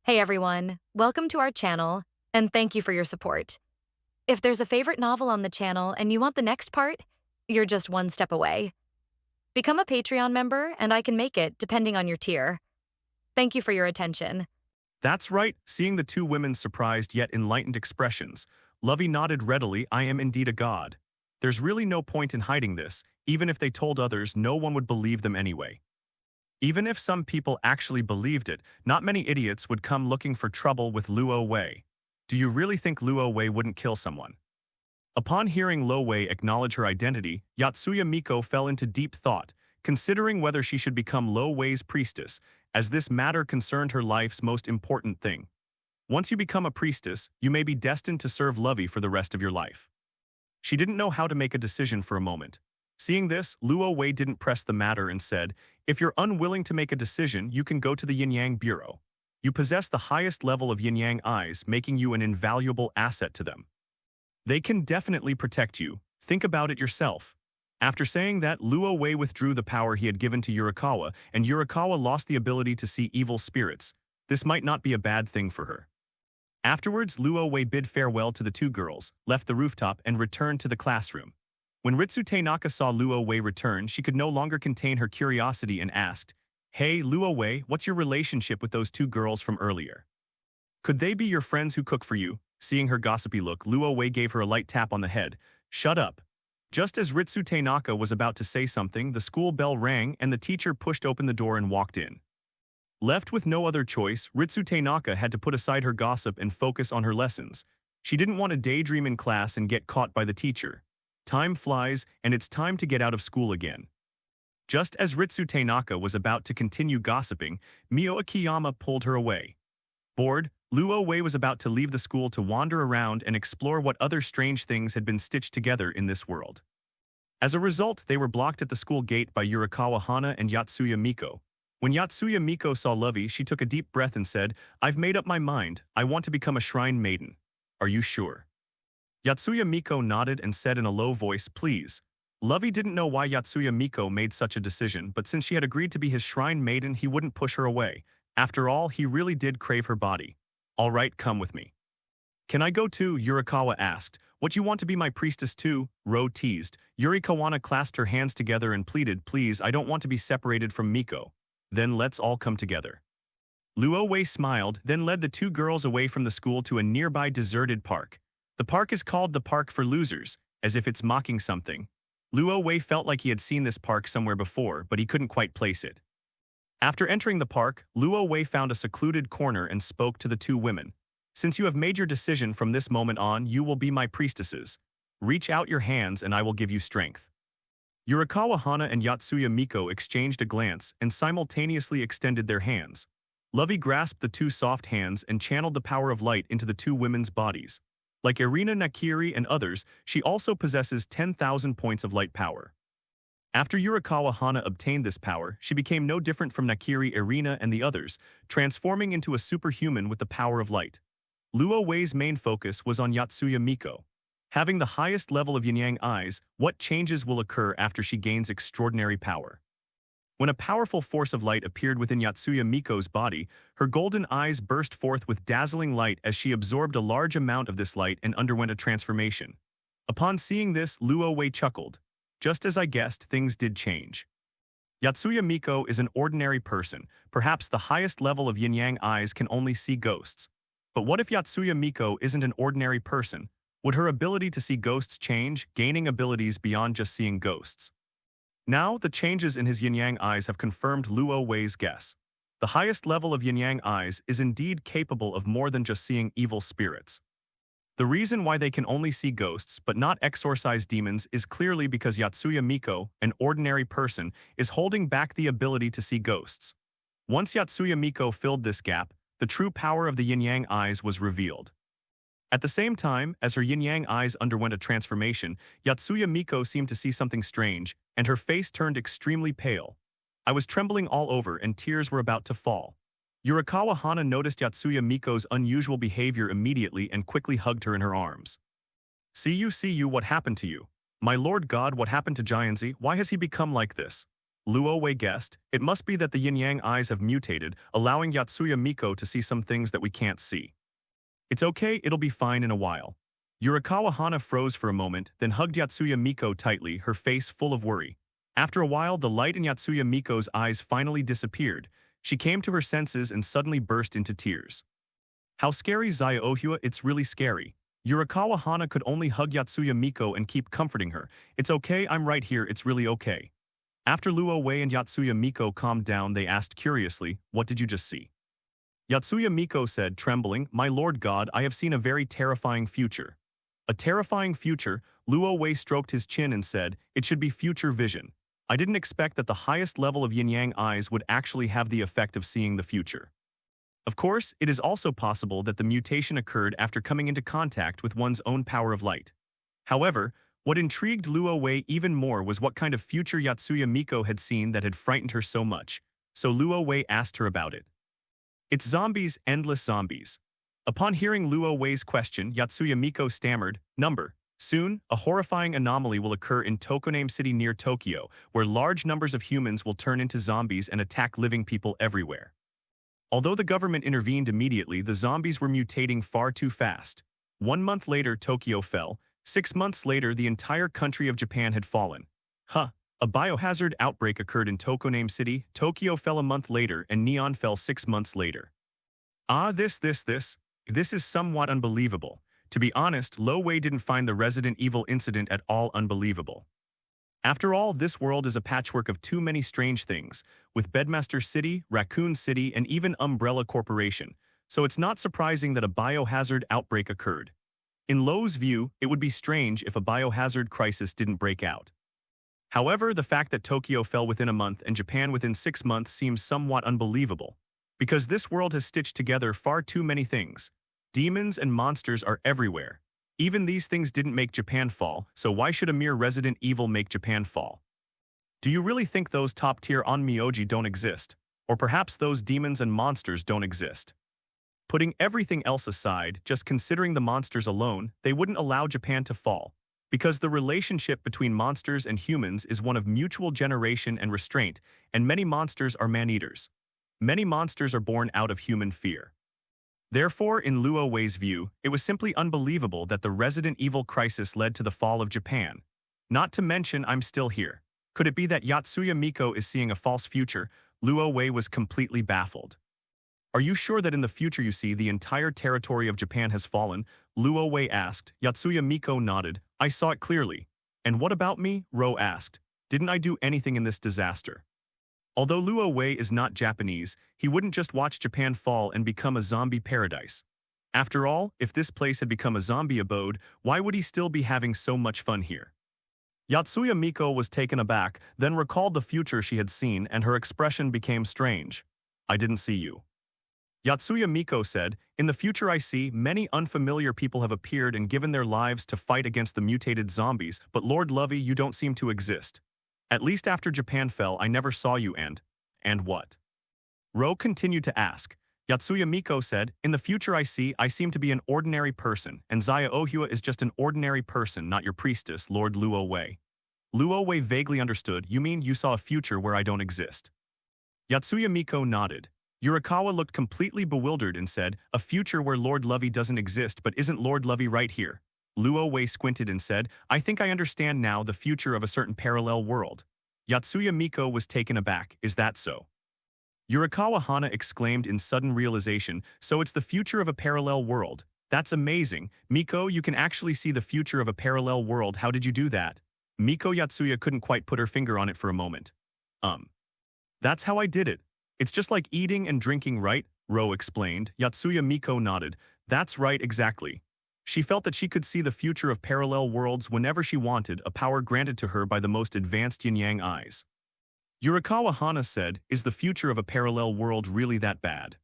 Hey everyone, welcome to our channel, and thank you for your support. If there's a favorite novel on the channel and you want the next part, you're just one step away. Become a Patreon member and I can make it depending on your tier. Thank you for your attention. That's right, seeing the two women's surprised yet enlightened expressions. Lovey nodded readily, I am indeed a god. There's really no point in hiding this, even if they told others no one would believe them anyway. Even if some people actually believed it, not many idiots would come looking for trouble with Luo Wei. Do you really think Luo Wei wouldn't kill someone? Upon hearing Lo Wei acknowledge her identity, Yatsuya Miko fell into deep thought, considering whether she should become Lo Wei's priestess, as this matter concerned her life's most important thing. Once you become a priestess, you may be destined to serve Lovey for the rest of your life. She didn't know how to make a decision for a moment. Seeing this, Luo Wei didn't press the matter and said, if you're unwilling to make a decision, you can go to the Yin-Yang Bureau. You possess the highest level of Yin-Yang eyes, making you an invaluable asset to them. They can definitely protect you. Think about it yourself. After saying that, Luo Wei withdrew the power he had given to Yurikawa, and Yurikawa lost the ability to see evil spirits. This might not be a bad thing for her. Afterwards, Luo Wei bid farewell to the two girls, left the rooftop, and returned to the classroom. When Ritsute Naka saw Luo Wei return, she could no longer contain her curiosity and asked, Hey, Luo Wei, what's your relationship with those two girls from earlier? Could they be your friends who cook for you? Seeing her gossipy look, Luo Wei gave her a light tap on the head. Shut up. Just as Ritsute Naka was about to say something, the school bell rang and the teacher pushed open the door and walked in. Left with no other choice, Ritsute Naka had to put aside her gossip and focus on her lessons. She didn't want to daydream in class and get caught by the teacher. Time flies, and it's time to get out of school again. Just as Ritsute Naka was about to continue gossiping, Mio Akiyama pulled her away. Bored, Luo Wei was about to leave the school to wander around and explore what other strange things had been stitched together in this world. As a result, they were blocked at the school gate by Yurikawa Hana and Yatsuya Miko. When Yatsuya Miko saw Lovey, she took a deep breath and said, I've made up my mind. I want to become a shrine maiden. Are you sure? Yatsuya Miko nodded and said in a low voice, please. Lovey didn't know why Yatsuya Miko made such a decision, but since she had agreed to be his shrine maiden, he wouldn't push her away. After all, he really did crave her body. All right, come with me. Can I go too? Yurikawa asked. What, you want to be my priestess too? Ro teased. Yurikawa clasped her hands together and pleaded, please, I don't want to be separated from Miko. Then let's all come together. Luo Wei smiled, then led the two girls away from the school to a nearby deserted park. The park is called the Park for Losers, as if it's mocking something. Luo Wei felt like he had seen this park somewhere before, but he couldn't quite place it. After entering the park, Luo Wei found a secluded corner and spoke to the two women. Since you have made your decision, from this moment on, you will be my priestesses. Reach out your hands and I will give you strength. Yurikawa Hana and Yatsuya Miko exchanged a glance and simultaneously extended their hands. Lovey grasped the two soft hands and channeled the power of light into the two women's bodies. Like Irina Nakiri and others, she also possesses 10,000 points of light power. After Yurikawa Hana obtained this power, she became no different from Nakiri, Irina, and the others, transforming into a superhuman with the power of light. Luo Wei's main focus was on Yatsuya Miko. Having the highest level of yin-yang eyes, what changes will occur after she gains extraordinary power? When a powerful force of light appeared within Yatsuya Miko's body, her golden eyes burst forth with dazzling light as she absorbed a large amount of this light and underwent a transformation. Upon seeing this, Luo Wei chuckled. Just as I guessed, things did change. Yatsuya Miko is an ordinary person. Perhaps the highest level of yin-yang eyes can only see ghosts. But what if Yatsuya Miko isn't an ordinary person? Would her ability to see ghosts change, gaining abilities beyond just seeing ghosts? Now, the changes in his yin-yang eyes have confirmed Luo Wei's guess. The highest level of yin-yang eyes is indeed capable of more than just seeing evil spirits. The reason why they can only see ghosts but not exorcise demons is clearly because Yatsuya Miko, an ordinary person, is holding back the ability to see ghosts. Once Yatsuya Miko filled this gap, the true power of the yin-yang eyes was revealed. At the same time, as her yin-yang eyes underwent a transformation, Yatsuya Miko seemed to see something strange, and her face turned extremely pale. I was trembling all over and tears were about to fall. Yurikawa Hana noticed Yatsuya Miko's unusual behavior immediately and quickly hugged her in her arms. See you, what happened to you? My lord god, what happened to Gianzi? Why has he become like this? Luo Wei guessed. It must be that the yin-yang eyes have mutated, allowing Yatsuya Miko to see some things that we can't see. It's okay, it'll be fine in a while. Yurikawa Hana froze for a moment, then hugged Yatsuya Miko tightly, her face full of worry. After a while, the light in Yatsuya Miko's eyes finally disappeared. She came to her senses and suddenly burst into tears. How scary, Zaya Ohua, it's really scary. Yurikawa Hana could only hug Yatsuya Miko and keep comforting her. It's okay, I'm right here, it's really okay. After Luo Wei and Yatsuya Miko calmed down, they asked curiously, what did you just see? Yatsuya Miko said, trembling, my lord god, I have seen a very terrifying future. A terrifying future? Luo Wei stroked his chin and said, it should be future vision. I didn't expect that the highest level of yin-yang eyes would actually have the effect of seeing the future. Of course, it is also possible that the mutation occurred after coming into contact with one's own power of light. However, what intrigued Luo Wei even more was what kind of future Yatsuya Miko had seen that had frightened her so much, so Luo Wei asked her about it. It's zombies, endless zombies. Upon hearing Luo Wei's question, Yatsuya Miko stammered, number. Soon, a horrifying anomaly will occur in Tokoname City near Tokyo, where large numbers of humans will turn into zombies and attack living people everywhere. Although the government intervened immediately, the zombies were mutating far too fast. 1 month later, Tokyo fell. 6 months later, the entire country of Japan had fallen. A biohazard outbreak occurred in Tokoname City, Tokyo fell a month later, and Neon fell 6 months later. This is somewhat unbelievable. To be honest, Lo Wei didn't find the Resident Evil incident at all unbelievable. After all, this world is a patchwork of too many strange things, with Bedmaster City, Raccoon City, and even Umbrella Corporation, so it's not surprising that a biohazard outbreak occurred. In Lo's view, it would be strange if a biohazard crisis didn't break out. However, the fact that Tokyo fell within a month and Japan within 6 months seems somewhat unbelievable, because this world has stitched together far too many things. Demons and monsters are everywhere. Even these things didn't make Japan fall, so why should a mere Resident Evil make Japan fall? Do you really think those top-tier onmyoji don't exist? Or perhaps those demons and monsters don't exist? Putting everything else aside, just considering the monsters alone, they wouldn't allow Japan to fall, because the relationship between monsters and humans is one of mutual generation and restraint, and many monsters are man-eaters. Many monsters are born out of human fear. Therefore, in Luo Wei's view, it was simply unbelievable that the Resident Evil crisis led to the fall of Japan. Not to mention, I'm still here. Could it be that Yatsuya Miko is seeing a false future? Luo Wei was completely baffled. Are you sure that in the future you see the entire territory of Japan has fallen? Luo Wei asked. Yatsuya Miko nodded. I saw it clearly. And what about me? Ro asked. Didn't I do anything in this disaster? Although Luo Wei is not Japanese, he wouldn't just watch Japan fall and become a zombie paradise. After all, if this place had become a zombie abode, why would he still be having so much fun here? Yatsuya Miko was taken aback, then recalled the future she had seen, and her expression became strange. I didn't see you. Yatsuya Miko said, in the future I see many unfamiliar people have appeared and given their lives to fight against the mutated zombies, but Lord Lovey, you don't seem to exist. At least after Japan fell, I never saw you and what? Ro continued to ask. Yatsuya Miko said, in the future I seem to be an ordinary person, and Zaya Ohua is just an ordinary person, not your priestess, Lord Luo Wei. Luo Wei vaguely understood, you mean you saw a future where I don't exist? Yatsuya Miko nodded. Yurikawa looked completely bewildered and said, a future where Lord Lovey doesn't exist, but isn't Lord Lovey right here? Luo Wei squinted and said, I think I understand now, the future of a certain parallel world. Yatsuya Miko was taken aback. Is that so? Yurikawa Hana exclaimed in sudden realization, so it's the future of a parallel world. That's amazing. Miko, you can actually see the future of a parallel world. How did you do that? Miko Yatsuya couldn't quite put her finger on it for a moment. That's how I did it. It's just like eating and drinking, right? Ro explained. Yatsuya Miko nodded. That's right, exactly. She felt that she could see the future of parallel worlds whenever she wanted, a power granted to her by the most advanced yin-yang eyes. Yurikawa Hana said, is the future of a parallel world really that bad?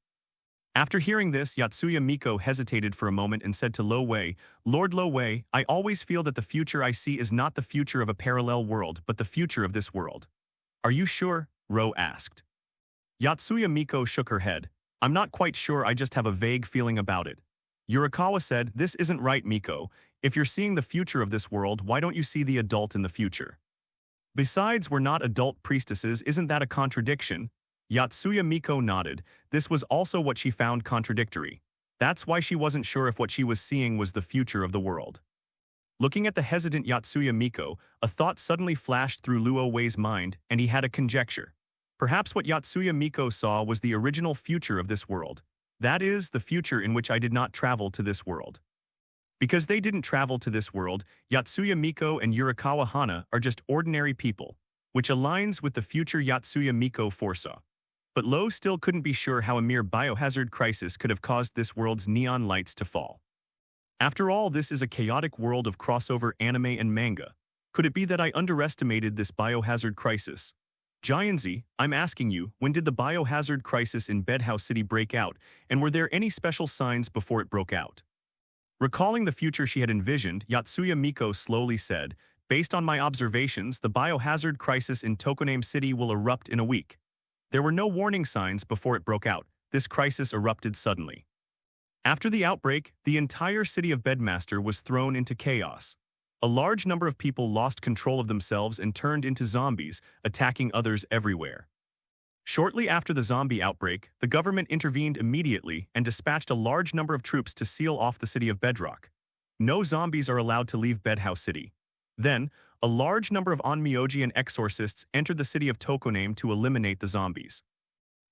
After hearing this, Yatsuya Miko hesitated for a moment and said to Lo Wei, Lord Lo Wei, I always feel that the future I see is not the future of a parallel world, but the future of this world. Are you sure? Ro asked. Yatsuya Miko shook her head. I'm not quite sure, I just have a vague feeling about it. Yurikawa said, this isn't right, Miko. If you're seeing the future of this world, why don't you see the adult in the future? Besides, we're not adult priestesses, isn't that a contradiction? Yatsuya Miko nodded. This was also what she found contradictory. That's why she wasn't sure if what she was seeing was the future of the world. Looking at the hesitant Yatsuya Miko, a thought suddenly flashed through Luo Wei's mind, and he had a conjecture. Perhaps what Yatsuya Miko saw was the original future of this world. That is, the future in which I did not travel to this world. Because they didn't travel to this world, Yatsuya Miko and Yurikawa Hana are just ordinary people, which aligns with the future Yatsuya Miko foresaw. But Lo still couldn't be sure how a mere biohazard crisis could have caused this world's neon lights to fall. After all, this is a chaotic world of crossover anime and manga. Could it be that I underestimated this biohazard crisis? Gianzi, I'm asking you, when did the biohazard crisis in Bedhouse City break out, and were there any special signs before it broke out? Recalling the future she had envisioned, Yatsuya Miko slowly said, based on my observations, the biohazard crisis in Tokoname City will erupt in a week. There were no warning signs before it broke out. This crisis erupted suddenly. After the outbreak, the entire city of Bedmaster was thrown into chaos. A large number of people lost control of themselves and turned into zombies, attacking others everywhere. Shortly after the zombie outbreak, the government intervened immediately and dispatched a large number of troops to seal off the city of Bedrock. No zombies are allowed to leave Bedhouse City. Then, a large number of onmyoji and exorcists entered the city of Tokoname to eliminate the zombies.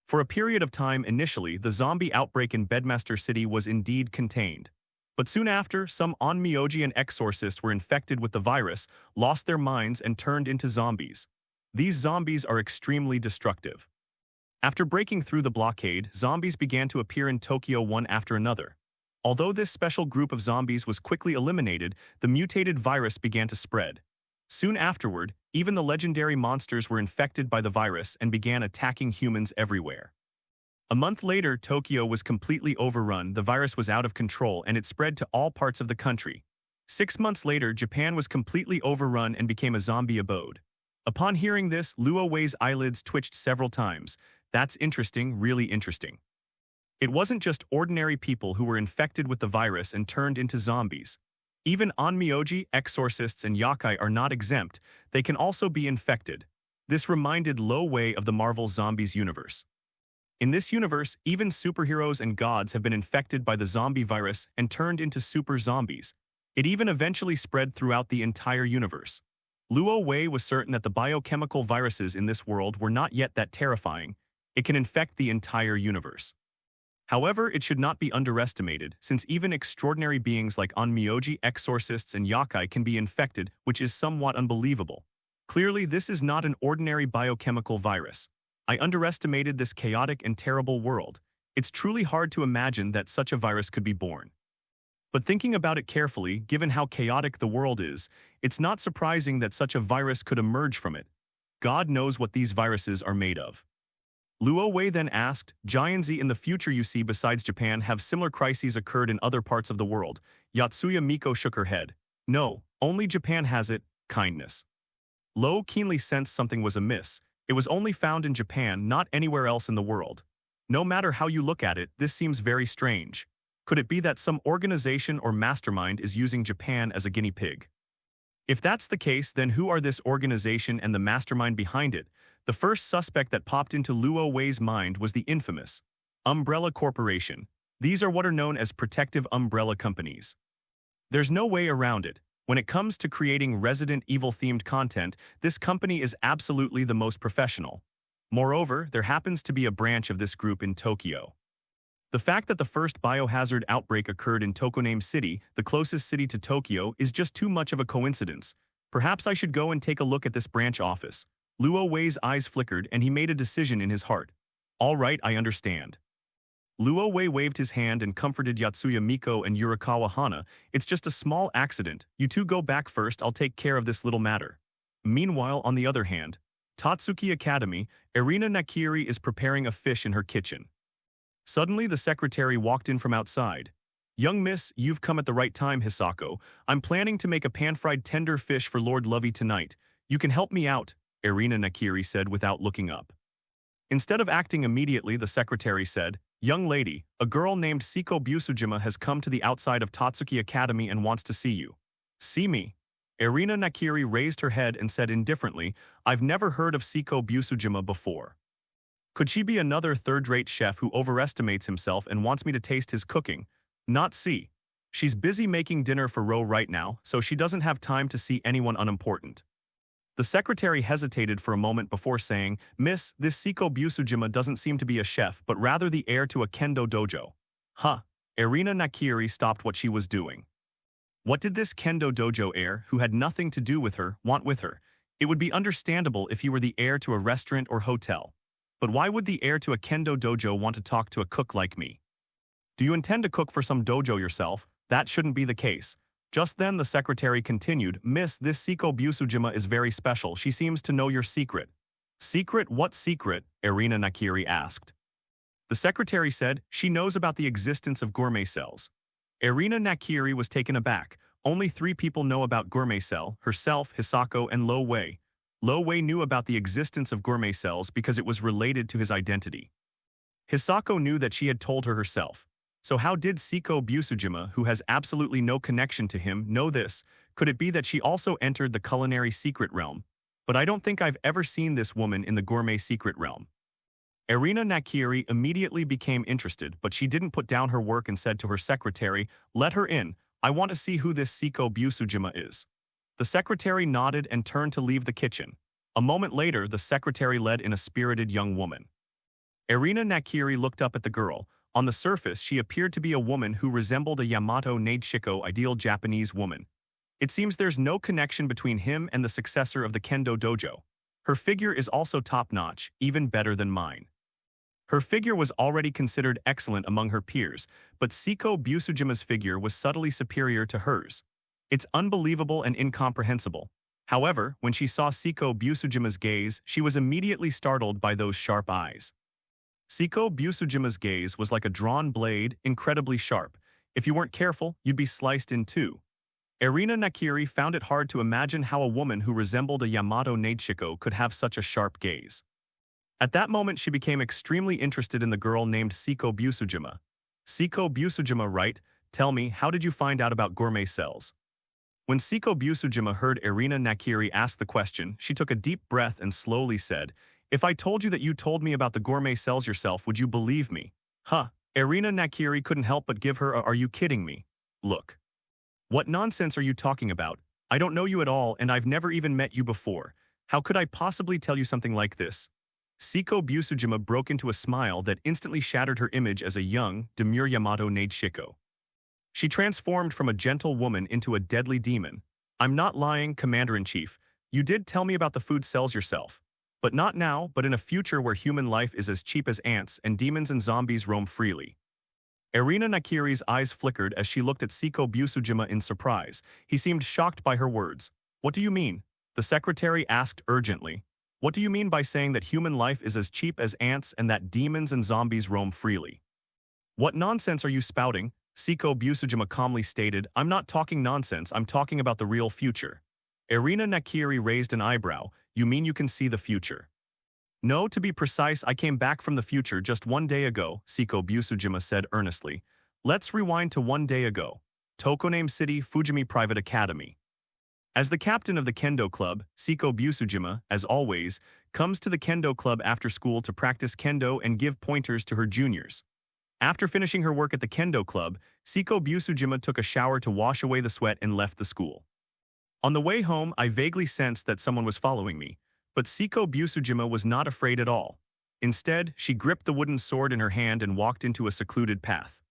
For a period of time initially, the zombie outbreak in Bedmaster City was indeed contained. But soon after, some onmyoji and exorcists were infected with the virus, lost their minds, and turned into zombies. These zombies are extremely destructive. After breaking through the blockade, zombies began to appear in Tokyo one after another. Although this special group of zombies was quickly eliminated, the mutated virus began to spread. Soon afterward, even the legendary monsters were infected by the virus and began attacking humans everywhere. A month later, Tokyo was completely overrun, the virus was out of control, and it spread to all parts of the country. 6 months later, Japan was completely overrun and became a zombie abode. Upon hearing this, Luo Wei's eyelids twitched several times. That's interesting, really interesting. It wasn't just ordinary people who were infected with the virus and turned into zombies. Even onmyoji, exorcists, and yakai are not exempt. They can also be infected. This reminded Luo Wei of the Marvel Zombies universe. In this universe, even superheroes and gods have been infected by the zombie virus and turned into super zombies. It even eventually spread throughout the entire universe. Luo Wei was certain that the biochemical viruses in this world were not yet that terrifying. It can infect the entire universe. However, it should not be underestimated, since even extraordinary beings like onmyoji, exorcists, and yakai can be infected, which is somewhat unbelievable. Clearly, this is not an ordinary biochemical virus. I underestimated this chaotic and terrible world. It's truly hard to imagine that such a virus could be born. But thinking about it carefully, given how chaotic the world is, it's not surprising that such a virus could emerge from it. God knows what these viruses are made of. Luo Wei then asked, Gianzi, in the future you see besides Japan have similar crises occurred in other parts of the world? Yatsuya Miko shook her head. No, only Japan has it, kindness. Lo keenly sensed something was amiss. It was only found in Japan, not anywhere else in the world. No matter how you look at it, this seems very strange. Could it be that some organization or mastermind is using Japan as a guinea pig? If that's the case, then who are this organization and the mastermind behind it? The first suspect that popped into Luo Wei's mind was the infamous Umbrella Corporation. These are what are known as protective umbrella companies. There's no way around it. When it comes to creating Resident Evil-themed content, this company is absolutely the most professional. Moreover, there happens to be a branch of this group in Tokyo. The fact that the first biohazard outbreak occurred in Tokoname City, the closest city to Tokyo, is just too much of a coincidence. Perhaps I should go and take a look at this branch office. Luo Wei's eyes flickered and he made a decision in his heart. All right, I understand. Luo Wei waved his hand and comforted Yatsuya Miko and Yurikawa Hana. It's just a small accident. You two go back first, I'll take care of this little matter. Meanwhile, on the other hand, Tatsuki Academy, Irina Nakiri is preparing a fish in her kitchen. Suddenly, the secretary walked in from outside. Young miss, you've come at the right time, Hisako. I'm planning to make a pan-fried tender fish for Lord Lovey tonight. You can help me out, Irina Nakiri said without looking up. Instead of acting immediately, the secretary said, Young lady, a girl named Siko Busujima has come to the outside of Tatsuki Academy and wants to see you. See me? Irina Nakiri raised her head and said indifferently, I've never heard of Siko Busujima before. Could she be another third-rate chef who overestimates himself and wants me to taste his cooking? Not see. She's busy making dinner for Ro right now, so she doesn't have time to see anyone unimportant. The secretary hesitated for a moment before saying, Miss, this Siko Busujima doesn't seem to be a chef, but rather the heir to a kendo dojo. Huh. Irina Nakiri stopped what she was doing. What did this kendo dojo heir, who had nothing to do with her, want with her? It would be understandable if he were the heir to a restaurant or hotel. But why would the heir to a kendo dojo want to talk to a cook like me? Do you intend to cook for some dojo yourself? That shouldn't be the case. Just then the secretary continued, Miss, this Siko Busujima is very special. She seems to know your secret. Secret? What secret? Irina Nakiri asked. The secretary said, she knows about the existence of gourmet cells. Irina Nakiri was taken aback. Only 3 people know about gourmet cell, herself, Hisako, and Lo Wei. Lo Wei knew about the existence of gourmet cells because it was related to his identity. Hisako knew that she had told her herself. So how did Siko Busujima, who has absolutely no connection to him, know this? Could it be that she also entered the culinary secret realm? But I don't think I've ever seen this woman in the gourmet secret realm. Irina Nakiri immediately became interested, but she didn't put down her work and said to her secretary, let her in. I want to see who this Siko Busujima is. The secretary nodded and turned to leave the kitchen. A moment later, the secretary led in a spirited young woman. Irina Nakiri looked up at the girl. On the surface, she appeared to be a woman who resembled a Yamato Neideshiko ideal Japanese woman. It seems there's no connection between him and the successor of the Kendo Dojo. Her figure is also top-notch, even better than mine. Her figure was already considered excellent among her peers, but Siko Busujima's figure was subtly superior to hers. It's unbelievable and incomprehensible. However, when she saw Siko Busujima's gaze, she was immediately startled by those sharp eyes. Siko Busujima's gaze was like a drawn blade, incredibly sharp. If you weren't careful, you'd be sliced in two. Irina Nakiri found it hard to imagine how a woman who resembled a Yamato Neideshiko could have such a sharp gaze. At that moment, she became extremely interested in the girl named Siko Busujima. Siko Busujima, right? Tell me, how did you find out about gourmet cells? When Siko Busujima heard Irina Nakiri ask the question, she took a deep breath and slowly said, if I told you that you told me about the gourmet cells yourself, would you believe me? Huh. Irina Nakiri couldn't help but give her a are you kidding me? Look. What nonsense are you talking about? I don't know you at all and I've never even met you before. How could I possibly tell you something like this? Siko Busujima broke into a smile that instantly shattered her image as a young, demure Yamato Neideshiko. She transformed from a gentle woman into a deadly demon. I'm not lying, Commander-in-Chief. You did tell me about the food cells yourself. But not now, but in a future where human life is as cheap as ants and demons and zombies roam freely. Irina Nakiri's eyes flickered as she looked at Siko Busujima in surprise. He seemed shocked by her words. What do you mean? The secretary asked urgently. What do you mean by saying that human life is as cheap as ants and that demons and zombies roam freely? What nonsense are you spouting? Siko Busujima calmly stated, I'm not talking nonsense, I'm talking about the real future. Irina Nakiri raised an eyebrow. You mean you can see the future? No, to be precise, I came back from the future just 1 day ago, Siko Busujima said earnestly. Let's rewind to 1 day ago. Tokoname City, Fujimi Private Academy. As the captain of the Kendo Club, Siko Busujima, as always, comes to the Kendo Club after school to practice Kendo and give pointers to her juniors. After finishing her work at the Kendo Club, Siko Busujima took a shower to wash away the sweat and left the school. On the way home, I vaguely sensed that someone was following me, but Siko Busujima was not afraid at all. Instead, she gripped the wooden sword in her hand and walked into a secluded path.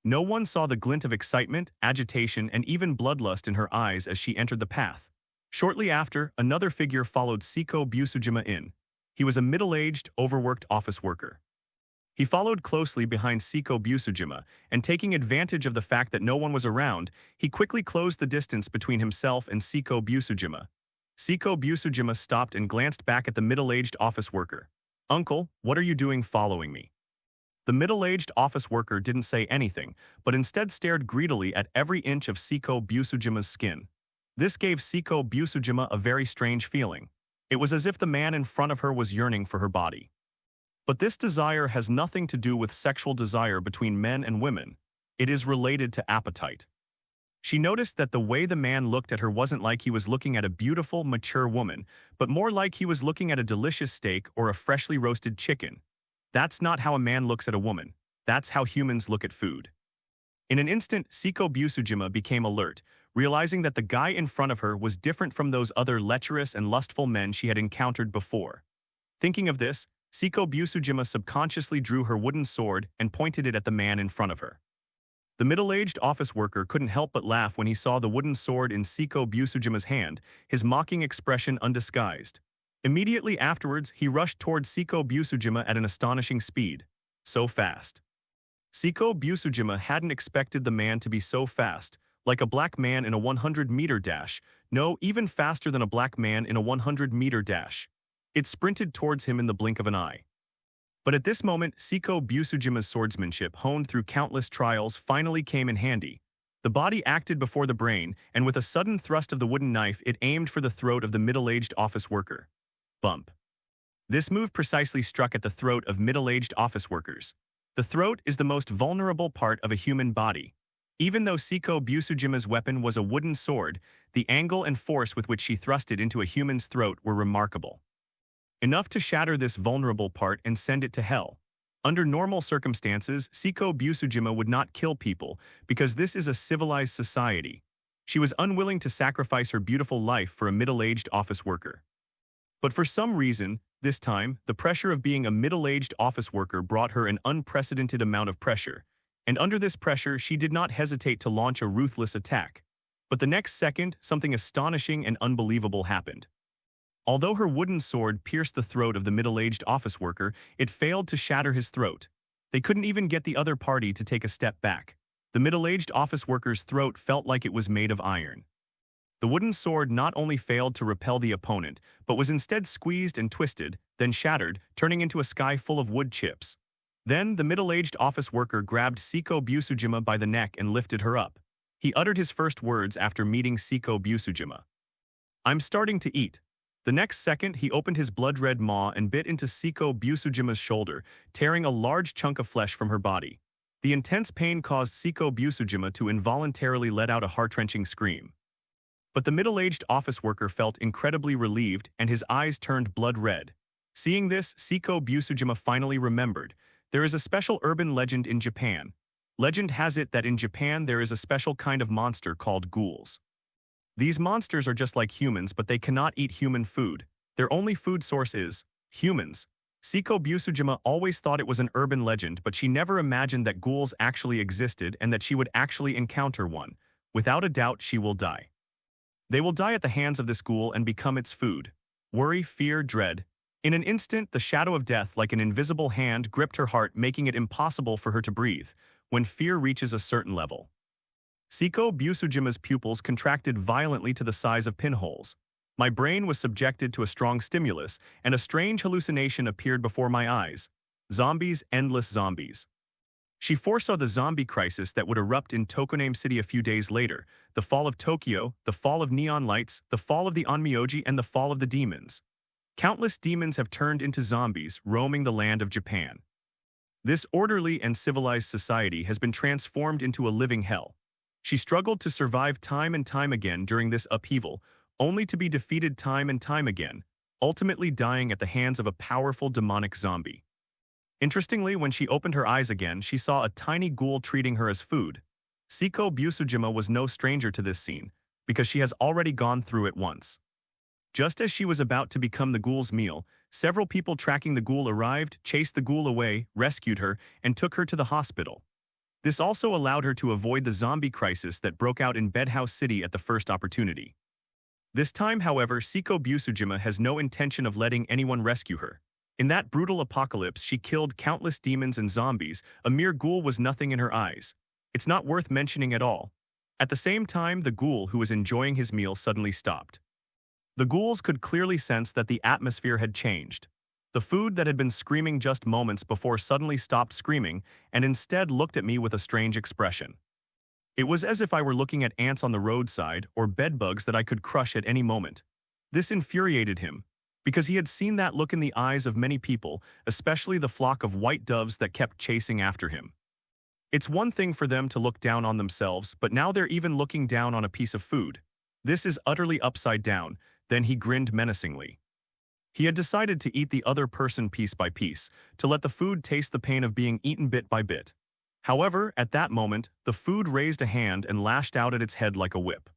No one saw the glint of excitement, agitation, and even bloodlust in her eyes as she entered the path. Shortly after, another figure followed Siko Busujima in. He was a middle-aged, overworked office worker. He followed closely behind Siko Busujima, and taking advantage of the fact that no one was around, he quickly closed the distance between himself and Siko Busujima. Siko Busujima stopped and glanced back at the middle-aged office worker. Uncle, what are you doing following me? The middle-aged office worker didn't say anything, but instead stared greedily at every inch of Siko Busujima's skin. This gave Siko Busujima a very strange feeling. It was as if the man in front of her was yearning for her body. But this desire has nothing to do with sexual desire between men and women. It is related to appetite. She noticed that the way the man looked at her wasn't like he was looking at a beautiful, mature woman, but more like he was looking at a delicious steak or a freshly roasted chicken. That's not how a man looks at a woman. That's how humans look at food. In an instant, Siko Busujima became alert, realizing that the guy in front of her was different from those other lecherous and lustful men she had encountered before. Thinking of this, Siko Busujima subconsciously drew her wooden sword and pointed it at the man in front of her. The middle-aged office worker couldn't help but laugh when he saw the wooden sword in Siko Busujima's hand, his mocking expression undisguised. Immediately afterwards, he rushed toward Siko Busujima at an astonishing speed. So fast. Siko Busujima hadn't expected the man to be so fast, like a black man in a 100-meter dash, no, even faster than a black man in a 100-meter dash. It sprinted towards him in the blink of an eye. But at this moment, Siko Busujima's swordsmanship, honed through countless trials, finally came in handy. The body acted before the brain, and with a sudden thrust of the wooden knife, it aimed for the throat of the middle-aged office worker. Bump. This move precisely struck at the throat of middle-aged office workers. The throat is the most vulnerable part of a human body. Even though Siko Busujima's weapon was a wooden sword, the angle and force with which she thrust it into a human's throat were remarkable. Enough to shatter this vulnerable part and send it to hell. Under normal circumstances, Siko Busujima would not kill people because this is a civilized society. She was unwilling to sacrifice her beautiful life for a middle-aged office worker. But for some reason, this time, the pressure of being a middle-aged office worker brought her an unprecedented amount of pressure. And under this pressure, she did not hesitate to launch a ruthless attack. But the next second, something astonishing and unbelievable happened. Although her wooden sword pierced the throat of the middle-aged office worker, it failed to shatter his throat. They couldn't even get the other party to take a step back. The middle-aged office worker's throat felt like it was made of iron. The wooden sword not only failed to repel the opponent, but was instead squeezed and twisted, then shattered, turning into a sky full of wood chips. Then the middle-aged office worker grabbed Siko Busujima by the neck and lifted her up. He uttered his first words after meeting Siko Busujima. "I'm starting to eat." The next second, he opened his blood-red maw and bit into Siko Busujima's shoulder, tearing a large chunk of flesh from her body. The intense pain caused Siko Busujima to involuntarily let out a heart-wrenching scream. But the middle-aged office worker felt incredibly relieved and his eyes turned blood-red. Seeing this, Siko Busujima finally remembered. There is a special urban legend in Japan. Legend has it that in Japan there is a special kind of monster called ghouls. These monsters are just like humans, but they cannot eat human food. Their only food source is humans. Siko Busujima always thought it was an urban legend, but she never imagined that ghouls actually existed and that she would actually encounter one. Without a doubt, she will die. They will die at the hands of this ghoul and become its food. Worry, fear, dread. In an instant, the shadow of death, like an invisible hand, gripped her heart, making it impossible for her to breathe. When fear reaches a certain level, Siko Busujima's pupils contracted violently to the size of pinholes. My brain was subjected to a strong stimulus, and a strange hallucination appeared before my eyes. Zombies, endless zombies. She foresaw the zombie crisis that would erupt in Tokoname City a few days later, the fall of Tokyo, the fall of neon lights, the fall of the Onmyoji, and the fall of the demons. Countless demons have turned into zombies, roaming the land of Japan. This orderly and civilized society has been transformed into a living hell. She struggled to survive time and time again during this upheaval, only to be defeated time and time again, ultimately dying at the hands of a powerful demonic zombie. Interestingly, when she opened her eyes again, she saw a tiny ghoul treating her as food. Siko Busujima was no stranger to this scene, because she has already gone through it once. Just as she was about to become the ghoul's meal, several people tracking the ghoul arrived, chased the ghoul away, rescued her, and took her to the hospital. This also allowed her to avoid the zombie crisis that broke out in Bedhouse City at the first opportunity. This time, however, Siko Busujima has no intention of letting anyone rescue her. In that brutal apocalypse, she killed countless demons and zombies. A mere ghoul was nothing in her eyes. It's not worth mentioning at all. At the same time, the ghoul who was enjoying his meal suddenly stopped. The ghouls could clearly sense that the atmosphere had changed. The food that had been screaming just moments before suddenly stopped screaming and instead looked at me with a strange expression. It was as if I were looking at ants on the roadside or bedbugs that I could crush at any moment. This infuriated him, because he had seen that look in the eyes of many people, especially the flock of white doves that kept chasing after him. It's one thing for them to look down on themselves, but now they're even looking down on a piece of food. This is utterly upside down. Then he grinned menacingly. He had decided to eat the other person piece by piece, to let the food taste the pain of being eaten bit by bit. However, at that moment, the food raised a hand and lashed out at its head like a whip.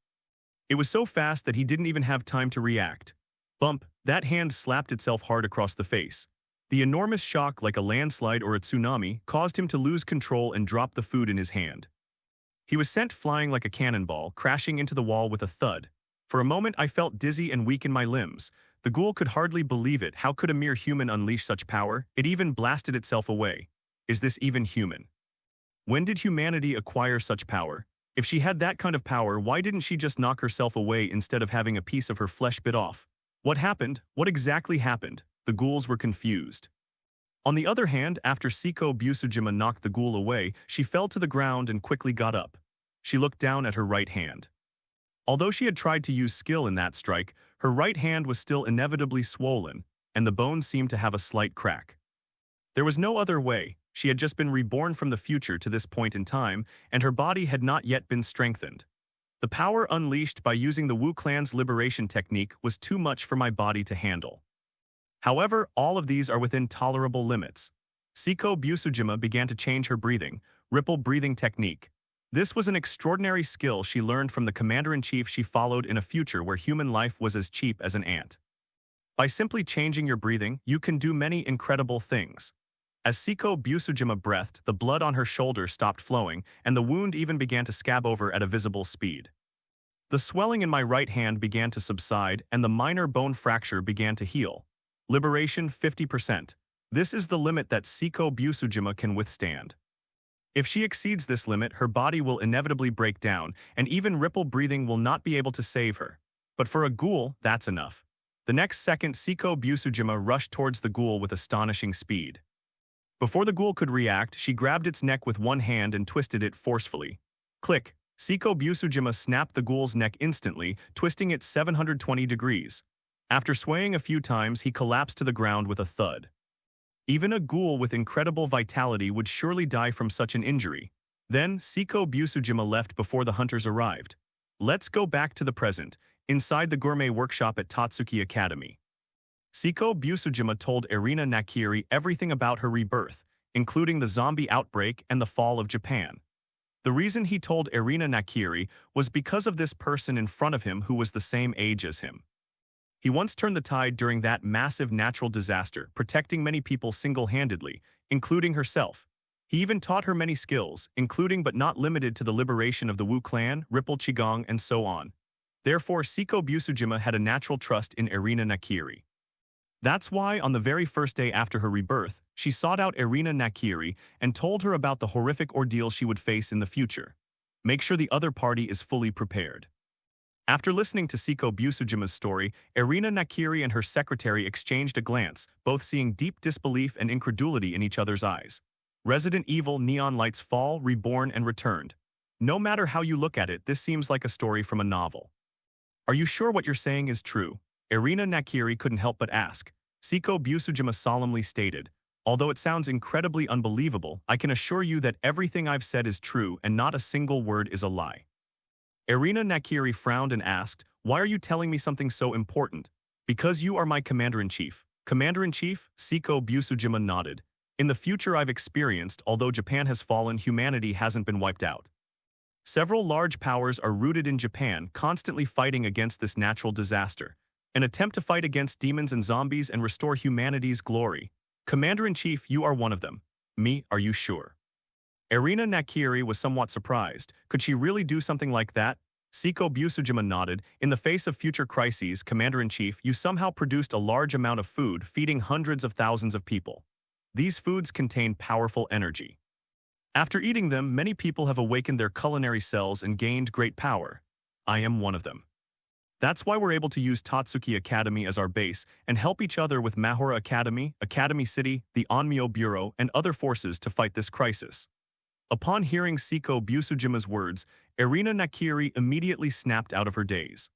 It was so fast that he didn't even have time to react. Bump, that hand slapped itself hard across the face. The enormous shock, like a landslide or a tsunami, caused him to lose control and drop the food in his hand. He was sent flying like a cannonball, crashing into the wall with a thud. For a moment I felt dizzy and weak in my limbs. The ghoul could hardly believe it. How could a mere human unleash such power? It even blasted itself away. Is this even human? When did humanity acquire such power? If she had that kind of power, why didn't she just knock herself away instead of having a piece of her flesh bit off? What happened? What exactly happened? The ghouls were confused. On the other hand, after Siko Busujima knocked the ghoul away, she fell to the ground and quickly got up. She looked down at her right hand. Although she had tried to use skill in that strike, her right hand was still inevitably swollen, and the bone seemed to have a slight crack. There was no other way. She had just been reborn from the future to this point in time, and her body had not yet been strengthened. The power unleashed by using the Wu clan's liberation technique was too much for my body to handle. However, all of these are within tolerable limits. Siko Busujima began to change her breathing, ripple breathing technique. This was an extraordinary skill she learned from the commander-in-chief she followed in a future where human life was as cheap as an ant. By simply changing your breathing, you can do many incredible things. As Siko Busujima breathed, the blood on her shoulder stopped flowing, and the wound even began to scab over at a visible speed. The swelling in my right hand began to subside, and the minor bone fracture began to heal. Liberation 50%. This is the limit that Siko Busujima can withstand. If she exceeds this limit, her body will inevitably break down, and even ripple breathing will not be able to save her. But for a ghoul, that's enough. The next second, Siko Busujima rushed towards the ghoul with astonishing speed. Before the ghoul could react, she grabbed its neck with one hand and twisted it forcefully. Click! Siko Busujima snapped the ghoul's neck instantly, twisting it 720 degrees. After swaying a few times, he collapsed to the ground with a thud. Even a ghoul with incredible vitality would surely die from such an injury. Then, Siko Busujima left before the hunters arrived. Let's go back to the present, inside the gourmet workshop at Tatsuki Academy. Siko Busujima told Irina Nakiri everything about her rebirth, including the zombie outbreak and the fall of Japan. The reason he told Irina Nakiri was because of this person in front of him who was the same age as him. He once turned the tide during that massive natural disaster, protecting many people single-handedly, including herself. He even taught her many skills, including but not limited to the liberation of the Wu clan, Ripple Qigong, and so on. Therefore, Siko Busujima had a natural trust in Irina Nakiri. That's why, on the very first day after her rebirth, she sought out Irina Nakiri and told her about the horrific ordeal she would face in the future. Make sure the other party is fully prepared. After listening to Siko Busujima's story, Irina Nakiri and her secretary exchanged a glance, both seeing deep disbelief and incredulity in each other's eyes. Resident Evil neon lights fall, reborn, and returned. No matter how you look at it, this seems like a story from a novel. Are you sure what you're saying is true? Irina Nakiri couldn't help but ask. Siko Busujima solemnly stated, although it sounds incredibly unbelievable, I can assure you that everything I've said is true and not a single word is a lie. Irina Nakiri frowned and asked, why are you telling me something so important? Because you are my commander-in-chief. Commander-in-chief? Siko Busujima nodded. In the future I've experienced, although Japan has fallen, humanity hasn't been wiped out. Several large powers are rooted in Japan, constantly fighting against this natural disaster. An attempt to fight against demons and zombies and restore humanity's glory. Commander-in-chief, you are one of them. Me, are you sure? Irina Nakiri was somewhat surprised. Could she really do something like that? Siko Busujima nodded. In the face of future crises, Commander-in-Chief, you somehow produced a large amount of food, feeding hundreds of thousands of people. These foods contain powerful energy. After eating them, many people have awakened their culinary cells and gained great power. I am one of them. That's why we're able to use Tatsuki Academy as our base and help each other with Mahora Academy, Academy City, the Onmyo Bureau, and other forces to fight this crisis. Upon hearing Siko Busujima's words, Irina Nakiri immediately snapped out of her daze.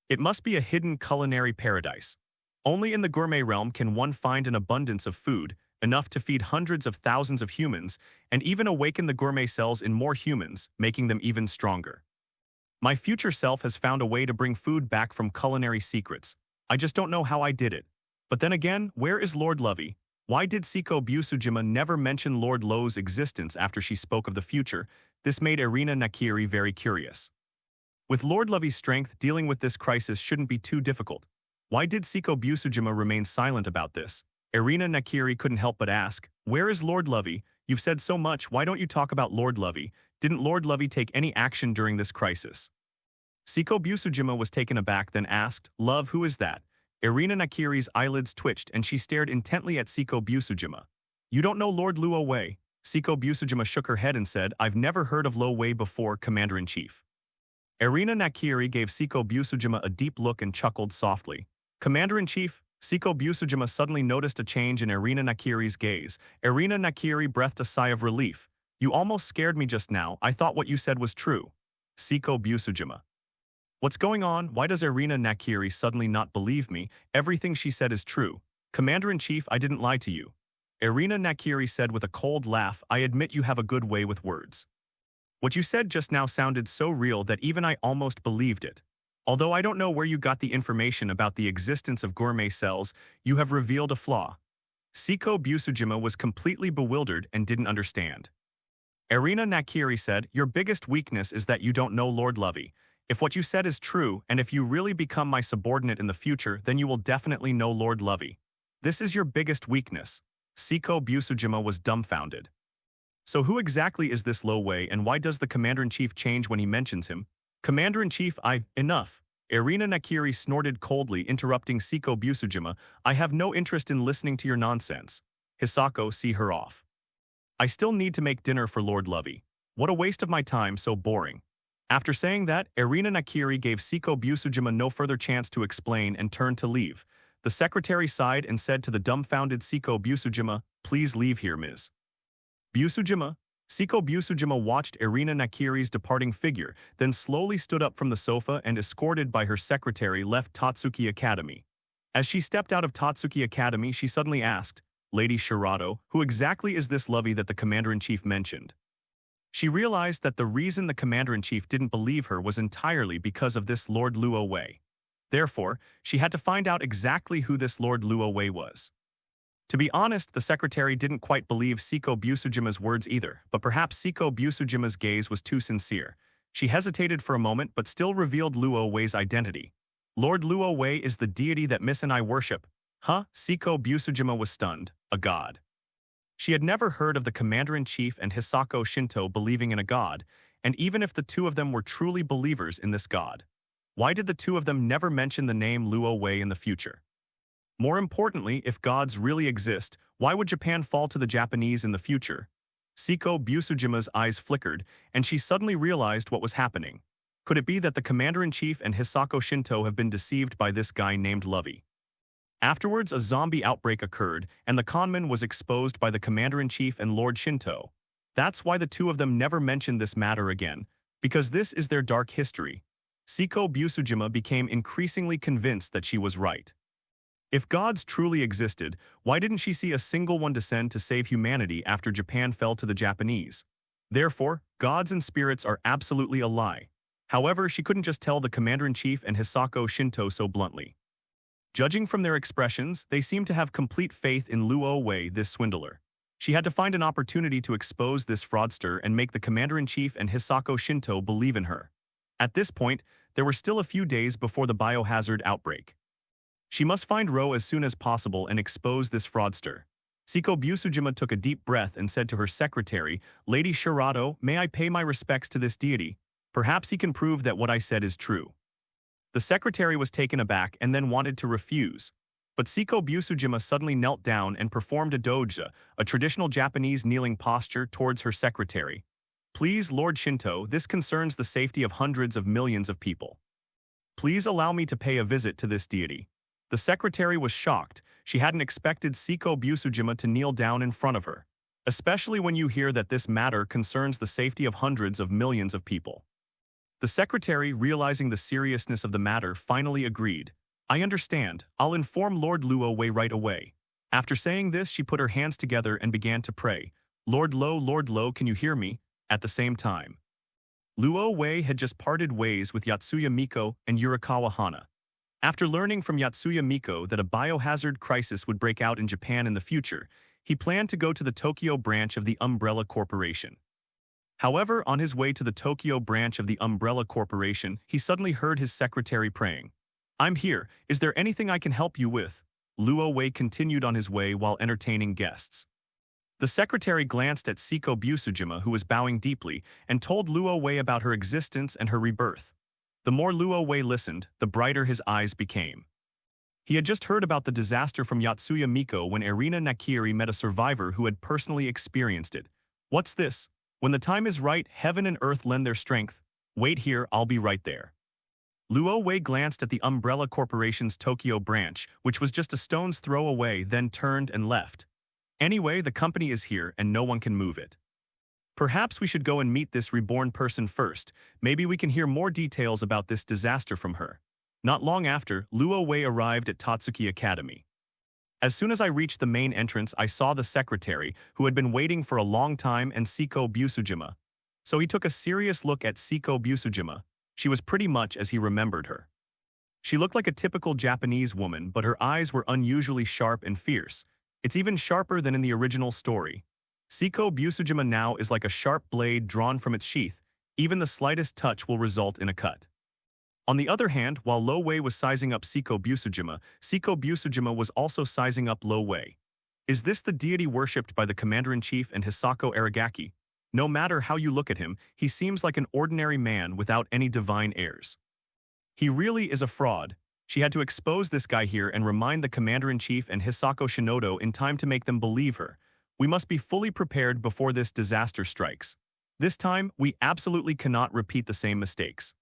It must be a hidden culinary paradise. Only in the gourmet realm can one find an abundance of food, enough to feed hundreds of thousands of humans, and even awaken the gourmet cells in more humans, making them even stronger. My future self has found a way to bring food back from culinary secrets. I just don't know how I did it. But then again, where is Lord Lovey? Why did Siko Busujima never mention Lord Lo's existence after she spoke of the future? This made Irina Nakiri very curious. With Lord Lovey's strength, dealing with this crisis shouldn't be too difficult. Why did Siko Busujima remain silent about this? Irina Nakiri couldn't help but ask, where is Lord Lovey? You've said so much, why don't you talk about Lord Lovey? Didn't Lord Lovey take any action during this crisis? Siko Busujima was taken aback, then asked, Love, who is that? Irina Nakiri's eyelids twitched and she stared intently at Siko Busujima. You don't know Lord Luo Wei? Siko Busujima shook her head and said, I've never heard of Lo Wei before, Commander-in-Chief. Irina Nakiri gave Siko Busujima a deep look and chuckled softly. Commander-in-Chief, Siko Busujima suddenly noticed a change in Irina Nakiri's gaze. Irina Nakiri breathed a sigh of relief. You almost scared me just now, I thought what you said was true. Siko Busujima. What's going on? Why does Irina Nakiri suddenly not believe me? Everything she said is true. Commander-in-Chief, I didn't lie to you. Irina Nakiri said with a cold laugh, I admit you have a good way with words. What you said just now sounded so real that even I almost believed it. Although I don't know where you got the information about the existence of gourmet cells, you have revealed a flaw. Siko Busujima was completely bewildered and didn't understand. Irina Nakiri said, your biggest weakness is that you don't know Lord Lovey. If what you said is true, and if you really become my subordinate in the future, then you will definitely know Lord Lovey. This is your biggest weakness. Siko Busujima was dumbfounded. So who exactly is this Lo Wei and why does the Commander-in-Chief change when he mentions him? Commander-in-Chief, enough. Irina Nakiri snorted coldly, interrupting Siko Busujima. I have no interest in listening to your nonsense. Hisako, see her off. I still need to make dinner for Lord Lovey. What a waste of my time, so boring. After saying that, Irina Nakiri gave Siko Busujima no further chance to explain and turned to leave. The secretary sighed and said to the dumbfounded Siko Busujima, please leave here, Ms. Busujima. Siko Busujima watched Irina Nakiri's departing figure, then slowly stood up from the sofa and, escorted by her secretary, left Tatsuki Academy. As she stepped out of Tatsuki Academy, she suddenly asked, Lady Shirato, who exactly is this Lovey that the Commander-in-Chief mentioned? She realized that the reason the Commander-in-Chief didn't believe her was entirely because of this Lord Luo Wei. Therefore, she had to find out exactly who this Lord Luo Wei was. To be honest, the secretary didn't quite believe Siko Busujima's words either, but perhaps Siko Busujima's gaze was too sincere. She hesitated for a moment but still revealed Luo Wei's identity. Lord Luo Wei is the deity that Miss and I worship. Huh? Siko Busujima was stunned. A god. She had never heard of the Commander-in-Chief and Hisako Shinto believing in a god, and even if the two of them were truly believers in this god, why did the two of them never mention the name Luo Wei in the future? More importantly, if gods really exist, why would Japan fall to the Japanese in the future? Siko Busujima's eyes flickered, and she suddenly realized what was happening. Could it be that the Commander-in-Chief and Hisako Shinto have been deceived by this guy named Lovey? Afterwards, a zombie outbreak occurred, and the conman was exposed by the Commander-in-Chief and Lord Shinto. That's why the two of them never mentioned this matter again, because this is their dark history. Siko Busujima became increasingly convinced that she was right. If gods truly existed, why didn't she see a single one descend to save humanity after Japan fell to the Japanese? Therefore, gods and spirits are absolutely a lie. However, she couldn't just tell the Commander-in-Chief and Hisako Shinto so bluntly. Judging from their expressions, they seemed to have complete faith in Luo Wei, this swindler. She had to find an opportunity to expose this fraudster and make the Commander-in-Chief and Hisako Shinto believe in her. At this point, there were still a few days before the biohazard outbreak. She must find Ro as soon as possible and expose this fraudster. Siko Busujima took a deep breath and said to her secretary, Lady Shirato, may I pay my respects to this deity? Perhaps he can prove that what I said is true. The secretary was taken aback and then wanted to refuse. But Siko Busujima suddenly knelt down and performed a doja, a traditional Japanese kneeling posture, towards her secretary. Please, Lord Shinto, this concerns the safety of hundreds of millions of people. Please allow me to pay a visit to this deity. The secretary was shocked. She hadn't expected Siko Busujima to kneel down in front of her, especially when you hear that this matter concerns the safety of hundreds of millions of people. The secretary, realizing the seriousness of the matter, finally agreed. I understand. I'll inform Lord Luo Wei right away. After saying this, she put her hands together and began to pray, Lord Lo, can you hear me? At the same time. Luo Wei had just parted ways with Yatsuya Miko and Yurikawa Hana. After learning from Yatsuya Miko that a biohazard crisis would break out in Japan in the future, he planned to go to the Tokyo branch of the Umbrella Corporation. However, on his way to the Tokyo branch of the Umbrella Corporation, he suddenly heard his secretary praying. I'm here, is there anything I can help you with? Luo Wei continued on his way while entertaining guests. The secretary glanced at Siko Busujima, who was bowing deeply, and told Luo Wei about her existence and her rebirth. The more Luo Wei listened, the brighter his eyes became. He had just heard about the disaster from Yatsuya Miko when Irina Nakiri met a survivor who had personally experienced it. What's this? When the time is right, heaven and earth lend their strength. Wait here, I'll be right there. Luo Wei glanced at the Umbrella Corporation's Tokyo branch, which was just a stone's throw away, then turned and left. Anyway, the company is here and no one can move it. Perhaps we should go and meet this reborn person first. Maybe we can hear more details about this disaster from her. Not long after, Luo Wei arrived at Tatsuki Academy. As soon as I reached the main entrance, I saw the secretary, who had been waiting for a long time, and Siko Busujima. So he took a serious look at Siko Busujima. She was pretty much as he remembered her. She looked like a typical Japanese woman, but her eyes were unusually sharp and fierce. It's even sharper than in the original story. Siko Busujima now is like a sharp blade drawn from its sheath. Even the slightest touch will result in a cut. On the other hand, while Lo Wei was sizing up Siko Busujima was also sizing up Lo Wei. Is this the deity worshipped by the Commander-in-Chief and Hisako Aragaki? No matter how you look at him, he seems like an ordinary man without any divine airs. He really is a fraud. She had to expose this guy here and remind the Commander-in-Chief and Hisako Shinodo in time to make them believe her. We must be fully prepared before this disaster strikes. This time, we absolutely cannot repeat the same mistakes.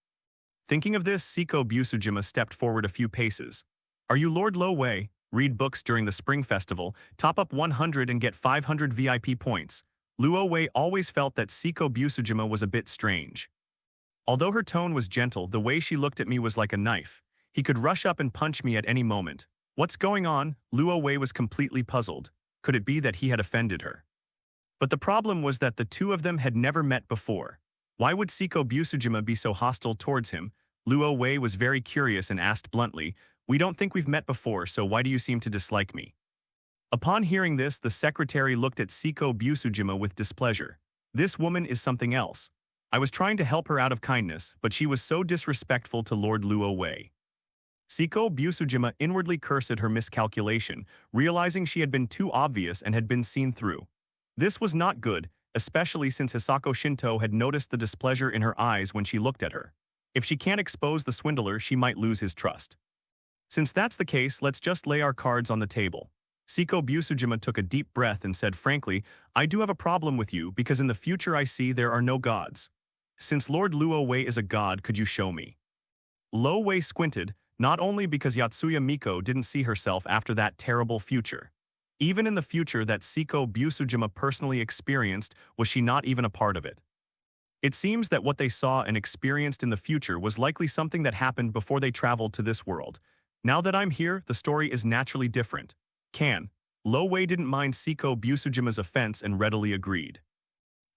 Thinking of this, Siko Busujima stepped forward a few paces. Are you Lord Lo Wei? Read books during the Spring Festival, top up 100 and get 500 VIP points. Luo Wei always felt that Siko Busujima was a bit strange. Although her tone was gentle, the way she looked at me was like a knife. He could rush up and punch me at any moment. What's going on? Luo Wei was completely puzzled. Could it be that he had offended her? But the problem was that the two of them had never met before. Why would Siko Busujima be so hostile towards him? Luo Wei was very curious and asked bluntly, we don't think we've met before, so why do you seem to dislike me? Upon hearing this, the secretary looked at Siko Busujima with displeasure. This woman is something else. I was trying to help her out of kindness, but she was so disrespectful to Lord Luo Wei. Siko Busujima inwardly cursed her miscalculation, realizing she had been too obvious and had been seen through. This was not good, especially since Hisako Shinto had noticed the displeasure in her eyes when she looked at her. If she can't expose the swindler, she might lose his trust. Since that's the case, let's just lay our cards on the table. Siko Busujima took a deep breath and said frankly, I do have a problem with you because in the future I see there are no gods. Since Lord Luo Wei is a god, could you show me? Lo Wei squinted, not only because Yatsuya Miko didn't see herself after that terrible future. Even in the future that Siko Busujima personally experienced, was she not even a part of it? It seems that what they saw and experienced in the future was likely something that happened before they traveled to this world. Now that I'm here, the story is naturally different. Lo Wei didn't mind Siko Busujima's offense and readily agreed.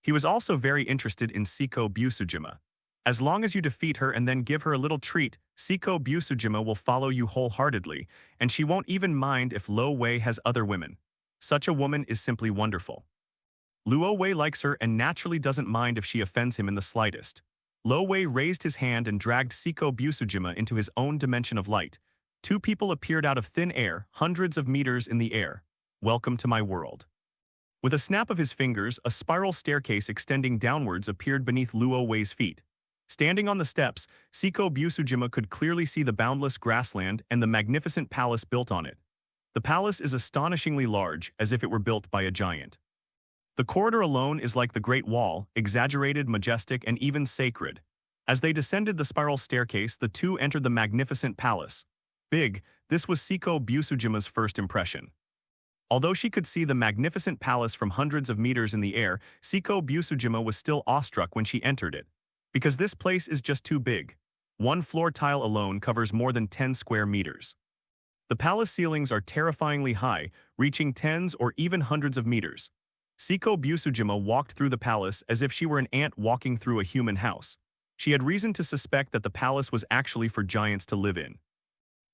He was also very interested in Siko Busujima. As long as you defeat her and then give her a little treat, Siko Busujima will follow you wholeheartedly, and she won't even mind if Lo Wei has other women. Such a woman is simply wonderful. Luo Wei likes her and naturally doesn't mind if she offends him in the slightest. Lo Wei raised his hand and dragged Siko Busujima into his own dimension of light. Two people appeared out of thin air, hundreds of meters in the air. Welcome to my world. With a snap of his fingers, a spiral staircase extending downwards appeared beneath Luo Wei's feet. Standing on the steps, Siko Busujima could clearly see the boundless grassland and the magnificent palace built on it. The palace is astonishingly large, as if it were built by a giant. The corridor alone is like the Great Wall, exaggerated, majestic, and even sacred. As they descended the spiral staircase, the two entered the magnificent palace. Big, this was Siko Busujima's first impression. Although she could see the magnificent palace from hundreds of meters in the air, Siko Busujima was still awestruck when she entered it. Because this place is just too big. One floor tile alone covers more than 10 square meters. The palace ceilings are terrifyingly high, reaching tens or even hundreds of meters. Siko Busujima walked through the palace as if she were an ant walking through a human house. She had reason to suspect that the palace was actually for giants to live in.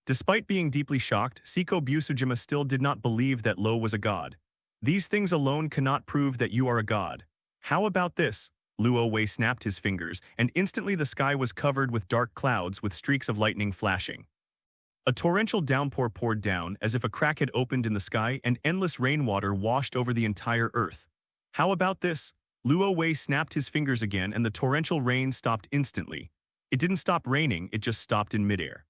Despite being deeply shocked, Siko Busujima still did not believe that Lo was a god. These things alone cannot prove that you are a god. How about this? Luo Wei snapped his fingers, and instantly the sky was covered with dark clouds with streaks of lightning flashing. A torrential downpour poured down as if a crack had opened in the sky and endless rainwater washed over the entire earth. How about this? Luo Wei snapped his fingers again and the torrential rain stopped instantly. It didn't stop raining, it just stopped in midair.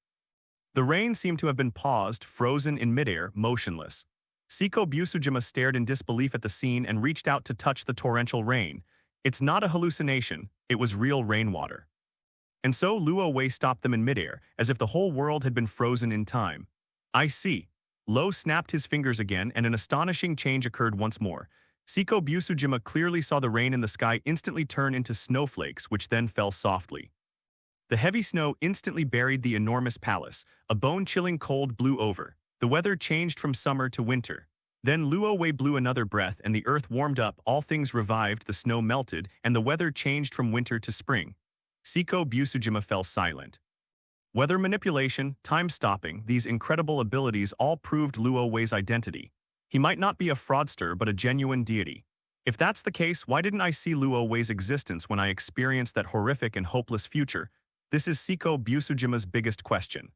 The rain seemed to have been paused, frozen in midair, motionless. Siko Busujima stared in disbelief at the scene and reached out to touch the torrential rain. It's not a hallucination, it was real rainwater. And so Luo Wei stopped them in midair, as if the whole world had been frozen in time. I see. Lo snapped his fingers again and an astonishing change occurred once more. Siko Busujima clearly saw the rain in the sky instantly turn into snowflakes which then fell softly. The heavy snow instantly buried the enormous palace. A bone-chilling cold blew over. The weather changed from summer to winter. Then Luo Wei blew another breath and the earth warmed up, all things revived, the snow melted, and the weather changed from winter to spring. Siko Busujima fell silent. Weather manipulation, time-stopping, these incredible abilities all proved Luo Wei's identity. He might not be a fraudster but a genuine deity. If that's the case, why didn't I see Luo Wei's existence when I experienced that horrific and hopeless future? This is Siko Busujima's biggest question.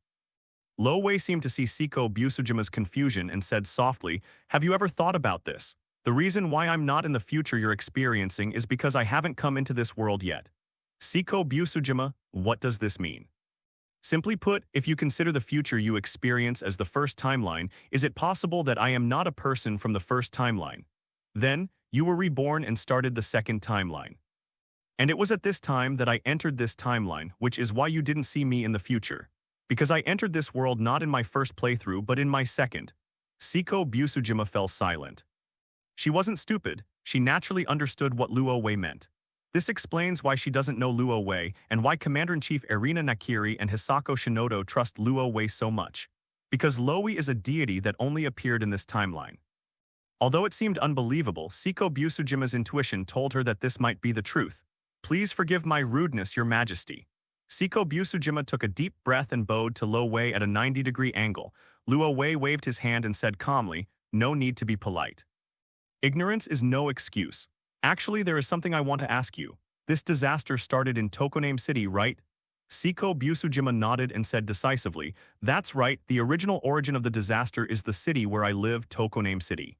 Lo Wei seemed to see Siko Busujima's confusion and said softly, "Have you ever thought about this? The reason why I'm not in the future you're experiencing is because I haven't come into this world yet." Siko Busujima, what does this mean? Simply put, if you consider the future you experience as the first timeline, is it possible that I am not a person from the first timeline? Then, you were reborn and started the second timeline. And it was at this time that I entered this timeline, which is why you didn't see me in the future. Because I entered this world not in my first playthrough but in my second. Siko Busujima fell silent. She wasn't stupid, she naturally understood what Luo Wei meant. This explains why she doesn't know Luo Wei and why Commander-in-Chief Irina Nakiri and Hisako Shinodo trust Luo Wei so much. Because Loi is a deity that only appeared in this timeline. Although it seemed unbelievable, Siko Busujima's intuition told her that this might be the truth. "Please forgive my rudeness, Your Majesty." Siko Busujima took a deep breath and bowed to Luo Wei at a 90-degree angle. Luo Wei waved his hand and said calmly, "No need to be polite. Ignorance is no excuse. Actually, there is something I want to ask you. This disaster started in Tokoname City, right?" Siko Busujima nodded and said decisively, "That's right, the original origin of the disaster is the city where I live, Tokoname City."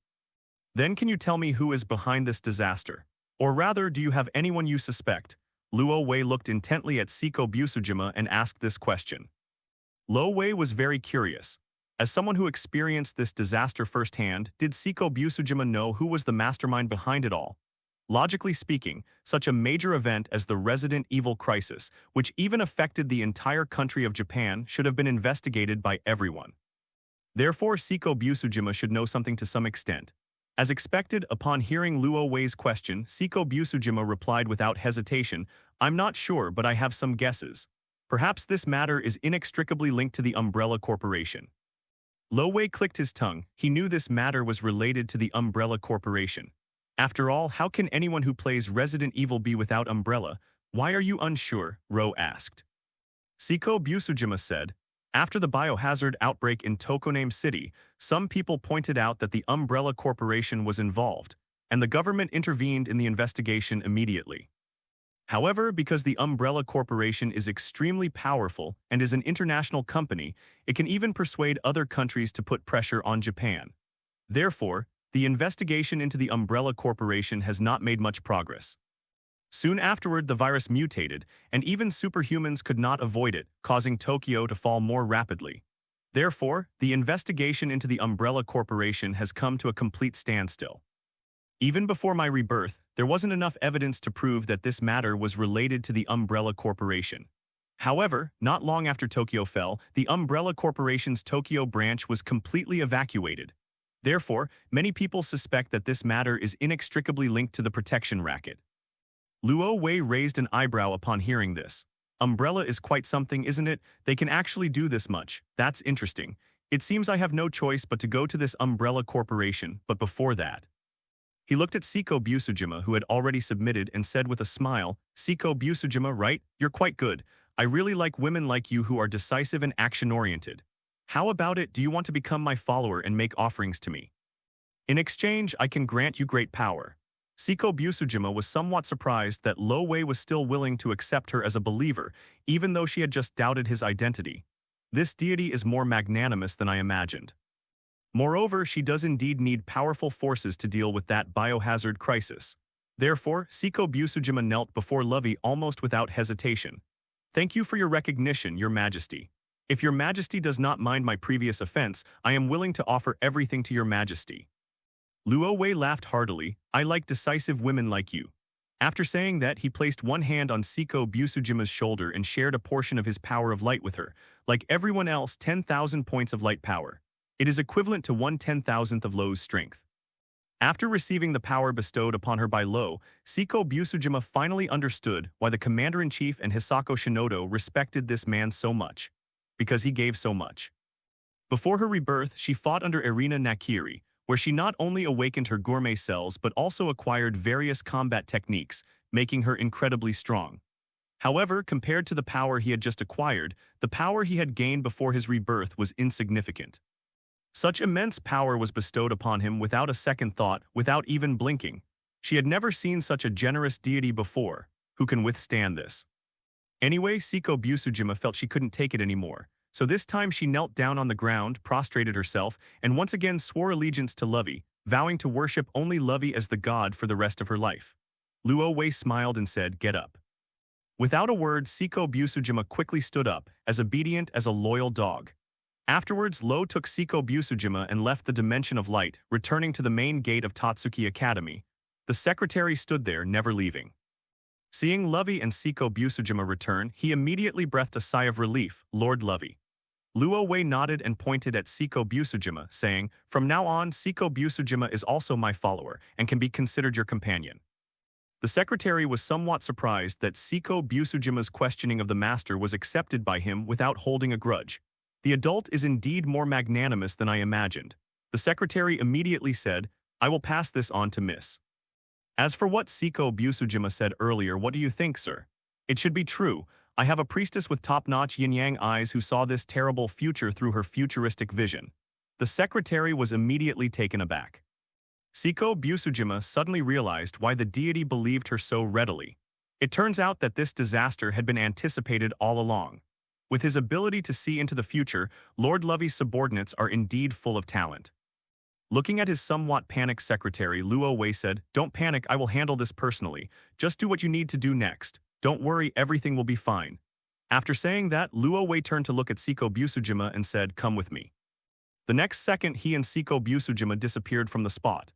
"Then can you tell me who is behind this disaster? Or rather, do you have anyone you suspect?" Luo Wei looked intently at Siko Busujima and asked this question. Lo Wei was very curious. As someone who experienced this disaster firsthand, did Siko Busujima know who was the mastermind behind it all? Logically speaking, such a major event as the Resident Evil crisis, which even affected the entire country of Japan, should have been investigated by everyone. Therefore, Siko Busujima should know something to some extent. As expected, upon hearing Luo Wei's question, Siko Busujima replied without hesitation, "I'm not sure, but I have some guesses. Perhaps this matter is inextricably linked to the Umbrella Corporation." Lo Wei clicked his tongue. He knew this matter was related to the Umbrella Corporation. After all, how can anyone who plays Resident Evil be without Umbrella? "Why are you unsure?" Ro asked. Siko Busujima said, "After the biohazard outbreak in Tokoname City, some people pointed out that the Umbrella Corporation was involved, and the government intervened in the investigation immediately. However, because the Umbrella Corporation is extremely powerful and is an international company, it can even persuade other countries to put pressure on Japan. Therefore, the investigation into the Umbrella Corporation has not made much progress. Soon afterward, the virus mutated, and even superhumans could not avoid it, causing Tokyo to fall more rapidly. Therefore, the investigation into the Umbrella Corporation has come to a complete standstill. Even before my rebirth, there wasn't enough evidence to prove that this matter was related to the Umbrella Corporation. However, not long after Tokyo fell, the Umbrella Corporation's Tokyo branch was completely evacuated. Therefore, many people suspect that this matter is inextricably linked to the protection racket." Luo Wei raised an eyebrow upon hearing this. "Umbrella is quite something, isn't it? They can actually do this much. That's interesting. It seems I have no choice but to go to this umbrella corporation, but before that. He looked at Seiko Busujima, who had already submitted, and said with a smile, Seiko Busujima, right? You're quite good. I really like women like you who are decisive and action-oriented. How about it, do you want to become my follower and make offerings to me? In exchange, I can grant you great power. Seiko Busujima was somewhat surprised that Lo Wei was still willing to accept her as a believer, even though she had just doubted his identity. This deity is more magnanimous than I imagined. Moreover, she does indeed need powerful forces to deal with that biohazard crisis. Therefore, Seiko Busujima knelt before Lovey almost without hesitation. Thank you for your recognition, Your Majesty. If Your Majesty does not mind my previous offense, I am willing to offer everything to Your Majesty. Luo Wei laughed heartily. I like decisive women like you. After saying that, he placed one hand on Seiko Busujima's shoulder and shared a portion of his power of light with her. Like everyone else, 10,000 points of light power. It is equivalent to 1/10,000th of Lo's strength. After receiving the power bestowed upon her by Lo, Seiko Busujima finally understood why the Commander-in-Chief and Hisako Shinodo respected this man so much. Because he gave so much. Before her rebirth, she fought under Irina Nakiri, where she not only awakened her gourmet cells but also acquired various combat techniques, making her incredibly strong. However, compared to the power he had just acquired, the power he had gained before his rebirth was insignificant. Such immense power was bestowed upon him without a second thought, without even blinking. She had never seen such a generous deity before. Who can withstand this? Anyway, Seiko Busujima felt she couldn't take it anymore. So this time she knelt down on the ground, prostrated herself, and once again swore allegiance to Lovey, vowing to worship only Lovey as the god for the rest of her life. Luo Wei smiled and said, "Get up." Without a word, Seiko Busujima quickly stood up, as obedient as a loyal dog. Afterwards, Lo took Seiko Busujima and left the Dimension of Light, returning to the main gate of Tatsuki Academy. The secretary stood there, never leaving. Seeing Lovey and Seiko Busujima return, he immediately breathed a sigh of relief. Lord Lovey. Luo Wei nodded and pointed at Seiko Busujima, saying, "From now on, Seiko Busujima is also my follower and can be considered your companion." The secretary was somewhat surprised that Seiko Busujima's questioning of the master was accepted by him without holding a grudge. The adult is indeed more magnanimous than I imagined. The secretary immediately said, "I will pass this on to Miss." As for what Seiko Busujima said earlier, what do you think, sir? It should be true. I have a priestess with top-notch yin-yang eyes who saw this terrible future through her futuristic vision. The secretary was immediately taken aback. Seiko Busujima suddenly realized why the deity believed her so readily. It turns out that this disaster had been anticipated all along. With his ability to see into the future, Lord Lovey's subordinates are indeed full of talent. Looking at his somewhat panicked secretary, Luo Wei said, "Don't panic, I will handle this personally. Just do what you need to do next. Don't worry, everything will be fine." After saying that, Luo Wei turned to look at Seiko Busujima and said, "Come with me." The next second, he and Seiko Busujima disappeared from the spot.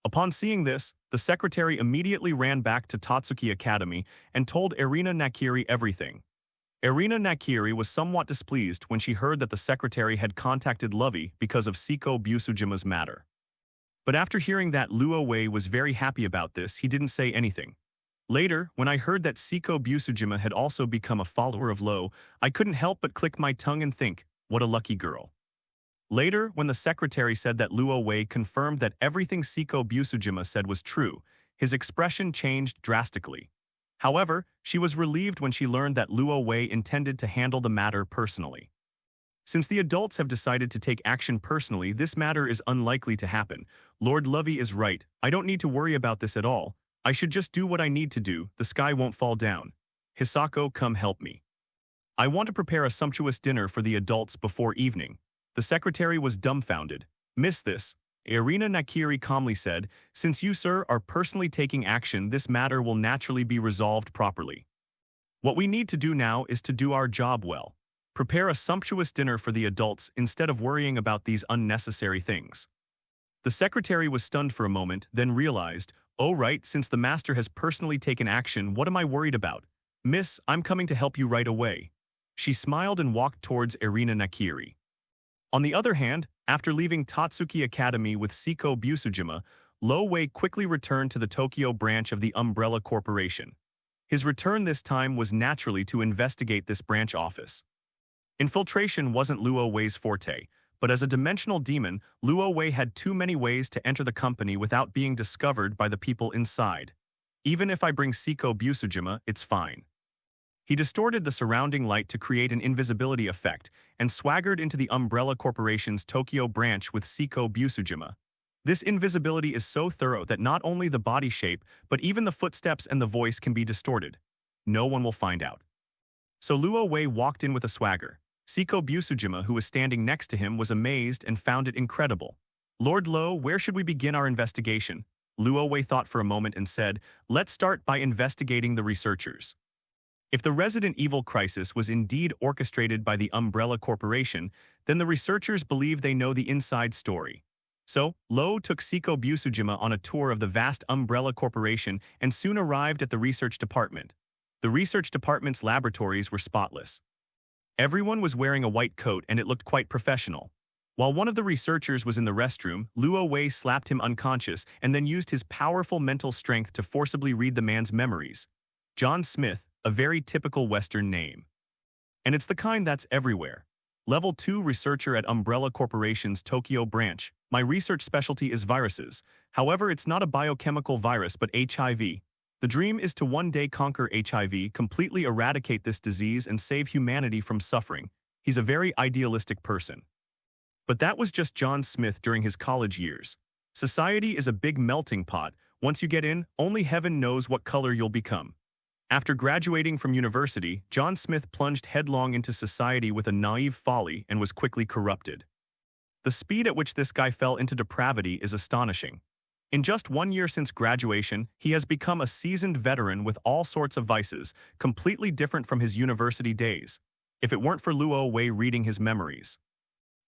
Upon seeing this, the secretary immediately ran back to Tatsuki Academy and told Irina Nakiri everything. Irina Nakiri was somewhat displeased when she heard that the secretary had contacted Lovey because of Seiko Busujima's matter. But after hearing that Luo Wei was very happy about this, he didn't say anything. Later, when I heard that Seiko Busujima had also become a follower of Lo, I couldn't help but click my tongue and think, what a lucky girl. Later, when the secretary said that Luo Wei confirmed that everything Seiko Busujima said was true, his expression changed drastically. However, she was relieved when she learned that Luo Wei intended to handle the matter personally. Since the adults have decided to take action personally, this matter is unlikely to happen. Lord Lovey is right. I don't need to worry about this at all. I should just do what I need to do. The sky won't fall down. Hisako, come help me. I want to prepare a sumptuous dinner for the adults before evening. The secretary was dumbfounded. Miss this. Irina Nakiri calmly said, "Since you, sir, are personally taking action, this matter will naturally be resolved properly. What we need to do now is to do our job well. Prepare a sumptuous dinner for the adults instead of worrying about these unnecessary things." The secretary was stunned for a moment, then realized, "Oh right, since the master has personally taken action, what am I worried about? Miss, I'm coming to help you right away." She smiled and walked towards Irina Nakiri. On the other hand, after leaving Tatsuki Academy with Seiko Busujima, Lo Wei quickly returned to the Tokyo branch of the Umbrella Corporation. His return this time was naturally to investigate this branch office. Infiltration wasn't Luo Wei's forte, But as a dimensional demon, Luo Wei had too many ways to enter the company without being discovered by the people inside. Even if I bring Seiko Busujima, it's fine. He distorted the surrounding light to create an invisibility effect and swaggered into the Umbrella Corporation's Tokyo branch with Seiko Busujima. This invisibility is so thorough that not only the body shape, but even the footsteps and the voice can be distorted. No one will find out. So Luo Wei walked in with a swagger. Seiko Busujima, who was standing next to him, was amazed and found it incredible. Lord Lo, where should we begin our investigation? Luo Wei thought for a moment and said, let's start by investigating the researchers. If the Resident Evil crisis was indeed orchestrated by the Umbrella Corporation, then the researchers believe they know the inside story. So, Lo took Seiko Busujima on a tour of the vast Umbrella Corporation and soon arrived at the research department. The research department's laboratories were spotless. Everyone was wearing a white coat and it looked quite professional. While one of the researchers was in the restroom, Luo Wei slapped him unconscious and then used his powerful mental strength to forcibly read the man's memories. John Smith, a very typical Western name. And it's the kind that's everywhere. Level 2 researcher at Umbrella Corporation's Tokyo branch. My research specialty is viruses. However, it's not a biochemical virus but HIV. The dream is to one day conquer HIV, completely eradicate this disease and save humanity from suffering. He's a very idealistic person. But that was just John Smith during his college years. Society is a big melting pot. Once you get in, only heaven knows what color you'll become. After graduating from university, John Smith plunged headlong into society with a naive folly and was quickly corrupted. The speed at which this guy fell into depravity is astonishing. In just 1 year since graduation, he has become a seasoned veteran with all sorts of vices, completely different from his university days. If it weren't for Luo Wei reading his memories.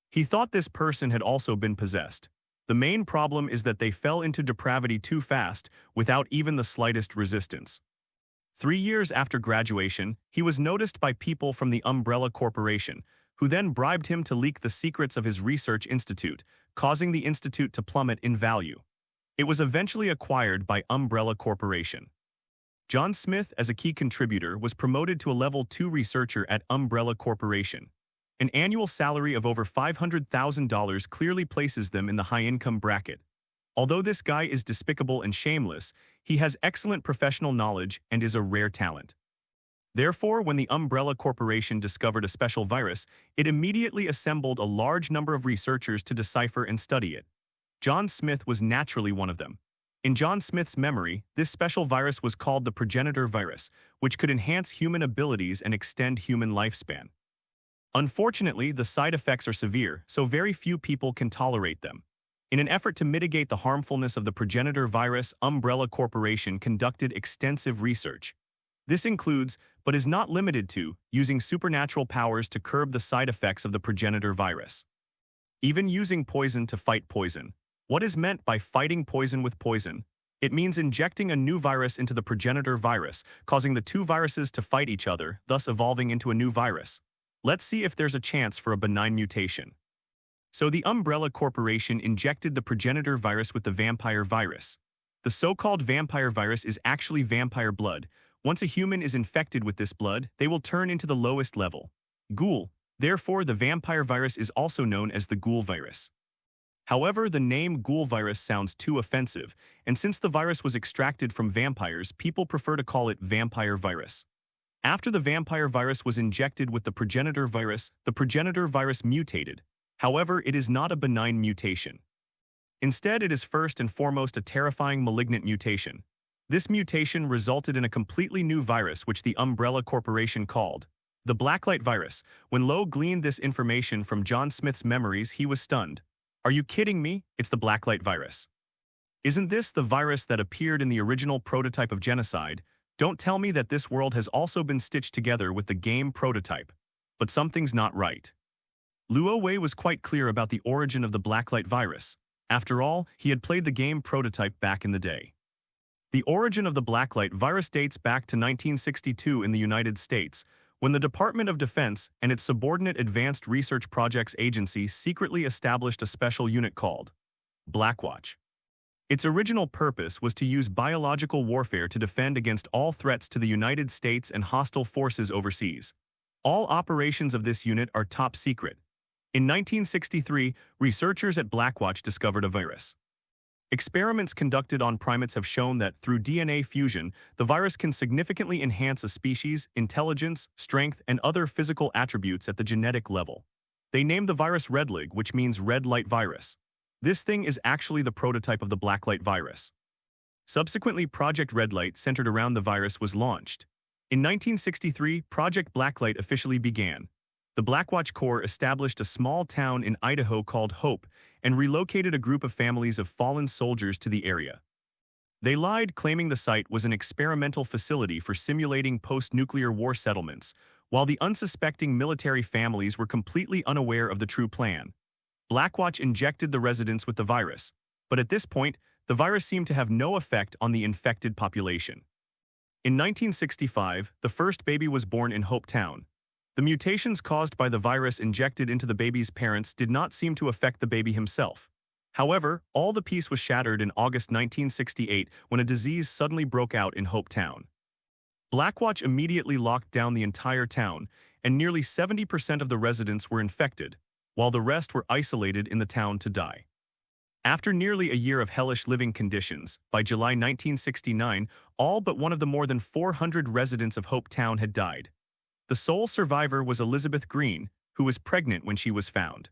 He thought this person had also been possessed. The main problem is that they fell into depravity too fast, without even the slightest resistance. 3 years after graduation, he was noticed by people from the Umbrella Corporation, who then bribed him to leak the secrets of his research institute, causing the institute to plummet in value. It was eventually acquired by Umbrella Corporation. John Smith, as a key contributor, was promoted to a Level 2 researcher at Umbrella Corporation. An annual salary of over $500,000 clearly places them in the high-income bracket. Although this guy is despicable and shameless, he has excellent professional knowledge and is a rare talent. Therefore, when the Umbrella Corporation discovered a special virus, it immediately assembled a large number of researchers to decipher and study it. John Smith was naturally one of them. In John Smith's memory, this special virus was called the progenitor virus, which could enhance human abilities and extend human lifespan. Unfortunately, the side effects are severe, so very few people can tolerate them. In an effort to mitigate the harmfulness of the progenitor virus, Umbrella Corporation conducted extensive research. This includes, but is not limited to, using supernatural powers to curb the side effects of the progenitor virus. Even using poison to fight poison. What is meant by fighting poison with poison? It means injecting a new virus into the progenitor virus, causing the two viruses to fight each other, thus evolving into a new virus. Let's see if there's a chance for a benign mutation. So the Umbrella Corporation injected the progenitor virus with the vampire virus. The so-called vampire virus is actually vampire blood. Once a human is infected with this blood, they will turn into the lowest level, ghoul. Therefore, the vampire virus is also known as the ghoul virus. However, the name ghoul virus sounds too offensive, and since the virus was extracted from vampires, people prefer to call it vampire virus. After the vampire virus was injected with the progenitor virus mutated. However, it is not a benign mutation. Instead, it is first and foremost a terrifying malignant mutation. This mutation resulted in a completely new virus which the Umbrella Corporation called the Blacklight virus. When Lo gleaned this information from John Smith's memories, he was stunned. Are you kidding me? It's the Blacklight virus. Isn't this the virus that appeared in the original prototype of Genocide? Don't tell me that this world has also been stitched together with the game prototype. But something's not right. Luo Wei was quite clear about the origin of the Blacklight virus. After all, he had played the game prototype back in the day. The origin of the Blacklight virus dates back to 1962 in the United States, when the Department of Defense and its subordinate Advanced Research Projects Agency secretly established a special unit called Blackwatch. Its original purpose was to use biological warfare to defend against all threats to the United States and hostile forces overseas. All operations of this unit are top secret. In 1963, researchers at Blackwatch discovered a virus. Experiments conducted on primates have shown that through DNA fusion, the virus can significantly enhance a species' intelligence, strength, and other physical attributes at the genetic level. They named the virus Redlig, which means red light virus. This thing is actually the prototype of the blacklight virus. Subsequently, Project Redlight, centered around the virus, was launched. In 1963, Project Blacklight officially began. The Blackwatch Corps established a small town in Idaho called Hope and relocated a group of families of fallen soldiers to the area. They lied, claiming the site was an experimental facility for simulating post-nuclear war settlements, while the unsuspecting military families were completely unaware of the true plan. Blackwatch injected the residents with the virus, but at this point, the virus seemed to have no effect on the infected population. In 1965, the first baby was born in Hope Town. The mutations caused by the virus injected into the baby's parents did not seem to affect the baby himself. However, all the peace was shattered in August 1968 when a disease suddenly broke out in Hope Town. Blackwatch immediately locked down the entire town, and nearly 70% of the residents were infected, while the rest were isolated in the town to die. After nearly a year of hellish living conditions, by July 1969, all but one of the more than 400 residents of Hope Town had died. The sole survivor was Elizabeth Green, who was pregnant when she was found.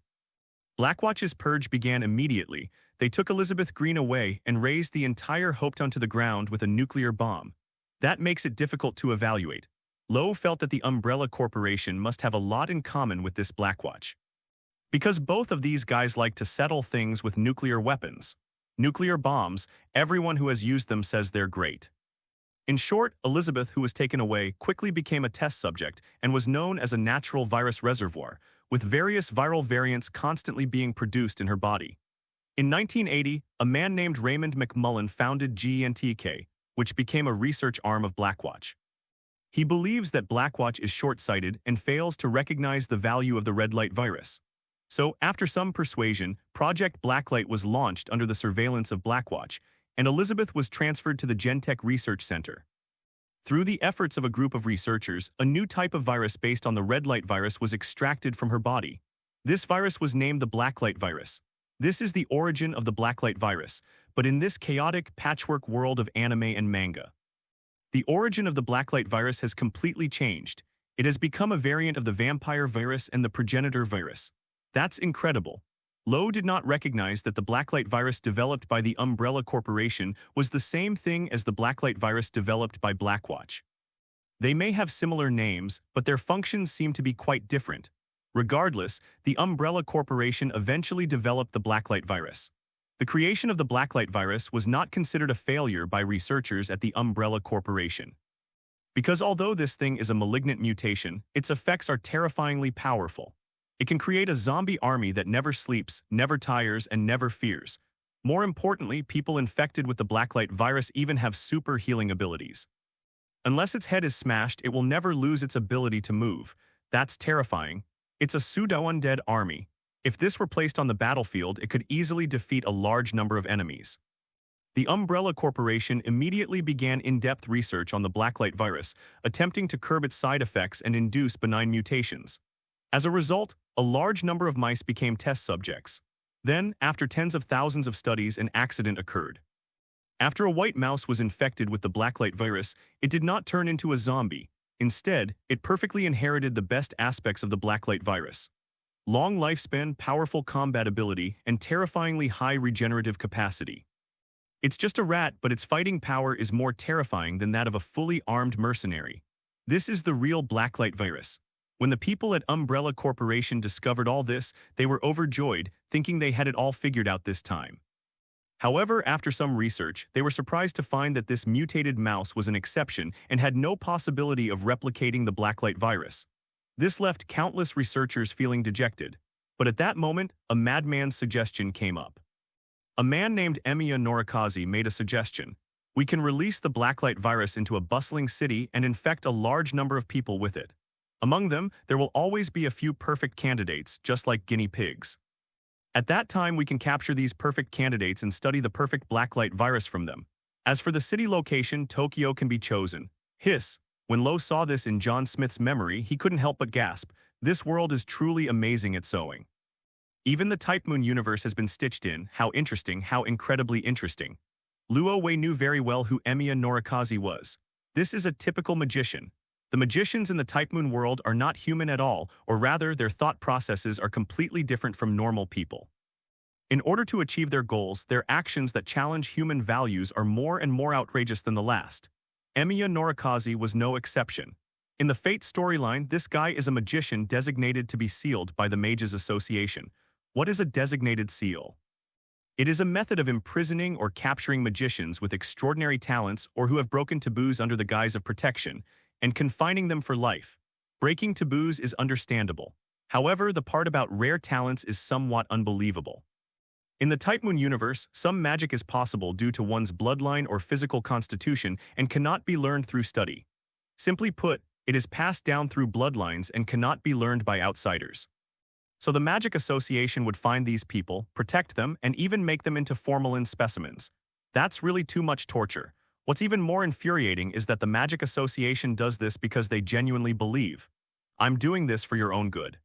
Blackwatch's purge began immediately. They took Elizabeth Green away and razed the entire Hope Town to the ground with a nuclear bomb. That makes it difficult to evaluate. Lowe felt that the Umbrella Corporation must have a lot in common with this Blackwatch. Because both of these guys like to settle things with nuclear weapons. Nuclear bombs, everyone who has used them says they're great. In short, Elizabeth, who was taken away, quickly became a test subject and was known as a natural virus reservoir, with various viral variants constantly being produced in her body. In 1980, a man named Raymond McMullen founded GNTK, which became a research arm of Blackwatch. He believes that Blackwatch is short-sighted and fails to recognize the value of the red light virus. So, after some persuasion, Project Blacklight was launched under the surveillance of Blackwatch, and Elizabeth was transferred to the Gentech Research Center. Through the efforts of a group of researchers, a new type of virus based on the red light virus was extracted from her body. This virus was named the blacklight virus. This is the origin of the blacklight virus, but in this chaotic patchwork world of anime and manga. The origin of the blacklight virus has completely changed. It has become a variant of the vampire virus and the progenitor virus. That's incredible. Lowe did not recognize that the blacklight virus developed by the Umbrella Corporation was the same thing as the blacklight virus developed by Blackwatch. They may have similar names, but their functions seem to be quite different. Regardless, the Umbrella Corporation eventually developed the blacklight virus. The creation of the blacklight virus was not considered a failure by researchers at the Umbrella Corporation. Because although this thing is a malignant mutation, its effects are terrifyingly powerful. It can create a zombie army that never sleeps, never tires, and never fears. More importantly, people infected with the blacklight virus even have super healing abilities. Unless its head is smashed, it will never lose its ability to move. That's terrifying. It's a pseudo-undead army. If this were placed on the battlefield, it could easily defeat a large number of enemies. The Umbrella Corporation immediately began in-depth research on the blacklight virus, attempting to curb its side effects and induce benign mutations. As a result, a large number of mice became test subjects. Then, after tens of thousands of studies, an accident occurred. After a white mouse was infected with the blacklight virus, it did not turn into a zombie. Instead, it perfectly inherited the best aspects of the blacklight virus: long lifespan, powerful combat ability, and terrifyingly high regenerative capacity. It's just a rat, but its fighting power is more terrifying than that of a fully armed mercenary. This is the real blacklight virus. When the people at Umbrella Corporation discovered all this, they were overjoyed, thinking they had it all figured out this time. However, after some research, they were surprised to find that this mutated mouse was an exception and had no possibility of replicating the blacklight virus. This left countless researchers feeling dejected. But at that moment, a madman's suggestion came up. A man named Emiya Norikaze made a suggestion. We can release the blacklight virus into a bustling city and infect a large number of people with it. Among them, there will always be a few perfect candidates, just like guinea pigs. At that time, we can capture these perfect candidates and study the perfect blacklight virus from them. As for the city location, Tokyo can be chosen. Hiss. When Lowe saw this in John Smith's memory, he couldn't help but gasp. This world is truly amazing at sewing. Even the Type Moon universe has been stitched in. How interesting, how incredibly interesting. Luo Wei knew very well who Emiya Norikaze was. This is a typical magician. The magicians in the Type Moon world are not human at all, or rather their thought processes are completely different from normal people. In order to achieve their goals, their actions that challenge human values are more and more outrageous than the last. Emiya Norikaze was no exception. In the Fate storyline, this guy is a magician designated to be sealed by the Mages Association. What is a designated seal? It is a method of imprisoning or capturing magicians with extraordinary talents or who have broken taboos under the guise of protection, and confining them for life. Breaking taboos is understandable. However, the part about rare talents is somewhat unbelievable. In the Type Moon universe, some magic is possible due to one's bloodline or physical constitution and cannot be learned through study. Simply put, it is passed down through bloodlines and cannot be learned by outsiders. So the Magic Association would find these people, protect them, and even make them into formalin specimens. That's really too much torture. What's even more infuriating is that the Magic Association does this because they genuinely believe, I'm doing this for your own good.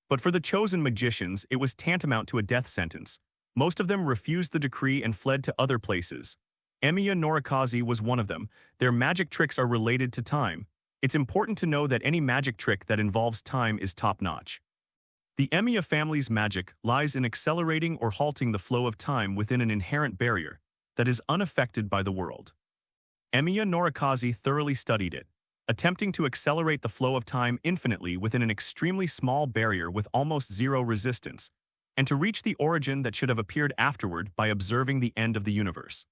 But for the chosen magicians, it was tantamount to a death sentence. Most of them refused the decree and fled to other places. Emiya Norikaze was one of them. Their magic tricks are related to time. It's important to know that any magic trick that involves time is top-notch. The Emiya family's magic lies in accelerating or halting the flow of time within an inherent barrier that is unaffected by the world. Emiya Norikaze thoroughly studied it, attempting to accelerate the flow of time infinitely within an extremely small barrier with almost zero resistance, and to reach the origin that should have appeared afterward by observing the end of the universe.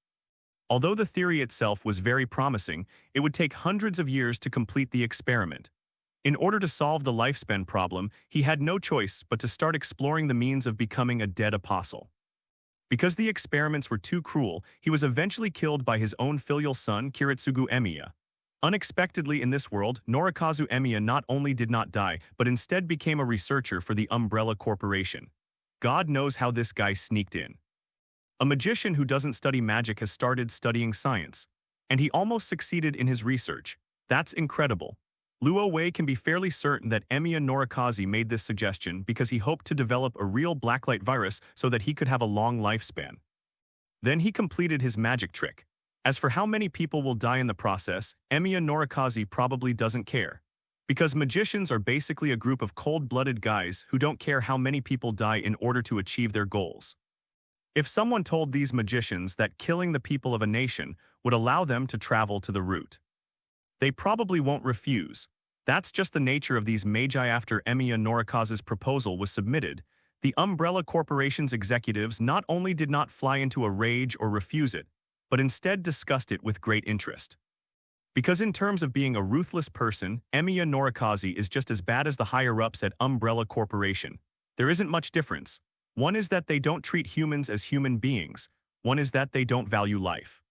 Although the theory itself was very promising, it would take hundreds of years to complete the experiment. In order to solve the lifespan problem, he had no choice but to start exploring the means of becoming a dead apostle. Because the experiments were too cruel, he was eventually killed by his own filial son, Kiritsugu Emiya. Unexpectedly in this world, Norikaze Emiya not only did not die, but instead became a researcher for the Umbrella Corporation. God knows how this guy sneaked in. A magician who doesn't study magic has started studying science, and he almost succeeded in his research. That's incredible. Luo Wei can be fairly certain that Emiya Norikaze made this suggestion because he hoped to develop a real blacklight virus so that he could have a long lifespan. Then he completed his magic trick. As for how many people will die in the process, Emiya Norikaze probably doesn't care. Because magicians are basically a group of cold-blooded guys who don't care how many people die in order to achieve their goals. If someone told these magicians that killing the people of a nation would allow them to travel to the root, they probably won't refuse. That's just the nature of these magi. After Emiya Norikaze's proposal was submitted, the Umbrella Corporation's executives not only did not fly into a rage or refuse it, but instead discussed it with great interest. Because in terms of being a ruthless person, Emiya Norikaze is just as bad as the higher-ups at Umbrella Corporation. There isn't much difference. One is that they don't treat humans as human beings. One is that they don't value life.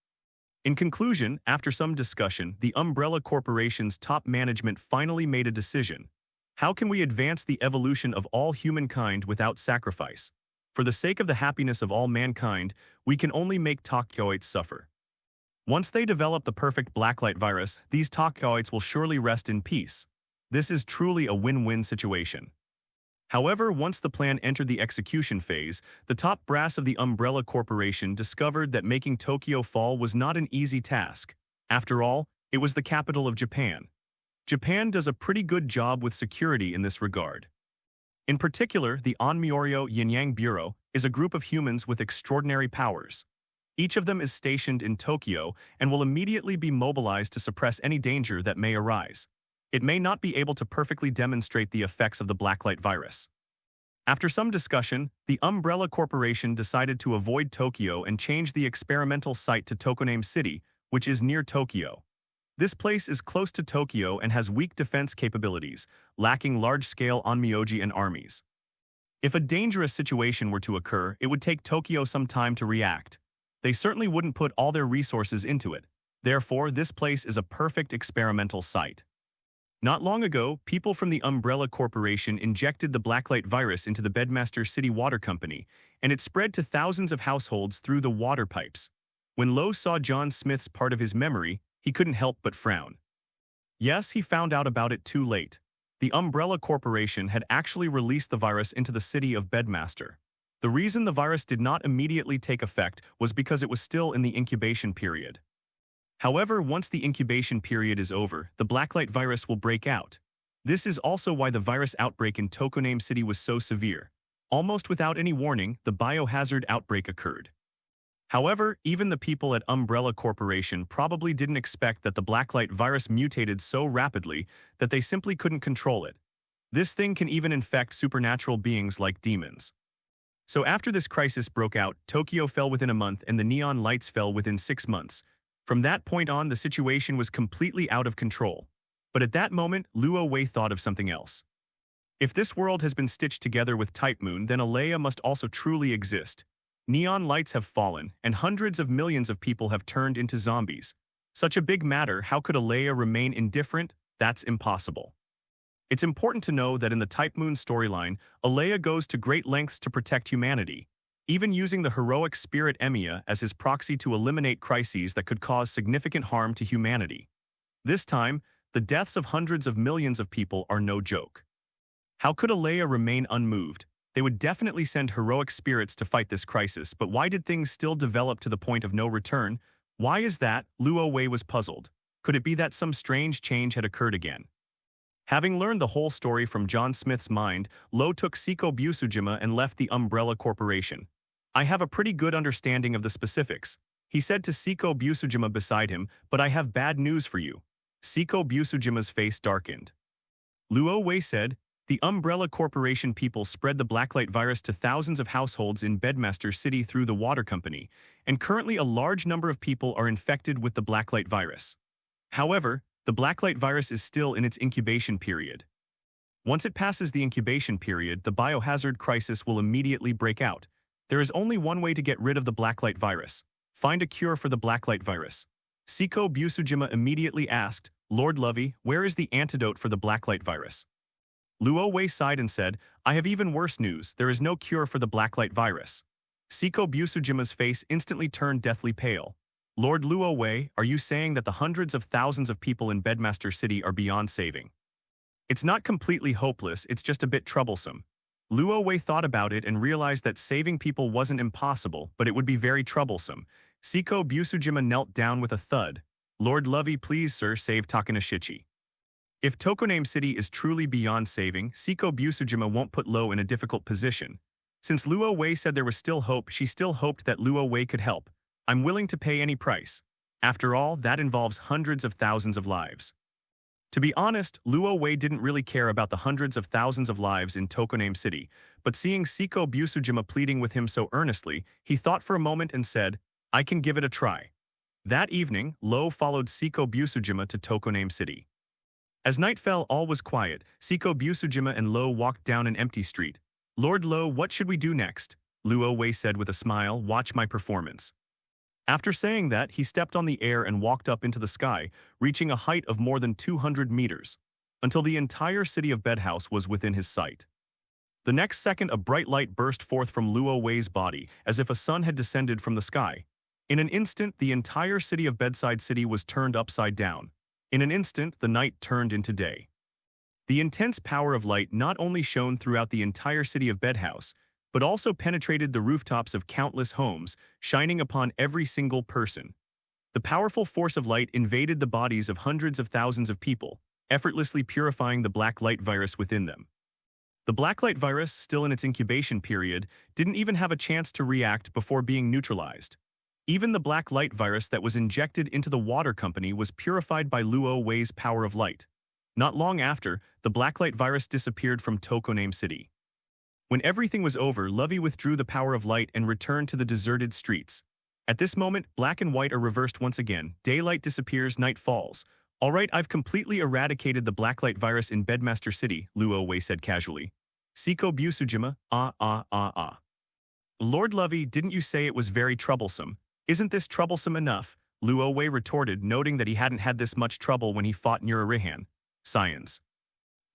In conclusion, after some discussion, the Umbrella Corporation's top management finally made a decision. How can we advance the evolution of all humankind without sacrifice? For the sake of the happiness of all mankind, we can only make Tokyoites suffer. Once they develop the perfect blacklight virus, these Tokyoites will surely rest in peace. This is truly a win-win situation. However, once the plan entered the execution phase, the top brass of the Umbrella Corporation discovered that making Tokyo fall was not an easy task. After all, it was the capital of Japan. Japan does a pretty good job with security in this regard. In particular, the Onmyorio Yin-Yang Bureau is a group of humans with extraordinary powers. Each of them is stationed in Tokyo and will immediately be mobilized to suppress any danger that may arise. It may not be able to perfectly demonstrate the effects of the blacklight virus. After some discussion, the Umbrella Corporation decided to avoid Tokyo and change the experimental site to Tokoname City, which is near Tokyo. This place is close to Tokyo and has weak defense capabilities, lacking large-scale onmyoji and armies. If a dangerous situation were to occur, it would take Tokyo some time to react. They certainly wouldn't put all their resources into it. Therefore, this place is a perfect experimental site. Not long ago, people from the Umbrella Corporation injected the blacklight virus into the Bedmaster City Water Company, and it spread to thousands of households through the water pipes. When Lowe saw John Smith's part of his memory, he couldn't help but frown. Yes, he found out about it too late. The Umbrella Corporation had actually released the virus into the city of Bedmaster. The reason the virus did not immediately take effect was because it was still in the incubation period. However, once the incubation period is over, the Blacklight virus will break out. This is also why the virus outbreak in Tokoname City was so severe. Almost without any warning, the biohazard outbreak occurred. However, even the people at Umbrella Corporation probably didn't expect that the Blacklight virus mutated so rapidly that they simply couldn't control it. This thing can even infect supernatural beings like demons. So after this crisis broke out, Tokyo fell within a month and the neon lights fell within 6 months. From that point on, the situation was completely out of control. But at that moment, Luo Wei thought of something else. If this world has been stitched together with Type Moon, then Alea must also truly exist. Neon lights have fallen, and hundreds of millions of people have turned into zombies. Such a big matter, how could Alea remain indifferent? That's impossible. It's important to know that in the Type Moon storyline, Alea goes to great lengths to protect humanity, even using the heroic spirit Emiya as his proxy to eliminate crises that could cause significant harm to humanity. This time, the deaths of hundreds of millions of people are no joke. How could Alea remain unmoved? They would definitely send heroic spirits to fight this crisis, but why did things still develop to the point of no return? Why is that? Luo Wei was puzzled. Could it be that some strange change had occurred again? Having learned the whole story from John Smith's mind, Lo took Seiko Busujima and left the Umbrella Corporation. I have a pretty good understanding of the specifics, he said to Seiko Busujima beside him, but I have bad news for you. Seiko Busujima's face darkened. Luo Wei said, the Umbrella Corporation people spread the Blacklight virus to thousands of households in Bedmaster City through the water company, and currently a large number of people are infected with the Blacklight virus. However, the Blacklight virus is still in its incubation period. Once it passes the incubation period, the biohazard crisis will immediately break out. There is only one way to get rid of the Blacklight virus. Find a cure for the Blacklight virus. Seiko Busujima immediately asked, Lord Lovey, where is the antidote for the Blacklight virus? Luo Wei sighed and said, I have even worse news, there is no cure for the Blacklight virus. Seiko Busujima's face instantly turned deathly pale. Lord Luo Wei, are you saying that the hundreds of thousands of people in Bedmaster City are beyond saving? It's not completely hopeless, it's just a bit troublesome. Luo Wei thought about it and realized that saving people wasn't impossible, but it would be very troublesome. Seiko Busujima knelt down with a thud. Lord Lovey, please sir, save Takanoshichi. If Tokoname City is truly beyond saving, Seiko Busujima won't put Lo in a difficult position. Since Luo Wei said there was still hope, she still hoped that Luo Wei could help. I'm willing to pay any price. After all, that involves hundreds of thousands of lives. To be honest, Luo Wei didn't really care about the hundreds of thousands of lives in Tokoname City, but seeing Seiko Busujima pleading with him so earnestly, he thought for a moment and said, I can give it a try. That evening, Lo followed Seiko Busujima to Tokoname City. As night fell, all was quiet. Seiko Busujima and Lo walked down an empty street. Lord Lo, what should we do next? Luo Wei said with a smile, watch my performance. After saying that, he stepped on the air and walked up into the sky, reaching a height of more than 200 meters, until the entire city of Bedhouse was within his sight. The next second, a bright light burst forth from Luo Wei's body, as if a sun had descended from the sky. In an instant, the entire city of Bedside City was turned upside down. In an instant, the night turned into day. The intense power of light not only shone throughout the entire city of Bedhouse, but also penetrated the rooftops of countless homes, shining upon every single person. The powerful force of light invaded the bodies of hundreds of thousands of people, effortlessly purifying the black light virus within them. The black light virus, still in its incubation period, didn't even have a chance to react before being neutralized. Even the black light virus that was injected into the water company was purified by Luo Wei's power of light. Not long after, the blacklight virus disappeared from Tokoname City. When everything was over, Lovey withdrew the power of light and returned to the deserted streets. At this moment, black and white are reversed once again. Daylight disappears, night falls. All right, I've completely eradicated the blacklight virus in Bedmaster City, Luo Wei said casually. Seiko Busujima, Lord Lovey, didn't you say it was very troublesome? Isn't this troublesome enough? Luo Wei retorted, noting that he hadn't had this much trouble when he fought Nurarihan. Science.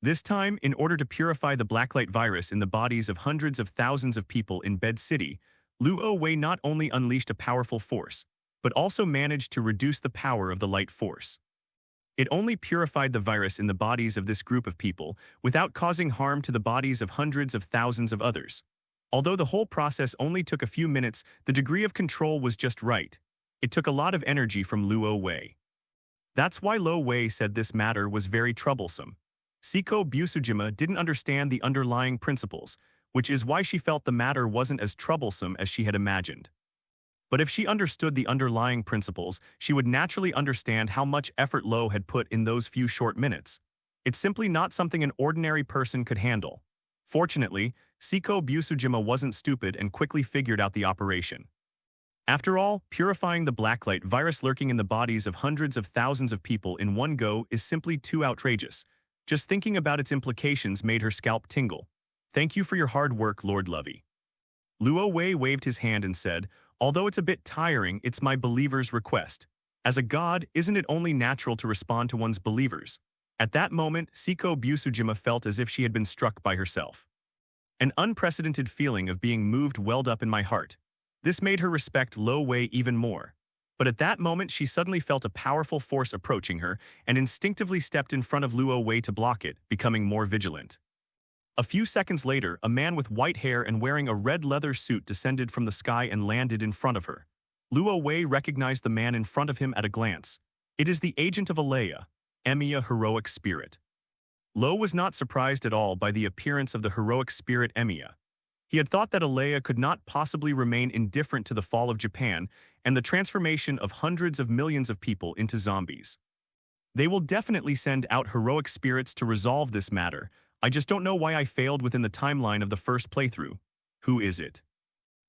This time, in order to purify the blacklight virus in the bodies of hundreds of thousands of people in Bed City, Luo Wei not only unleashed a powerful force, but also managed to reduce the power of the light force. It only purified the virus in the bodies of this group of people without causing harm to the bodies of hundreds of thousands of others. Although the whole process only took a few minutes, the degree of control was just right. It took a lot of energy from Luo Wei. That's why Lo Wei said this matter was very troublesome. Siko Busujima didn't understand the underlying principles, which is why she felt the matter wasn't as troublesome as she had imagined. But if she understood the underlying principles, she would naturally understand how much effort Lo had put in those few short minutes. It's simply not something an ordinary person could handle. Fortunately, Siko Busujima wasn't stupid and quickly figured out the operation. After all, purifying the blacklight virus lurking in the bodies of hundreds of thousands of people in one go is simply too outrageous. Just thinking about its implications made her scalp tingle. Thank you for your hard work, Lord Lovey. Luo Wei waved his hand and said, although it's a bit tiring, it's my believer's request. As a god, isn't it only natural to respond to one's believers? At that moment, Siko Busujima felt as if she had been struck by herself. An unprecedented feeling of being moved welled up in my heart. This made her respect Lo Wei even more. But at that moment, she suddenly felt a powerful force approaching her and instinctively stepped in front of Luo Wei to block it, becoming more vigilant. A few seconds later, a man with white hair and wearing a red leather suit descended from the sky and landed in front of her. Luo Wei recognized the man in front of him at a glance. It is the agent of Alea, Emiya Heroic Spirit. Lo was not surprised at all by the appearance of the heroic spirit Emiya. He had thought that Alea could not possibly remain indifferent to the fall of Japan and the transformation of hundreds of millions of people into zombies. They will definitely send out heroic spirits to resolve this matter. I just don't know why I failed within the timeline of the first playthrough. Who is it?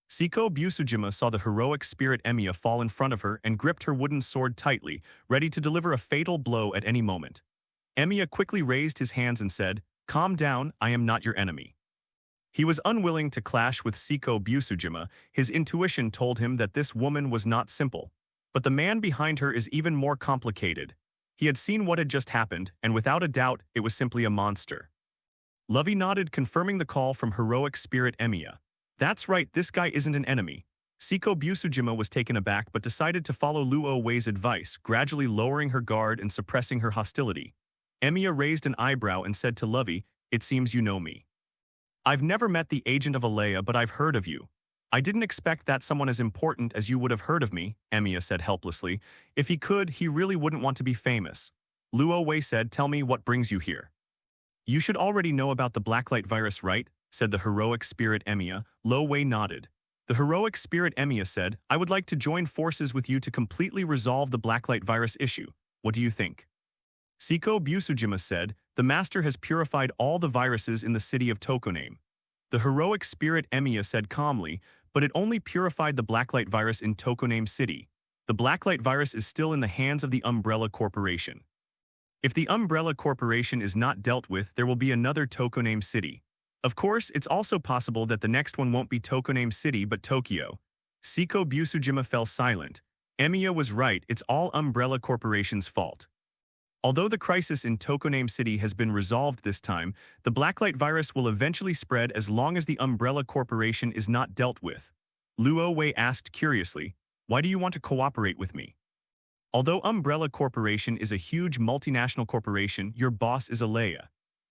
Siko Busujima saw the heroic spirit Emiya fall in front of her and gripped her wooden sword tightly, ready to deliver a fatal blow at any moment. Emiya quickly raised his hands and said, "Calm down, I am not your enemy." He was unwilling to clash with Siko Busujima. His intuition told him that this woman was not simple. But the man behind her is even more complicated. He had seen what had just happened, and without a doubt, it was simply a monster. Lovey nodded, confirming the call from heroic spirit Emiya. That's right, this guy isn't an enemy. Siko Busujima was taken aback but decided to follow Luo Wei's advice, gradually lowering her guard and suppressing her hostility. Emiya raised an eyebrow and said to Lovey, "It seems you know me. I've never met the agent of Alea, but I've heard of you. I didn't expect that someone as important as you would have heard of me," Emiya said helplessly. If he could, he really wouldn't want to be famous. Luo Wei said, "Tell me what brings you here." "You should already know about the blacklight virus, right?" said the heroic spirit Emiya. Lo Wei nodded. The heroic spirit Emiya said, "I would like to join forces with you to completely resolve the blacklight virus issue. What do you think?" Siko Busujima said, "The master has purified all the viruses in the city of Tokoname." The heroic spirit Emiya said calmly, "But it only purified the blacklight virus in Tokoname City. The blacklight virus is still in the hands of the Umbrella Corporation. If the Umbrella Corporation is not dealt with, there will be another Tokoname City. Of course, it's also possible that the next one won't be Tokoname City but Tokyo." Siko Busujima fell silent. Emiya was right, it's all Umbrella Corporation's fault. Although the crisis in Tokoname City has been resolved this time, the blacklight virus will eventually spread as long as the Umbrella Corporation is not dealt with. Luo Wei asked curiously, "Why do you want to cooperate with me?" Although Umbrella Corporation is a huge multinational corporation, your boss is Alea.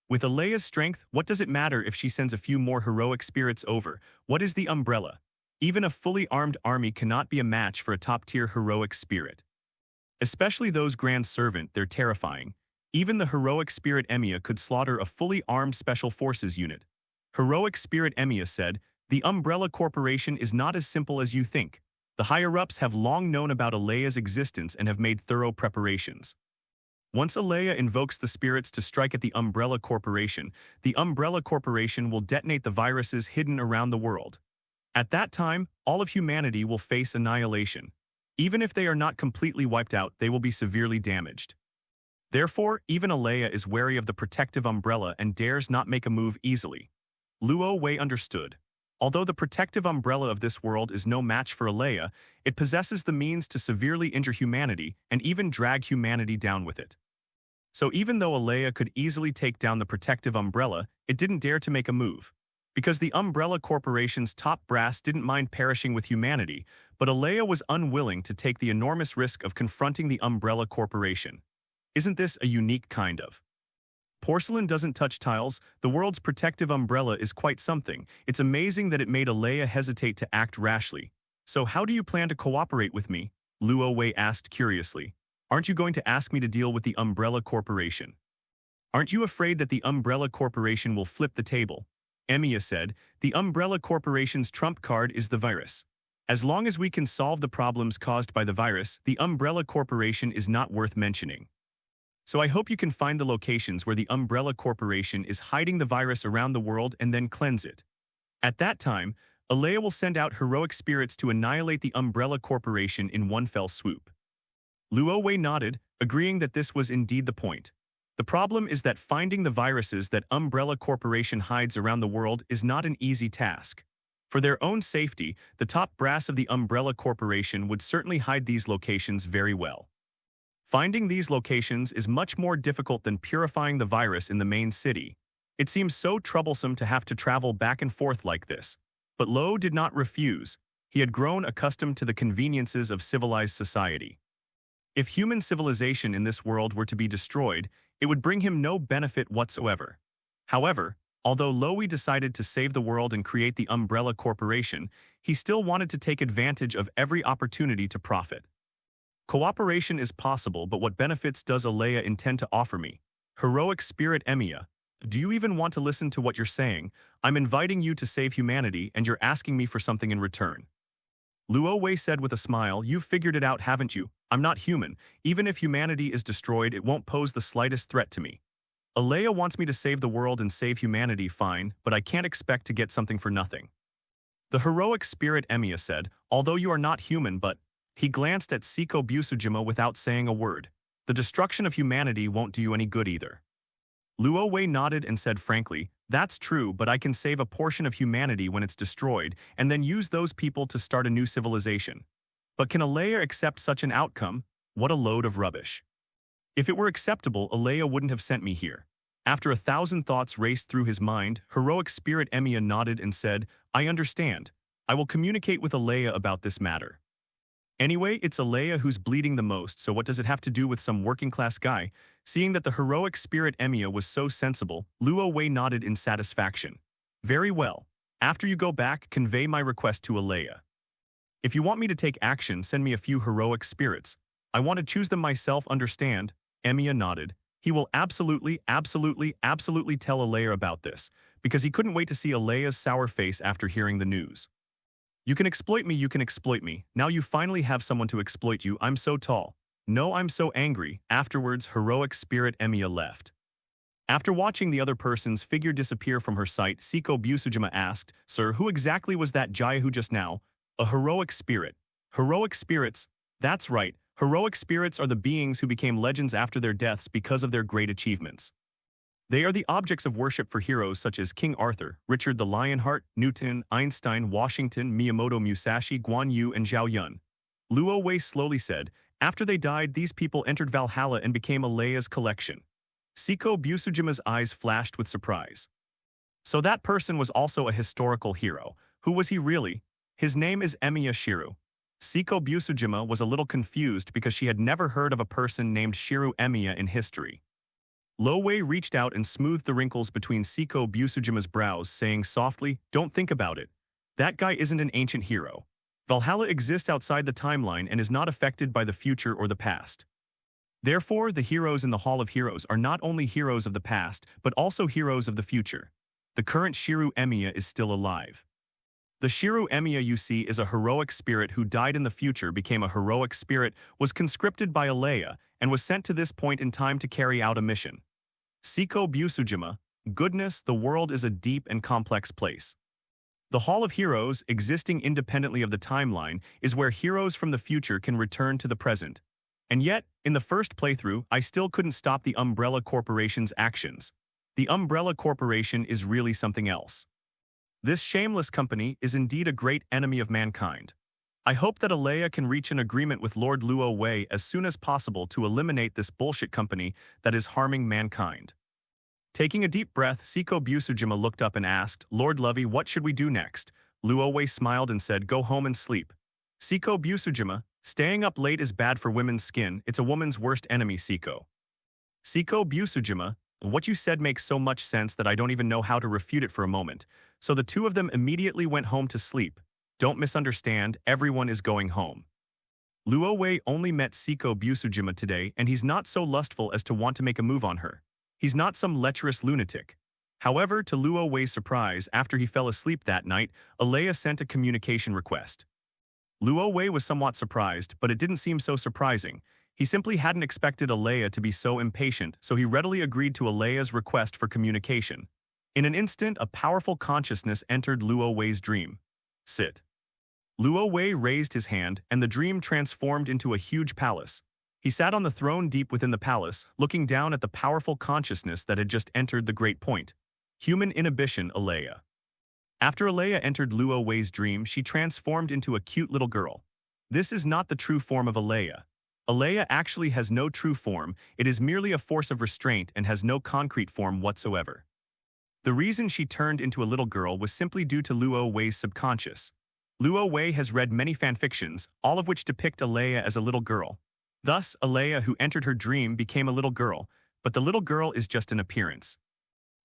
With Alea's strength, what does it matter if she sends a few more heroic spirits over? What is the Umbrella? Even a fully armed army cannot be a match for a top-tier heroic spirit. Especially those Grand Servant, they're terrifying. Even the heroic spirit Emiya could slaughter a fully armed special forces unit. Heroic spirit Emiya said, "The Umbrella Corporation is not as simple as you think. The higher-ups have long known about Alea's existence and have made thorough preparations. Once Alea invokes the spirits to strike at the Umbrella Corporation will detonate the viruses hidden around the world. At that time, all of humanity will face annihilation. Even if they are not completely wiped out, they will be severely damaged. Therefore, even Alea is wary of the protective umbrella and dares not make a move easily." Luo Wei understood. Although the protective umbrella of this world is no match for Alea, it possesses the means to severely injure humanity and even drag humanity down with it. So even though Alea could easily take down the protective umbrella, it didn't dare to make a move. Because the Umbrella Corporation's top brass didn't mind perishing with humanity, but Alea was unwilling to take the enormous risk of confronting the Umbrella Corporation. Isn't this a unique kind of? Porcelain doesn't touch tiles. The world's protective umbrella is quite something. It's amazing that it made Alea hesitate to act rashly. So how do you plan to cooperate with me? Luo Wei asked curiously. Aren't you going to ask me to deal with the Umbrella Corporation? Aren't you afraid that the Umbrella Corporation will flip the table? Emiya said, the Umbrella Corporation's trump card is the virus. As long as we can solve the problems caused by the virus, the Umbrella Corporation is not worth mentioning. So I hope you can find the locations where the Umbrella Corporation is hiding the virus around the world and then cleanse it. At that time, Alea will send out heroic spirits to annihilate the Umbrella Corporation in one fell swoop. Luo Wei nodded, agreeing that this was indeed the point. The problem is that finding the viruses that Umbrella Corporation hides around the world is not an easy task. For their own safety, the top brass of the Umbrella Corporation would certainly hide these locations very well. Finding these locations is much more difficult than purifying the virus in the main city. It seems so troublesome to have to travel back and forth like this. But Lo did not refuse. He had grown accustomed to the conveniences of civilized society. If human civilization in this world were to be destroyed, it would bring him no benefit whatsoever. However, although Loe decided to save the world and create the Umbrella Corporation, he still wanted to take advantage of every opportunity to profit. Cooperation is possible, but what benefits does Alea intend to offer me? Heroic spirit Emiya, do you even want to listen to what you're saying? I'm inviting you to save humanity and you're asking me for something in return. Luo Wei said with a smile, you've figured it out, haven't you? I'm not human. Even if humanity is destroyed, it won't pose the slightest threat to me. Alea wants me to save the world and save humanity, fine, but I can't expect to get something for nothing. The heroic spirit Emiya said, although you are not human, but... He glanced at Siko Busujima without saying a word. The destruction of humanity won't do you any good either. Luo Wei nodded and said frankly, that's true, but I can save a portion of humanity when it's destroyed and then use those people to start a new civilization. But can Alea accept such an outcome? What a load of rubbish. If it were acceptable, Alea wouldn't have sent me here. After 1,000 thoughts raced through his mind, heroic spirit Emiya nodded and said, I understand. I will communicate with Alea about this matter. Anyway, it's Alea who's bleeding the most, so what does it have to do with some working-class guy? Seeing that the heroic spirit Emiya was so sensible, Luo Wei nodded in satisfaction. Very well. After you go back, convey my request to Alea. If you want me to take action, send me a few heroic spirits. I want to choose them myself, understand? Emiya nodded. He will absolutely tell Alea about this, because he couldn't wait to see Alea's sour face after hearing the news. You can exploit me. Now you finally have someone to exploit you. I'm so tall. No, I'm so angry. Afterwards, heroic spirit Emiya left. After watching the other person's figure disappear from her sight, Siko Busujima asked, Sir, who exactly was that Jaihu just now? A heroic spirit. Heroic spirits? That's right. Heroic spirits are the beings who became legends after their deaths because of their great achievements. They are the objects of worship for heroes such as King Arthur, Richard the Lionheart, Newton, Einstein, Washington, Miyamoto Musashi, Guan Yu, and Zhao Yun. Luo Wei slowly said, after they died, these people entered Valhalla and became Alea's collection. Siko Busujima's eyes flashed with surprise. So that person was also a historical hero. Who was he really? His name is Emiya Shiru. Siko Busujima was a little confused because she had never heard of a person named Shiru Emiya in history. Lo Wei reached out and smoothed the wrinkles between Siko Busujima's brows, saying softly, don't think about it. That guy isn't an ancient hero. Valhalla exists outside the timeline and is not affected by the future or the past. Therefore, the heroes in the Hall of Heroes are not only heroes of the past, but also heroes of the future. The current Shiru Emiya is still alive. The Shiru Emiya you see is a heroic spirit who died in the future, became a heroic spirit, was conscripted by Alea, and was sent to this point in time to carry out a mission. Siko Busujima, goodness, the world is a deep and complex place. The Hall of Heroes, existing independently of the timeline, is where heroes from the future can return to the present. And yet, in the first playthrough, I still couldn't stop the Umbrella Corporation's actions. The Umbrella Corporation is really something else. This shameless company is indeed a great enemy of mankind. I hope that Alea can reach an agreement with Lord Luo Wei as soon as possible to eliminate this bullshit company that is harming mankind. Taking a deep breath, Siko Busujima looked up and asked, Lord Lovey, what should we do next? Luo Wei smiled and said, go home and sleep. Siko Busujima, staying up late is bad for women's skin. It's a woman's worst enemy, Siko. Siko Busujima, what you said makes so much sense that I don't even know how to refute it for a moment. So the two of them immediately went home to sleep. Don't misunderstand, everyone is going home. Luo Wei only met Siko Busujima today, and he's not so lustful as to want to make a move on her. He's not some lecherous lunatic. However, to Luo Wei's surprise, after he fell asleep that night, Alea sent a communication request. Luo Wei was somewhat surprised, but it didn't seem so surprising. He simply hadn't expected Alea to be so impatient, so he readily agreed to Alea's request for communication. In an instant, a powerful consciousness entered Luo Wei's dream. Sit. Luo Wei raised his hand, and the dream transformed into a huge palace. He sat on the throne deep within the palace, looking down at the powerful consciousness that had just entered the great point. Human inhibition, Alea. After Alea entered Luo Wei's dream, she transformed into a cute little girl. This is not the true form of Alea. Alea actually has no true form, it is merely a force of restraint and has no concrete form whatsoever. The reason she turned into a little girl was simply due to Luo Wei's subconscious. Luo Wei has read many fanfictions, all of which depict Alea as a little girl. Thus, Alea who entered her dream became a little girl, but the little girl is just an appearance.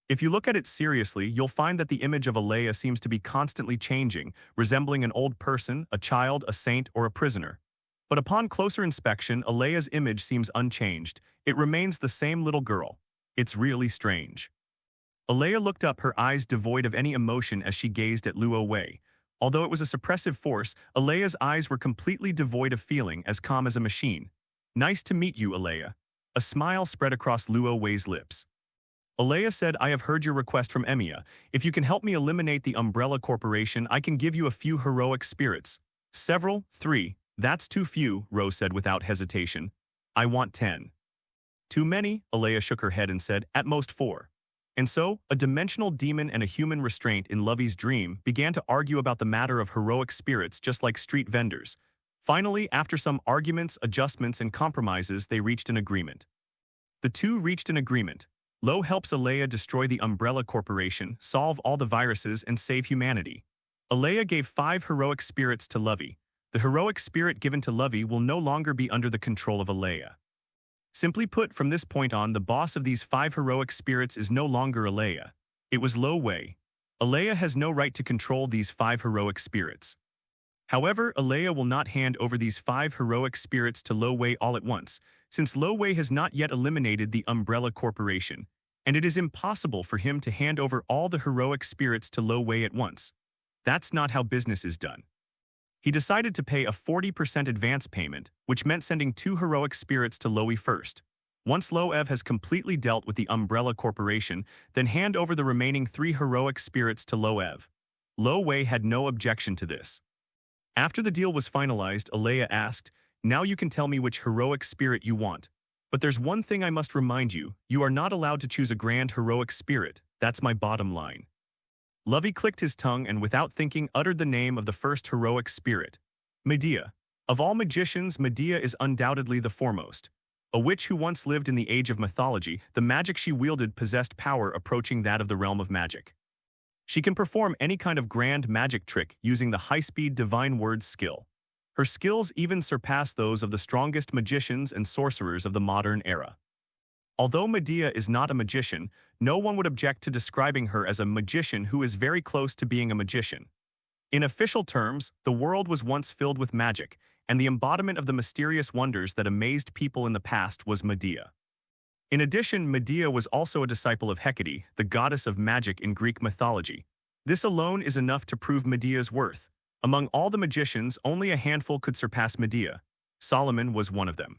If you look at it seriously, you'll find that the image of Alea seems to be constantly changing, resembling an old person, a child, a saint, or a prisoner. But upon closer inspection, Alea's image seems unchanged. It remains the same little girl. It's really strange. Alea looked up, her eyes devoid of any emotion as she gazed at Luo Wei. Although it was a suppressive force, Alea's eyes were completely devoid of feeling, as calm as a machine. Nice to meet you, Alea. A smile spread across Luo Wei's lips. Alea said, I have heard your request from Emiya. If you can help me eliminate the Umbrella Corporation, I can give you a few heroic spirits. Several? 3. That's too few, Rose said without hesitation. I want 10. Too many, Alea shook her head and said, at most 4. And so, a dimensional demon and a human restraint in Lovey's dream began to argue about the matter of heroic spirits just like street vendors. Finally, after some arguments, adjustments, and compromises, they reached an agreement. The two reached an agreement. Lo helps Alea destroy the Umbrella Corporation, solve all the viruses, and save humanity. Alea gave 5 heroic spirits to Lovey. The heroic spirit given to Lovey will no longer be under the control of Alea. Simply put, from this point on, the boss of these 5 heroic spirits is no longer Alea. It was Lo Wei. Alea has no right to control these 5 heroic spirits. However, Alea will not hand over these 5 heroic spirits to Lo Wei all at once, since Lo Wei has not yet eliminated the Umbrella Corporation, and it is impossible for him to hand over all the heroic spirits to Lo Wei at once. That's not how business is done. He decided to pay a 40% advance payment, which meant sending 2 heroic spirits to Lo Wei first. Once Lo Ev has completely dealt with the Umbrella Corporation, then hand over the remaining 3 heroic spirits to Lo Ev. Lo Wei had no objection to this. After the deal was finalized, Alea asked, now you can tell me which heroic spirit you want. But there's one thing I must remind you, you are not allowed to choose a grand heroic spirit, that's my bottom line. Lovey clicked his tongue and without thinking uttered the name of the first heroic spirit. Medea. Of all magicians, Medea is undoubtedly the foremost. A witch who once lived in the age of mythology, the magic she wielded possessed power approaching that of the realm of magic. She can perform any kind of grand magic trick using the high-speed divine words skill. Her skills even surpass those of the strongest magicians and sorcerers of the modern era. Although Medea is not a magician, no one would object to describing her as a magician who is very close to being a magician. In official terms, the world was once filled with magic, and the embodiment of the mysterious wonders that amazed people in the past was Medea. In addition, Medea was also a disciple of Hecate, the goddess of magic in Greek mythology. This alone is enough to prove Medea's worth. Among all the magicians, only a handful could surpass Medea. Solomon was one of them.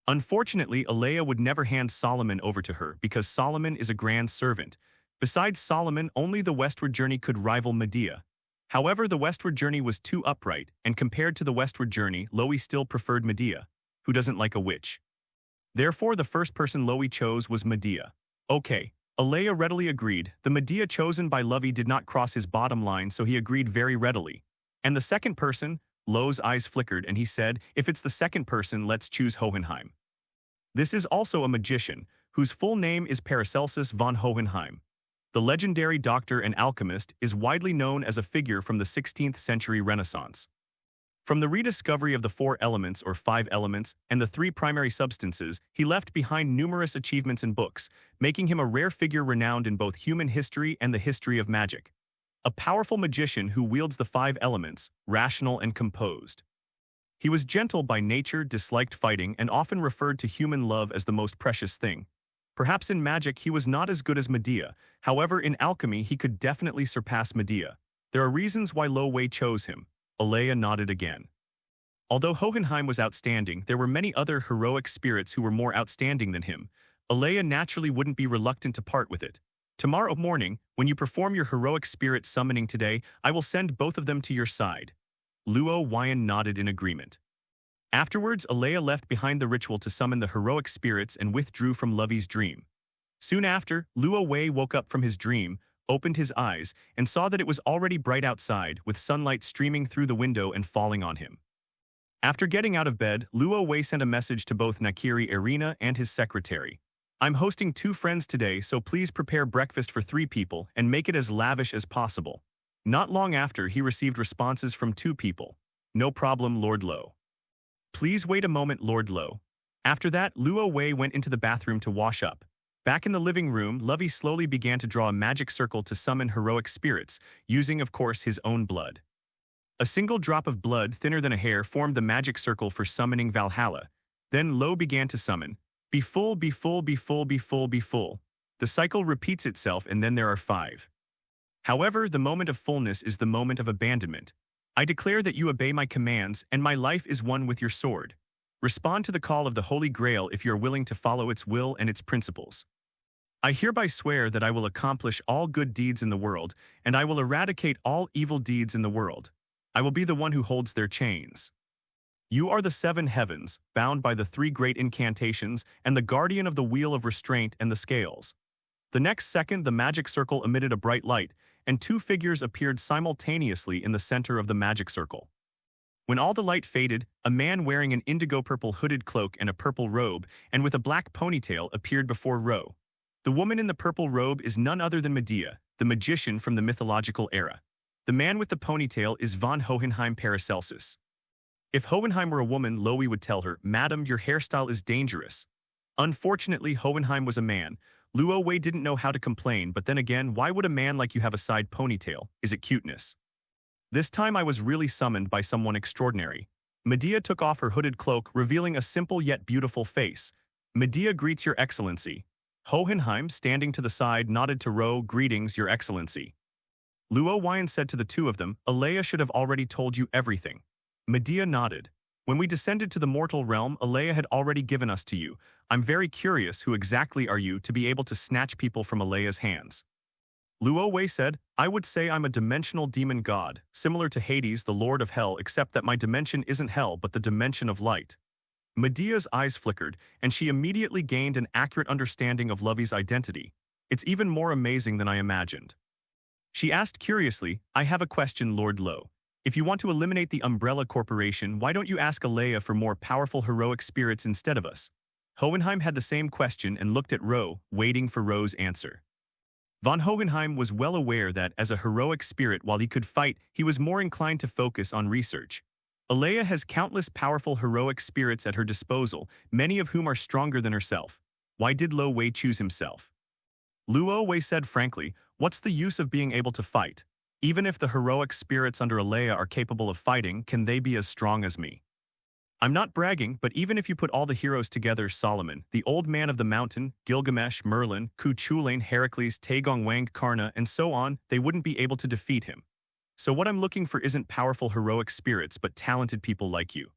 Unfortunately, Alea would never hand Solomon over to her because Solomon is a grand servant. Besides Solomon, only the westward journey could rival Medea. However, the westward journey was too upright, and compared to the westward journey, Loie still preferred Medea, who doesn't like a witch. Therefore, the first person Loie chose was Medea. Okay, Alea readily agreed. The Medea chosen by Lovey did not cross his bottom line, so he agreed very readily. And the second person, Lo's eyes flickered and he said, if it's the second person, let's choose Hohenheim. This is also a magician, whose full name is Paracelsus von Hohenheim. The legendary doctor and alchemist is widely known as a figure from the 16th century Renaissance. From the rediscovery of the four elements or five elements and the three primary substances, he left behind numerous achievements in books, making him a rare figure renowned in both human history and the history of magic. A powerful magician who wields the five elements, rational and composed. He was gentle by nature, disliked fighting, and often referred to human love as the most precious thing. Perhaps in magic he was not as good as Medea, however in alchemy he could definitely surpass Medea. There are reasons why Lo Wei chose him. Alea nodded again. Although Hohenheim was outstanding, there were many other heroic spirits who were more outstanding than him. Alea naturally wouldn't be reluctant to part with it. Tomorrow morning, when you perform your heroic spirit summoning today, I will send both of them to your side. Luo Wyan nodded in agreement. Afterwards, Alea left behind the ritual to summon the heroic spirits and withdrew from Lovey's dream. Soon after, Luo Wei woke up from his dream, opened his eyes, and saw that it was already bright outside, with sunlight streaming through the window and falling on him. After getting out of bed, Luo Wei sent a message to both Nakiri Irina and his secretary. I'm hosting 2 friends today, so please prepare breakfast for 3 people and make it as lavish as possible. Not long after, he received responses from 2 people. No problem, Lord Lo. Please wait a moment, Lord Lo. After that, Luo Wei went into the bathroom to wash up. Back in the living room, Lovey slowly began to draw a magic circle to summon heroic spirits, using, of course, his own blood. A single drop of blood, thinner than a hair, formed the magic circle for summoning Valhalla. Then Lo began to summon. Be full, be full, be full, be full, be full. The cycle repeats itself and then there are 5. However, the moment of fullness is the moment of abandonment. I declare that you obey my commands, and my life is one with your sword. Respond to the call of the Holy Grail if you are willing to follow its will and its principles. I hereby swear that I will accomplish all good deeds in the world, and I will eradicate all evil deeds in the world. I will be the one who holds their chains. You are the 7 heavens, bound by the 3 great incantations, and the guardian of the wheel of restraint and the scales. The next second, the magic circle emitted a bright light, and 2 figures appeared simultaneously in the center of the magic circle. When all the light faded, a man wearing an indigo-purple hooded cloak and a purple robe, and with a black ponytail, appeared before Ro. The woman in the purple robe is none other than Medea, the magician from the mythological era. The man with the ponytail is von Hohenheim Paracelsus. If Hohenheim were a woman, Loe would tell her, "Madam, your hairstyle is dangerous." Unfortunately, Hohenheim was a man. Luo Wei didn't know how to complain, but then again, why would a man like you have a side ponytail? Is it cuteness? This time I was really summoned by someone extraordinary. Medea took off her hooded cloak, revealing a simple yet beautiful face. Medea greets your excellency. Hohenheim, standing to the side, nodded to Ro, "Greetings, your excellency." Luo Wyan said to the 2 of them, "Alea should have already told you everything." Medea nodded. "When we descended to the mortal realm, Alea had already given us to you. I'm very curious, who exactly are you to be able to snatch people from Alea's hands?" Luo Wei said, "I would say I'm a dimensional demon god, similar to Hades, the lord of hell, except that my dimension isn't hell but the dimension of light." Medea's eyes flickered, and she immediately gained an accurate understanding of Lovey's identity. "It's even more amazing than I imagined." She asked curiously, "I have a question, Lord Lo. If you want to eliminate the Umbrella Corporation, why don't you ask Alea for more powerful heroic spirits instead of us?" Hohenheim had the same question and looked at Ro, waiting for Ro's answer. Von Hohenheim was well aware that, as a heroic spirit, while he could fight, he was more inclined to focus on research. Alea has countless powerful heroic spirits at her disposal, many of whom are stronger than herself. Why did Lo Wei choose himself? Luo Wei said frankly, "What's the use of being able to fight? Even if the heroic spirits under Alea are capable of fighting, can they be as strong as me? I'm not bragging, but even if you put all the heroes together, Solomon, the Old Man of the Mountain, Gilgamesh, Merlin, Ku Chulainn, Heracles, Taegong Wang, Karna, and so on, they wouldn't be able to defeat him. So what I'm looking for isn't powerful heroic spirits but talented people like you."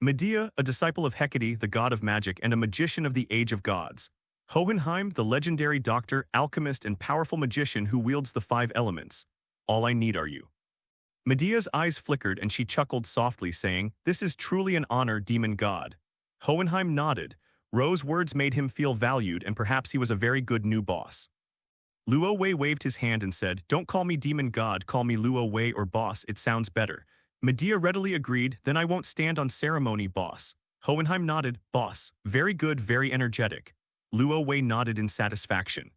Medea, a disciple of Hecate, the god of magic, and a magician of the age of gods. Hohenheim, the legendary doctor, alchemist, and powerful magician who wields the 5 elements. All I need are you. Medea's eyes flickered and she chuckled softly, saying, "This is truly an honor, demon god." Hohenheim nodded. Ro's words made him feel valued, and perhaps he was a very good new boss. Luo Wei waved his hand and said, "Don't call me demon god, call me Luo Wei or boss, it sounds better." Medea readily agreed, "Then I won't stand on ceremony, boss." Hohenheim nodded, "Boss, very good, very energetic." Luo Wei nodded in satisfaction.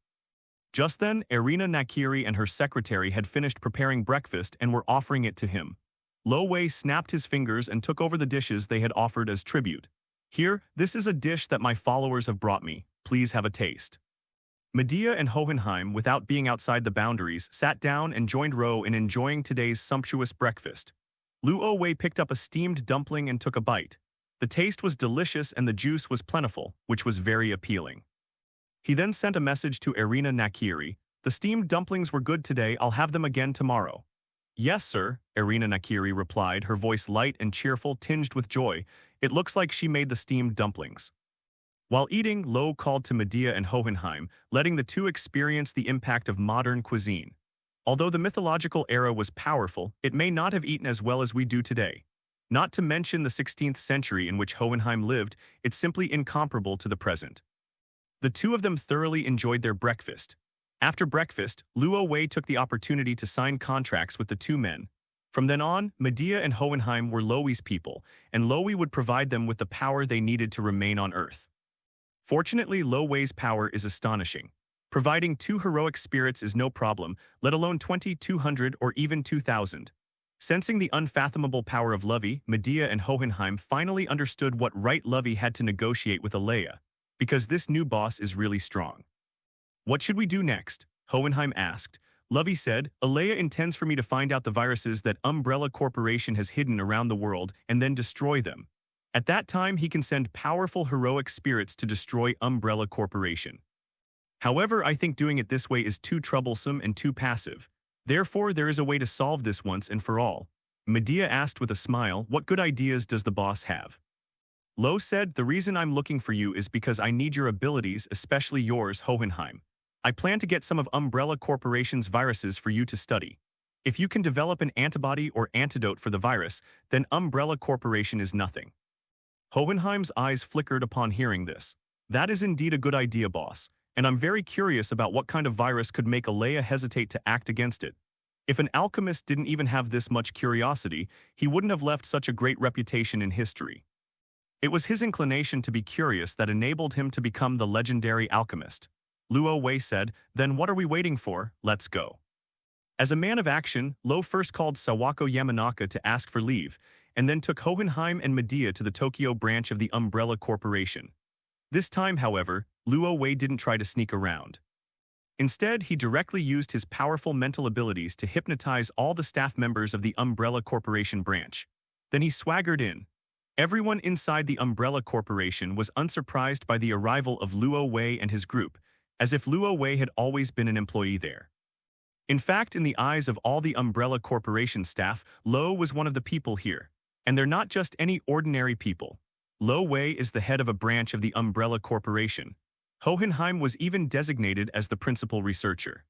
Just then, Irina Nakiri and her secretary had finished preparing breakfast and were offering it to him. Lo Wei snapped his fingers and took over the dishes they had offered as tribute. Here, this is a dish that my followers have brought me. Please have a taste. Medea and Hohenheim, without being outside the boundaries, sat down and joined Ro in enjoying today's sumptuous breakfast. Luo Wei picked up a steamed dumpling and took a bite. The taste was delicious and the juice was plentiful, which was very appealing. He then sent a message to Irina Nakiri. The steamed dumplings were good today, I'll have them again tomorrow. Yes, sir, Irina Nakiri replied, her voice light and cheerful, tinged with joy. It looks like she made the steamed dumplings. While eating, Lo called to Medea and Hohenheim, letting the two experience the impact of modern cuisine. Although the mythological era was powerful, it may not have eaten as well as we do today. Not to mention the 16th century in which Hohenheim lived, it's simply incomparable to the present. The two of them thoroughly enjoyed their breakfast. After breakfast, Luo Wei took the opportunity to sign contracts with the two men. From then on, Medea and Hohenheim were Loi's people, and Loi would provide them with the power they needed to remain on Earth. Fortunately, Lo Wei's power is astonishing. Providing 2 heroic spirits is no problem, let alone 20, 200, or even 2,000. Sensing the unfathomable power of Lovey, Medea and Hohenheim finally understood what right Lovey had to negotiate with Alea, because this new boss is really strong. What should we do next? Hohenheim asked. Lovey said, Alea intends for me to find out the viruses that Umbrella Corporation has hidden around the world and then destroy them. At that time, he can send powerful heroic spirits to destroy Umbrella Corporation. However, I think doing it this way is too troublesome and too passive. Therefore, there is a way to solve this once and for all. Medea asked with a smile, what good ideas does the boss have? Lo said, the reason I'm looking for you is because I need your abilities, especially yours, Hohenheim. I plan to get some of Umbrella Corporation's viruses for you to study. If you can develop an antibody or antidote for the virus, then Umbrella Corporation is nothing. Hohenheim's eyes flickered upon hearing this. That is indeed a good idea, boss, and I'm very curious about what kind of virus could make Alea hesitate to act against it. If an alchemist didn't even have this much curiosity, he wouldn't have left such a great reputation in history. It was his inclination to be curious that enabled him to become the legendary alchemist. Luo Wei said, then what are we waiting for? Let's go. As a man of action, Lo first called Sawako Yamanaka to ask for leave, and then took Hohenheim and Medea to the Tokyo branch of the Umbrella Corporation. This time, however, Luo Wei didn't try to sneak around. Instead, he directly used his powerful mental abilities to hypnotize all the staff members of the Umbrella Corporation branch. Then he swaggered in. Everyone inside the Umbrella Corporation was unsurprised by the arrival of Luo Wei and his group, as if Luo Wei had always been an employee there. In fact, in the eyes of all the Umbrella Corporation staff, Lo was one of the people here. And they're not just any ordinary people. Lo Wei is the head of a branch of the Umbrella Corporation. Hohenheim was even designated as the principal researcher.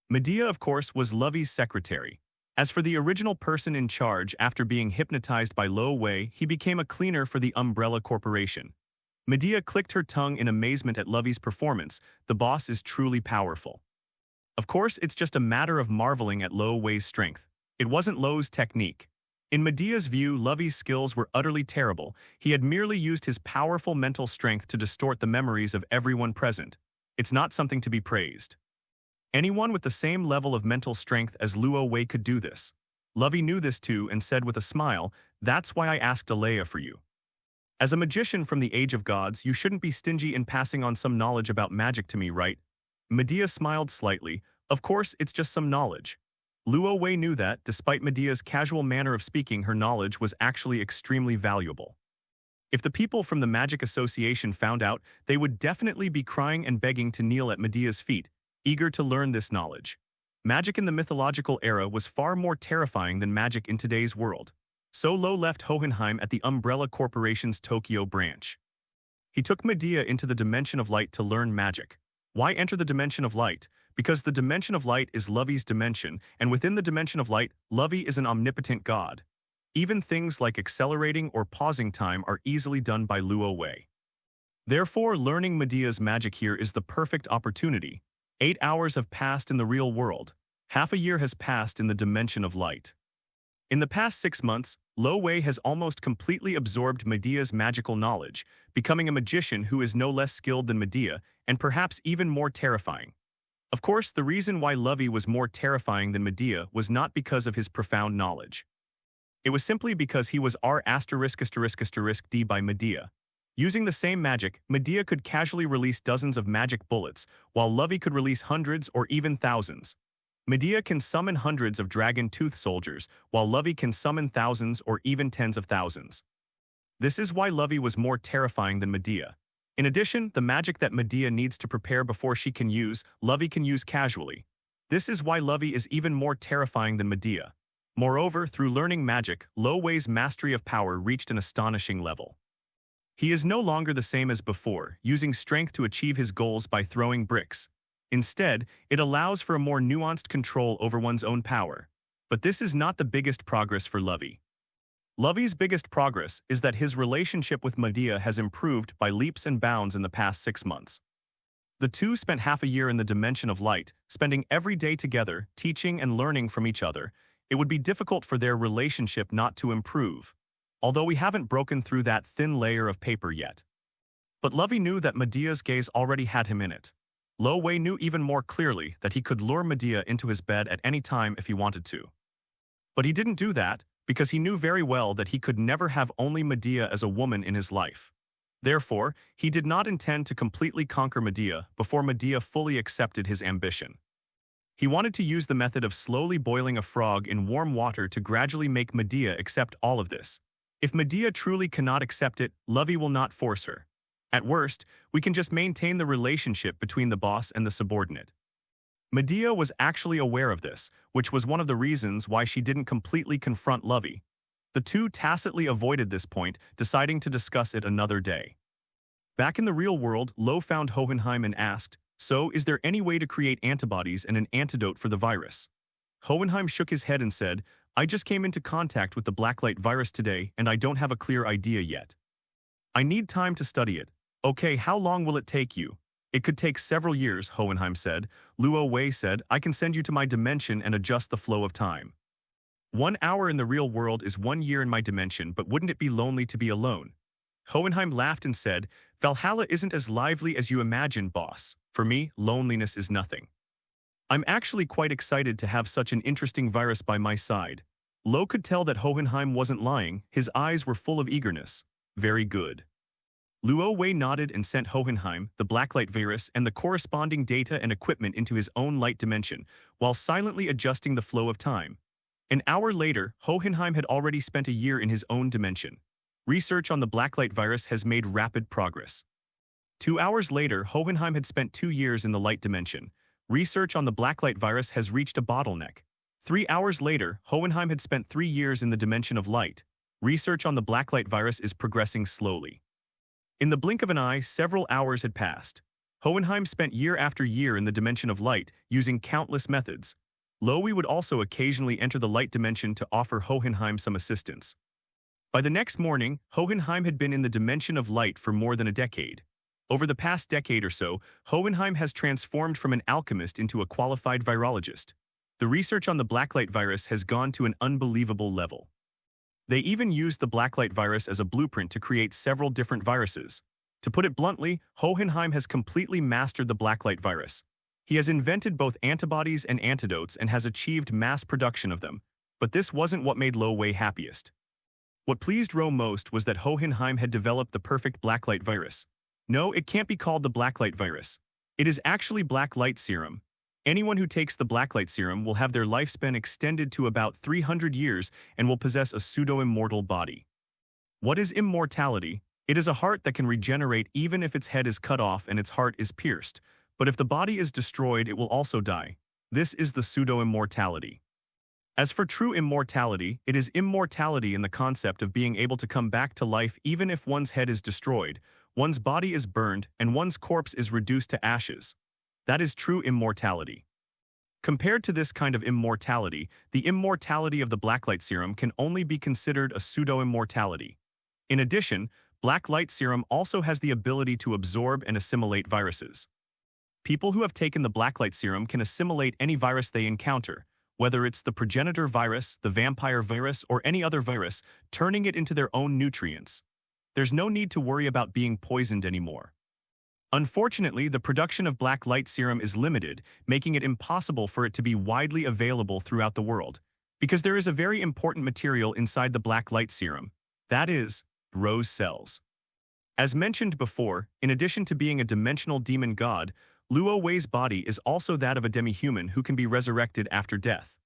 Medea, of course, was Lovey's secretary. As for the original person in charge, after being hypnotized by Lo Wei, he became a cleaner for the Umbrella Corporation. Medea clicked her tongue in amazement at Lovey's performance. The boss is truly powerful. Of course, it's just a matter of marveling at Lo Wei's strength. It wasn't Lo's technique. In Medea's view, Lovey's skills were utterly terrible. He had merely used his powerful mental strength to distort the memories of everyone present. It's not something to be praised. Anyone with the same level of mental strength as Luo Wei could do this. Lovey knew this too and said with a smile, that's why I asked Alea for you. As a magician from the Age of Gods, you shouldn't be stingy in passing on some knowledge about magic to me, right? Medea smiled slightly. Of course, it's just some knowledge. Luo Wei knew that, despite Medea's casual manner of speaking, her knowledge was actually extremely valuable. If the people from the Magic Association found out, they would definitely be crying and begging to kneel at Medea's feet, eager to learn this knowledge. Magic in the mythological era was far more terrifying than magic in today's world. So Lo left Hohenheim at the Umbrella Corporation's Tokyo branch. He took Medea into the Dimension of Light to learn magic. Why enter the Dimension of Light? Because the Dimension of Light is Lovey's dimension, and within the Dimension of Light, Lovey is an omnipotent god. Even things like accelerating or pausing time are easily done by Luo Wei. Therefore, learning Medea's magic here is the perfect opportunity. 8 hours have passed in the real world. Half a year has passed in the Dimension of Light. In the past 6 months, Lo Wei has almost completely absorbed Medea's magical knowledge, becoming a magician who is no less skilled than Medea, and perhaps even more terrifying. Of course, the reason why Lovey was more terrifying than Medea was not because of his profound knowledge. It was simply because he was R*****D by Medea. Using the same magic, Medea could casually release dozens of magic bullets, while Lovey could release hundreds or even thousands. Medea can summon hundreds of dragon tooth soldiers, while Lovey can summon thousands or even tens of thousands. This is why Lovey was more terrifying than Medea. In addition, the magic that Medea needs to prepare before she can use, Lovey can use casually. This is why Lovey is even more terrifying than Medea. Moreover, through learning magic, Lo Wei's mastery of power reached an astonishing level. He is no longer the same as before, using strength to achieve his goals by throwing bricks. Instead, it allows for a more nuanced control over one's own power. But this is not the biggest progress for Lovey. Lovey's biggest progress is that his relationship with Medea has improved by leaps and bounds in the past 6 months. The two spent half a year in the dimension of light, spending every day together, teaching and learning from each other. It would be difficult for their relationship not to improve, although we haven't broken through that thin layer of paper yet. But Lovey knew that Medea's gaze already had him in it. Lo Wei knew even more clearly that he could lure Medea into his bed at any time if he wanted to. But he didn't do that because he knew very well that he could never have only Medea as a woman in his life. Therefore, he did not intend to completely conquer Medea before Medea fully accepted his ambition. He wanted to use the method of slowly boiling a frog in warm water to gradually make Medea accept all of this. If Medea truly cannot accept it, Lovey will not force her. At worst, we can just maintain the relationship between the boss and the subordinate. Medea was actually aware of this, which was one of the reasons why she didn't completely confront Lovey. The two tacitly avoided this point, deciding to discuss it another day. Back in the real world, Lo found Hohenheim and asked, "So, is there any way to create antibodies and an antidote for the virus?" Hohenheim shook his head and said, "I just came into contact with the blacklight virus today and I don't have a clear idea yet. I need time to study it." "Okay, how long will it take you?" "It could take several years," Hohenheim said. Luo Wei said, "I can send you to my dimension and adjust the flow of time." 1 hour in the real world is 1 year in my dimension, but wouldn't it be lonely to be alone? Hohenheim laughed and said, "Valhalla isn't as lively as you imagine, boss. For me, loneliness is nothing. I'm actually quite excited to have such an interesting virus by my side." Lo could tell that Hohenheim wasn't lying. His eyes were full of eagerness. "Very good." Luo Wei nodded and sent Hohenheim, the blacklight virus, and the corresponding data and equipment into his own light dimension, while silently adjusting the flow of time. An hour later, Hohenheim had already spent a year in his own dimension. Research on the blacklight virus has made rapid progress. 2 hours later, Hohenheim had spent 2 years in the light dimension. Research on the blacklight virus has reached a bottleneck. 3 hours later, Hohenheim had spent 3 years in the dimension of light. Research on the blacklight virus is progressing slowly. In the blink of an eye, several hours had passed. Hohenheim spent year after year in the dimension of light, using countless methods. Lowy would also occasionally enter the light dimension to offer Hohenheim some assistance. By the next morning, Hohenheim had been in the dimension of light for more than a decade. Over the past decade or so, Hohenheim has transformed from an alchemist into a qualified virologist. The research on the blacklight virus has gone to an unbelievable level. They even used the blacklight virus as a blueprint to create several different viruses. To put it bluntly, Hohenheim has completely mastered the blacklight virus. He has invented both antibodies and antidotes and has achieved mass production of them. But this wasn't what made Lo Wei happiest. What pleased Ro most was that Hohenheim had developed the perfect blacklight virus. No, it can't be called the blacklight virus. It is actually black light serum. Anyone who takes the blacklight serum will have their lifespan extended to about 300 years and will possess a pseudo-immortal body. What is immortality? It is a heart that can regenerate even if its head is cut off and its heart is pierced. But if the body is destroyed, it will also die. This is the pseudo-immortality. As for true immortality, it is immortality in the concept of being able to come back to life even if one's head is destroyed, one's body is burned, and one's corpse is reduced to ashes. That is true immortality. Compared to this kind of immortality, the immortality of the blacklight serum can only be considered a pseudo-immortality. In addition, black light serum also has the ability to absorb and assimilate viruses. People who have taken the blacklight serum can assimilate any virus they encounter, whether it's the progenitor virus, the vampire virus, or any other virus, turning it into their own nutrients. There's no need to worry about being poisoned anymore. Unfortunately, the production of black light serum is limited, making it impossible for it to be widely available throughout the world. Because there is a very important material inside the black light serum. That is, rose cells. As mentioned before, in addition to being a dimensional demon god, Luo Wei's body is also that of a demi-human who can be resurrected after death.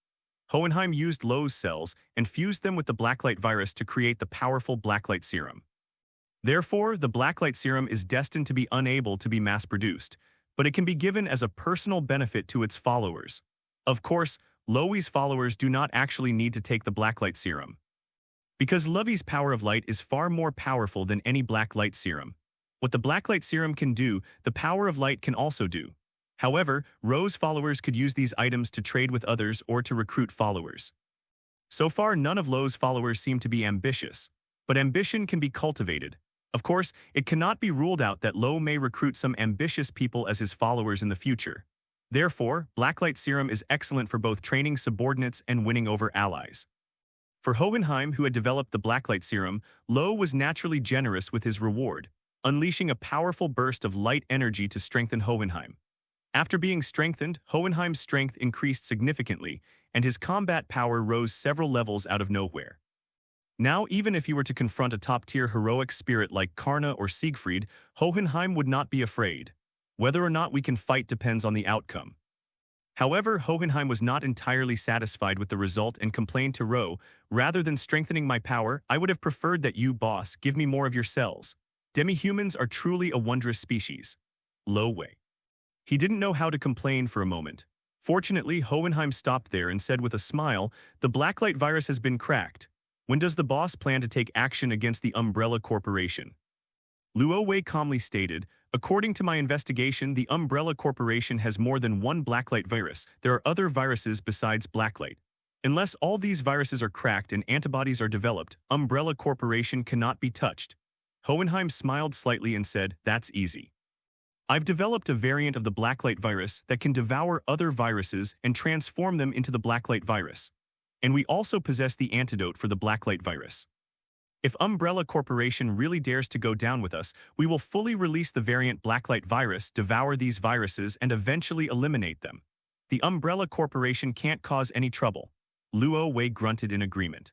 Hohenheim used Lowe's cells and fused them with the blacklight virus to create the powerful blacklight serum. Therefore, the blacklight serum is destined to be unable to be mass-produced, but it can be given as a personal benefit to its followers. Of course, Lowe's followers do not actually need to take the blacklight serum. Because Lovey's power of light is far more powerful than any black light serum. What the blacklight serum can do, the power of light can also do. However, Rose followers could use these items to trade with others or to recruit followers. So far, none of Lowe's followers seem to be ambitious, but ambition can be cultivated. Of course, it cannot be ruled out that Lowe may recruit some ambitious people as his followers in the future. Therefore, blacklight serum is excellent for both training subordinates and winning over allies. For Hohenheim, who had developed the blacklight serum, Lowe was naturally generous with his reward, unleashing a powerful burst of light energy to strengthen Hohenheim. After being strengthened, Hohenheim's strength increased significantly, and his combat power rose several levels out of nowhere. Now, even if he were to confront a top-tier heroic spirit like Karna or Siegfried, Hohenheim would not be afraid. Whether or not we can fight depends on the outcome. However, Hohenheim was not entirely satisfied with the result and complained to Rowe, "Rather than strengthening my power, I would have preferred that you, boss, give me more of your cells. Demi-humans are truly a wondrous species." Lowe Wei. He didn't know how to complain for a moment. Fortunately, Hohenheim stopped there and said with a smile, "The blacklight virus has been cracked. When does the boss plan to take action against the Umbrella Corporation?" Luo Wei calmly stated, "According to my investigation, the Umbrella Corporation has more than one blacklight virus. There are other viruses besides blacklight. Unless all these viruses are cracked and antibodies are developed, Umbrella Corporation cannot be touched." Hohenheim smiled slightly and said, "That's easy. I've developed a variant of the blacklight virus that can devour other viruses and transform them into the blacklight virus. And we also possess the antidote for the blacklight virus. If Umbrella Corporation really dares to go down with us, we will fully release the variant blacklight virus, devour these viruses, and eventually eliminate them. The Umbrella Corporation can't cause any trouble." Luo Wei grunted in agreement.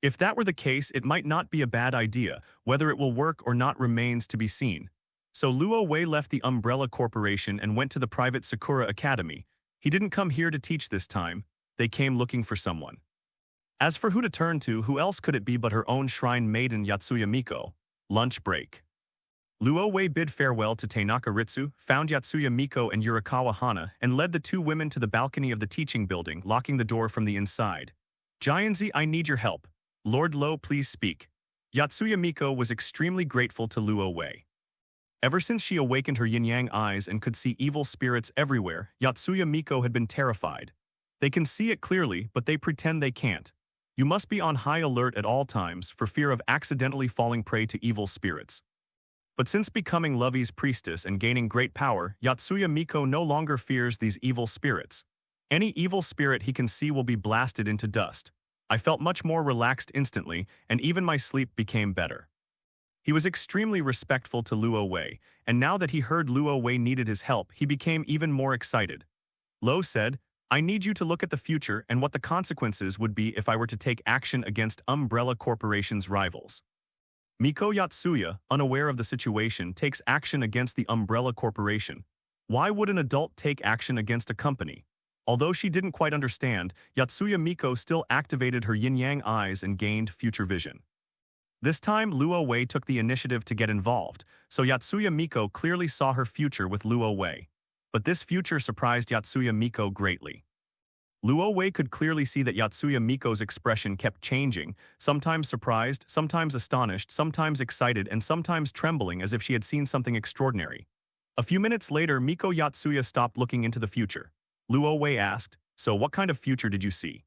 If that were the case, it might not be a bad idea. Whether it will work or not remains to be seen. So Luo Wei left the Umbrella Corporation and went to the private Sakura Academy. He didn't come here to teach this time. They came looking for someone. As for who to turn to, who else could it be but her own shrine maiden Yatsuya Miko? Lunch break. Luo Wei bid farewell to Tanaka Ritsu, found Yatsuya Miko and Yurikawa Hana, and led the two women to the balcony of the teaching building, locking the door from the inside. "Jianzi, I need your help. Lord Lo, please speak." Yatsuya Miko was extremely grateful to Luo Wei. Ever since she awakened her yin-yang eyes and could see evil spirits everywhere, Yatsuya Miko had been terrified. They can see it clearly, but they pretend they can't. You must be on high alert at all times for fear of accidentally falling prey to evil spirits. But since becoming Lovey's priestess and gaining great power, Yatsuya Miko no longer fears these evil spirits. Any evil spirit he can see will be blasted into dust. I felt much more relaxed instantly, and even my sleep became better. He was extremely respectful to Luo Wei, and now that he heard Luo Wei needed his help, he became even more excited. Lo said, "I need you to look at the future and what the consequences would be if I were to take action against Umbrella Corporation's rivals." Miko Yatsuya, unaware of the situation, takes action against the Umbrella Corporation. Why would an adult take action against a company? Although she didn't quite understand, Yatsuya Miko still activated her yin-yang eyes and gained future vision. This time, Luo Wei took the initiative to get involved, so Yatsuya Miko clearly saw her future with Luo Wei. But this future surprised Yatsuya Miko greatly. Luo Wei could clearly see that Yatsuya Miko's expression kept changing, sometimes surprised, sometimes astonished, sometimes excited, and sometimes trembling as if she had seen something extraordinary. A few minutes later, Miko Yatsuya stopped looking into the future. Luo Wei asked, "So what kind of future did you see?"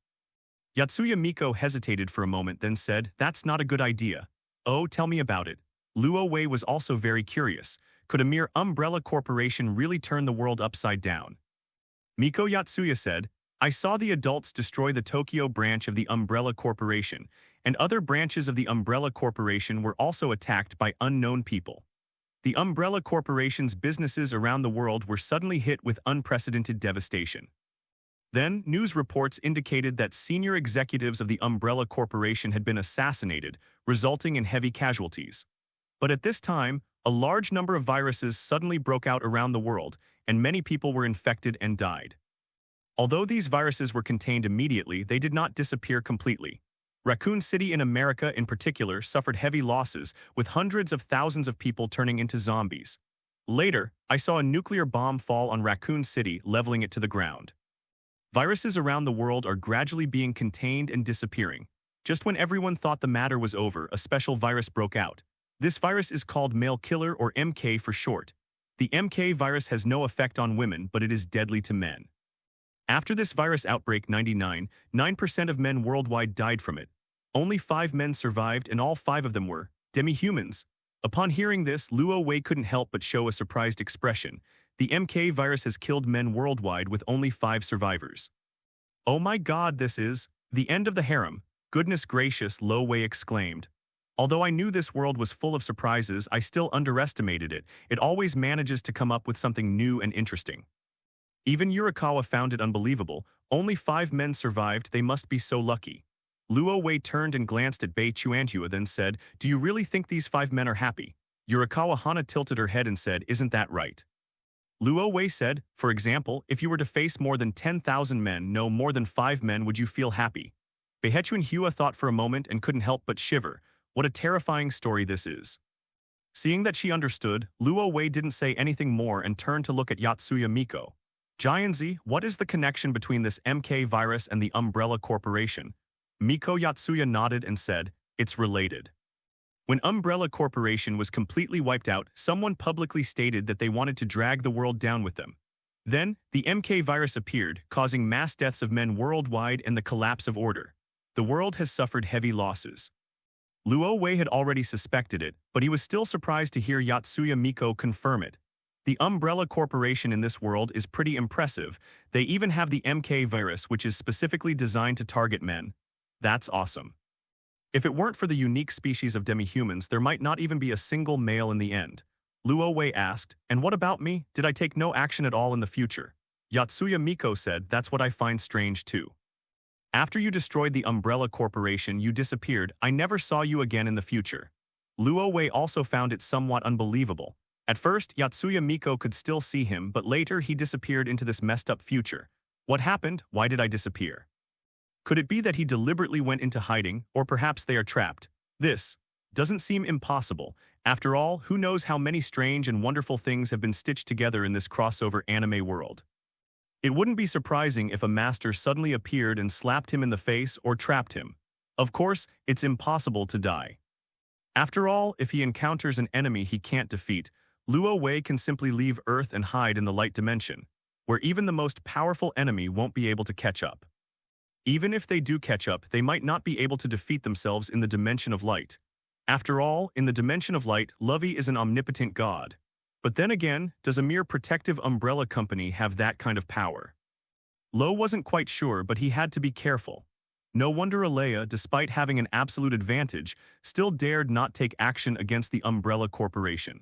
Yatsuya Miko hesitated for a moment, then said, "That's not a good idea." "Oh, tell me about it." Luo Wei was also very curious. Could a mere Umbrella Corporation really turn the world upside down? Miko Yatsuya said, "I saw the adults destroy the Tokyo branch of the Umbrella Corporation, and other branches of the Umbrella Corporation were also attacked by unknown people. The Umbrella Corporation's businesses around the world were suddenly hit with unprecedented devastation. Then, news reports indicated that senior executives of the Umbrella Corporation had been assassinated, resulting in heavy casualties. But at this time, a large number of viruses suddenly broke out around the world, and many people were infected and died. Although these viruses were contained immediately, they did not disappear completely. Raccoon City in America in particular suffered heavy losses, with hundreds of thousands of people turning into zombies. Later, I saw a nuclear bomb fall on Raccoon City, leveling it to the ground. Viruses around the world are gradually being contained and disappearing. Just when everyone thought the matter was over, a special virus broke out. This virus is called male killer, or MK for short. The MK virus has no effect on women, but it is deadly to men. After this virus outbreak, 99% of men worldwide died from it. Only 5 men survived, and all 5 of them were demi-humans. Upon hearing this, Luo Wei couldn't help but show a surprised expression. The MK virus has killed men worldwide with only 5 survivors. Oh my god, this is the end of the harem. Goodness gracious, Luo Wei exclaimed. Although I knew this world was full of surprises, I still underestimated it. It always manages to come up with something new and interesting. Even Yurikawa found it unbelievable. Only 5 men survived, they must be so lucky. Luo Wei turned and glanced at Bei Chuanhua, then said, "Do you really think these 5 men are happy?" Yurikawa Hana tilted her head and said, "Isn't that right?" Luo Wei said, "For example, if you were to face more than 10,000 men, no more than 5 men, would you feel happy?" Bei Chuanhua thought for a moment and couldn't help but shiver. What a terrifying story this is. Seeing that she understood, Luo Wei didn't say anything more and turned to look at Yatsuya Miko. Jianzi, what is the connection between this MK virus and the Umbrella Corporation? Miko Yatsuya nodded and said, "It's related." When Umbrella Corporation was completely wiped out, someone publicly stated that they wanted to drag the world down with them. Then, the MK virus appeared, causing mass deaths of men worldwide and the collapse of order. The world has suffered heavy losses. Luo Wei had already suspected it, but he was still surprised to hear Yatsuya Miko confirm it. The Umbrella Corporation in this world is pretty impressive. They even have the MK virus, which is specifically designed to target men. That's awesome. If it weren't for the unique species of demi-humans, there might not even be a single male in the end. Luo Wei asked, "And what about me? Did I take no action at all in the future?" Yatsuya Miko said, "That's what I find strange too. After you destroyed the Umbrella Corporation, you disappeared. I never saw you again in the future." Luo Wei also found it somewhat unbelievable. At first, Yatsuya Miko could still see him, but later he disappeared into this messed up future. What happened? Why did I disappear? Could it be that he deliberately went into hiding, or perhaps they are trapped? This doesn't seem impossible. After all, who knows how many strange and wonderful things have been stitched together in this crossover anime world. It wouldn't be surprising if a master suddenly appeared and slapped him in the face or trapped him. Of course, it's impossible to die. After all, if he encounters an enemy he can't defeat, Luo Wei can simply leave Earth and hide in the light dimension, where even the most powerful enemy won't be able to catch up. Even if they do catch up, they might not be able to defeat themselves in the dimension of light. After all, in the dimension of light, Lovey is an omnipotent god. But then again, does a mere protective umbrella company have that kind of power? Lo wasn't quite sure, but he had to be careful. No wonder Alea, despite having an absolute advantage, still dared not take action against the Umbrella Corporation.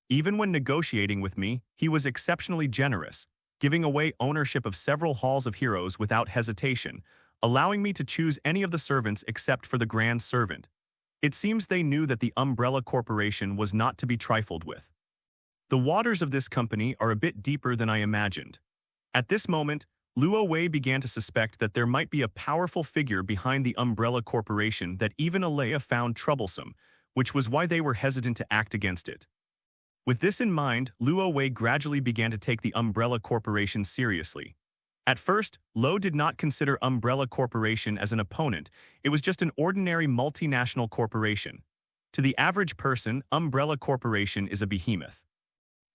Even when negotiating with me, he was exceptionally generous, giving away ownership of several halls of heroes without hesitation, allowing me to choose any of the servants except for the Grand Servant. It seems they knew that the Umbrella Corporation was not to be trifled with. The waters of this company are a bit deeper than I imagined. At this moment, Luo Wei began to suspect that there might be a powerful figure behind the Umbrella Corporation that even Alea found troublesome, which was why they were hesitant to act against it. With this in mind, Luo Wei gradually began to take the Umbrella Corporation seriously. At first, Lo did not consider Umbrella Corporation as an opponent. It was just an ordinary multinational corporation. To the average person, Umbrella Corporation is a behemoth.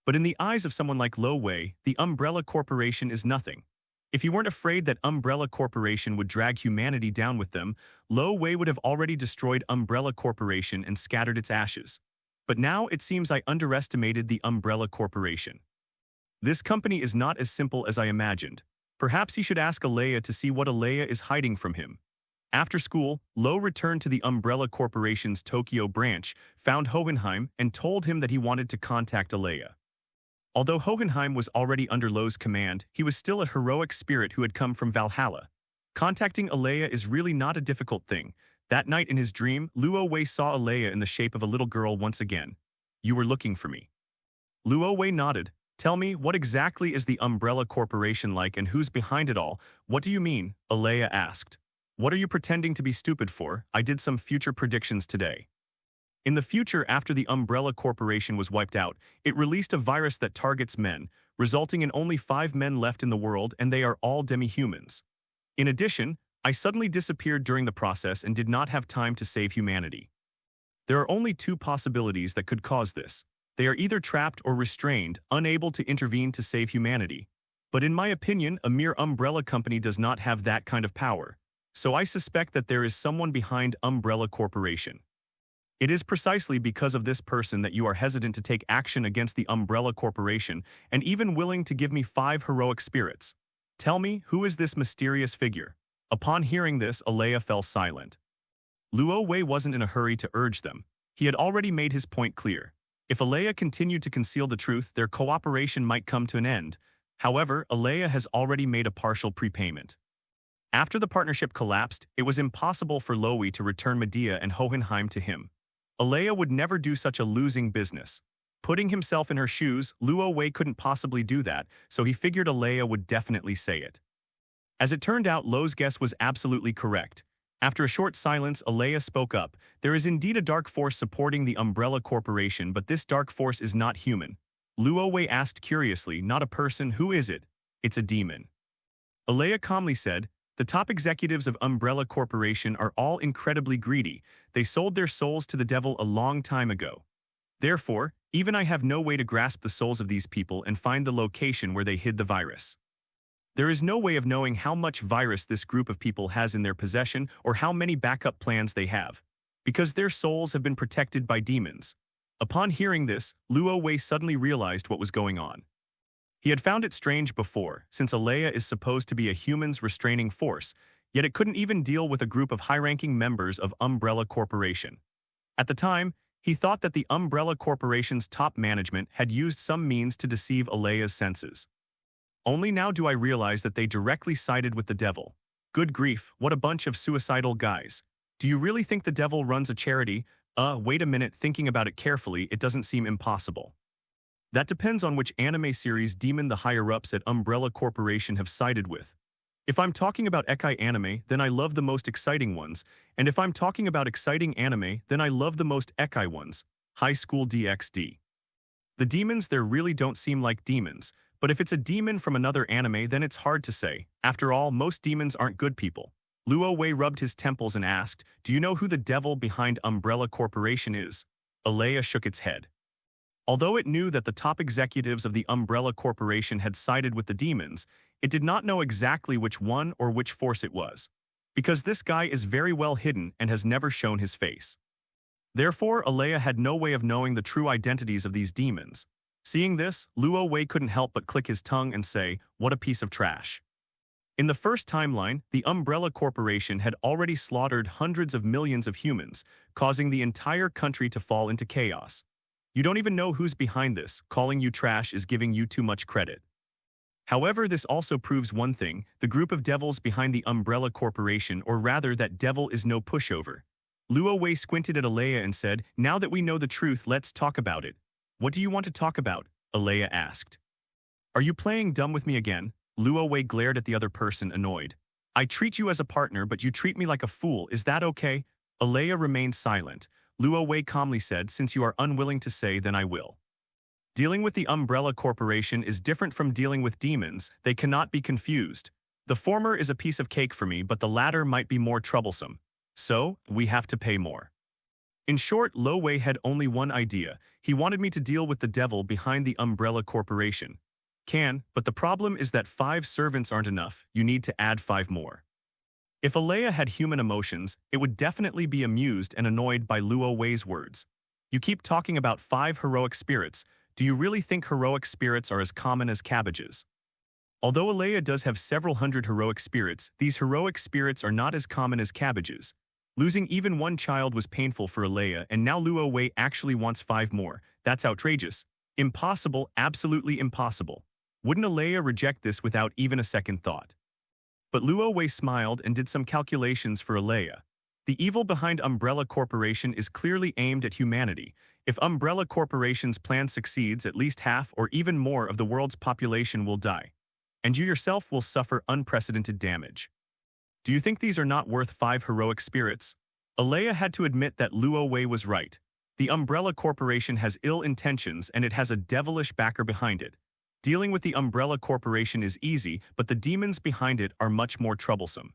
But in the eyes of someone like Lo Wei, the Umbrella Corporation is nothing. If he weren't afraid that Umbrella Corporation would drag humanity down with them, Lo Wei would have already destroyed Umbrella Corporation and scattered its ashes. But now it seems I underestimated the Umbrella Corporation. This company is not as simple as I imagined. Perhaps he should ask Alea to see what Alea is hiding from him. After school, Lo returned to the Umbrella Corporation's Tokyo branch, found Hohenheim, and told him that he wanted to contact Alea. Although Hohenheim was already under Lo's command, he was still a heroic spirit who had come from Valhalla. Contacting Alea is really not a difficult thing. That night in his dream, Luo Wei saw Alea in the shape of a little girl once again. "You were looking for me." Luo Wei nodded. "Tell me, what exactly is the Umbrella Corporation like and who's behind it all?" "What do you mean?" Alea asked. "What are you pretending to be stupid for? I did some future predictions today." In the future, after the Umbrella Corporation was wiped out, it released a virus that targets men, resulting in only 5 men left in the world, and they are all demi-humans. In addition, I suddenly disappeared during the process and did not have time to save humanity. There are only 2 possibilities that could cause this. They are either trapped or restrained, unable to intervene to save humanity. But in my opinion, a mere umbrella company does not have that kind of power. So I suspect that there is someone behind Umbrella Corporation. It is precisely because of this person that you are hesitant to take action against the Umbrella Corporation and even willing to give me 5 heroic spirits. Tell me, who is this mysterious figure? Upon hearing this, Alea fell silent. Luo Wei wasn't in a hurry to urge them. He had already made his point clear. If Alea continued to conceal the truth, their cooperation might come to an end. However, Alea has already made a partial prepayment. After the partnership collapsed, it was impossible for Loe to return Medea and Hohenheim to him. Alea would never do such a losing business. Putting himself in her shoes, Luo Wei couldn't possibly do that, so he figured Alea would definitely say it. As it turned out, Lo's guess was absolutely correct. After a short silence, Alea spoke up. "There is indeed a dark force supporting the Umbrella Corporation, but this dark force is not human." Luo Wei asked curiously, "Not a person, who is it?" "It's a demon." Alea calmly said, "The top executives of Umbrella Corporation are all incredibly greedy. They sold their souls to the devil a long time ago. Therefore, even I have no way to grasp the souls of these people and find the location where they hid the virus. There is no way of knowing how much virus this group of people has in their possession or how many backup plans they have, because their souls have been protected by demons." Upon hearing this, Luo Wei suddenly realized what was going on. He had found it strange before, since Alea is supposed to be a human's restraining force, yet it couldn't even deal with a group of high-ranking members of Umbrella Corporation. At the time, he thought that the Umbrella Corporation's top management had used some means to deceive Alea's senses. Only now do I realize that they directly sided with the devil. Good grief, what a bunch of suicidal guys. Do you really think the devil runs a charity? Wait a minute, thinking about it carefully, it doesn't seem impossible. That depends on which anime series demon the higher-ups at Umbrella Corporation have sided with. If I'm talking about Ekai anime, then I love the most exciting ones, and if I'm talking about exciting anime, then I love the most Ekai ones. High School DxD. The demons there really don't seem like demons, but if it's a demon from another anime, then it's hard to say. After all, most demons aren't good people. Luo Wei rubbed his temples and asked, "Do you know who the devil behind Umbrella Corporation is?" Alea shook its head. Although it knew that the top executives of the Umbrella Corporation had sided with the demons, it did not know exactly which one or which force it was, because this guy is very well hidden and has never shown his face. Therefore, Alea had no way of knowing the true identities of these demons. Seeing this, Luo Wei couldn't help but click his tongue and say, "What a piece of trash." In the first timeline, the Umbrella Corporation had already slaughtered hundreds of millions of humans, causing the entire country to fall into chaos. You don't even know who's behind this. Calling you trash is giving you too much credit. However, this also proves one thing: the group of devils behind the Umbrella Corporation, or rather that devil is no pushover. Luo Wei squinted at Alea and said, "Now that we know the truth, let's talk about it." "What do you want to talk about?" Alea asked. "Are you playing dumb with me again?" Luo Wei glared at the other person, annoyed. "I treat you as a partner, but you treat me like a fool. Is that okay?" Alea remained silent. Luo Wei calmly said, "Since you are unwilling to say, then I will. Dealing with the Umbrella Corporation is different from dealing with demons. They cannot be confused. The former is a piece of cake for me, but the latter might be more troublesome. So, we have to pay more." In short, Lo Wei had only one idea. He wanted me to deal with the devil behind the Umbrella Corporation. But the problem is that 5 servants aren't enough. You need to add 5 more. If Alea had human emotions, it would definitely be amused and annoyed by Luo Wei's words. "You keep talking about 5 heroic spirits. Do you really think heroic spirits are as common as cabbages?" Although Alea does have several hundred heroic spirits, these heroic spirits are not as common as cabbages. Losing even one child was painful for Alea, and now Luo Wei actually wants 5 more. That's outrageous. Impossible, absolutely impossible. Wouldn't Alea reject this without even a second thought? But Luo Wei smiled and did some calculations for Alea. The evil behind Umbrella Corporation is clearly aimed at humanity. If Umbrella Corporation's plan succeeds, at least half or even more of the world's population will die. And you yourself will suffer unprecedented damage. Do you think these are not worth 5 heroic spirits? Alea had to admit that Luo Wei was right. The Umbrella Corporation has ill intentions and it has a devilish backer behind it. Dealing with the Umbrella Corporation is easy, but the demons behind it are much more troublesome.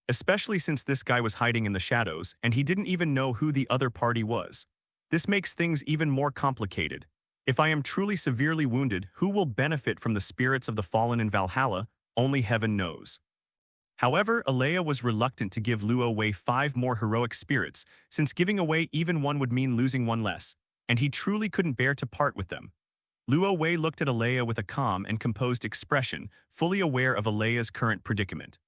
Especially since this guy was hiding in the shadows and he didn't even know who the other party was. This makes things even more complicated. If I am truly severely wounded, who will benefit from the spirits of the fallen in Valhalla? Only heaven knows. However, Alea was reluctant to give Luo Wei 5 more heroic spirits, since giving away even one would mean losing one less, and he truly couldn't bear to part with them. Luo Wei looked at Alea with a calm and composed expression, fully aware of Alea's current predicament.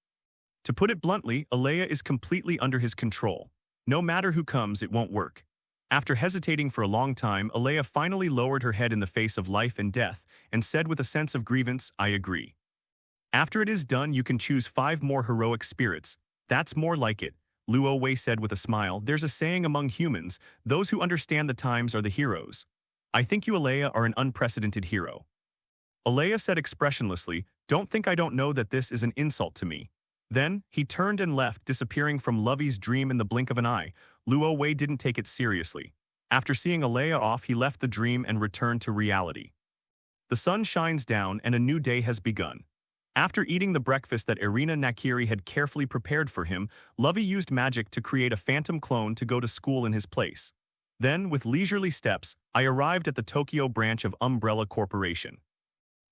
To put it bluntly, Alea is completely under his control. No matter who comes, it won't work. After hesitating for a long time, Alea finally lowered her head in the face of life and death and said with a sense of grievance, "I agree. After it is done, you can choose 5 more heroic spirits. That's more like it," Luo Wei said with a smile. "There's a saying among humans, those who understand the times are the heroes. I think you, Alea, are an unprecedented hero." Alea said expressionlessly, "Don't think I don't know that this is an insult to me." Then, he turned and left, disappearing from Lovey's dream in the blink of an eye. Luo Wei didn't take it seriously. After seeing Alea off, he left the dream and returned to reality. The sun shines down and a new day has begun. After eating the breakfast that Irina Nakiri had carefully prepared for him, Lovey used magic to create a phantom clone to go to school in his place. Then, with leisurely steps, I arrived at the Tokyo branch of Umbrella Corporation.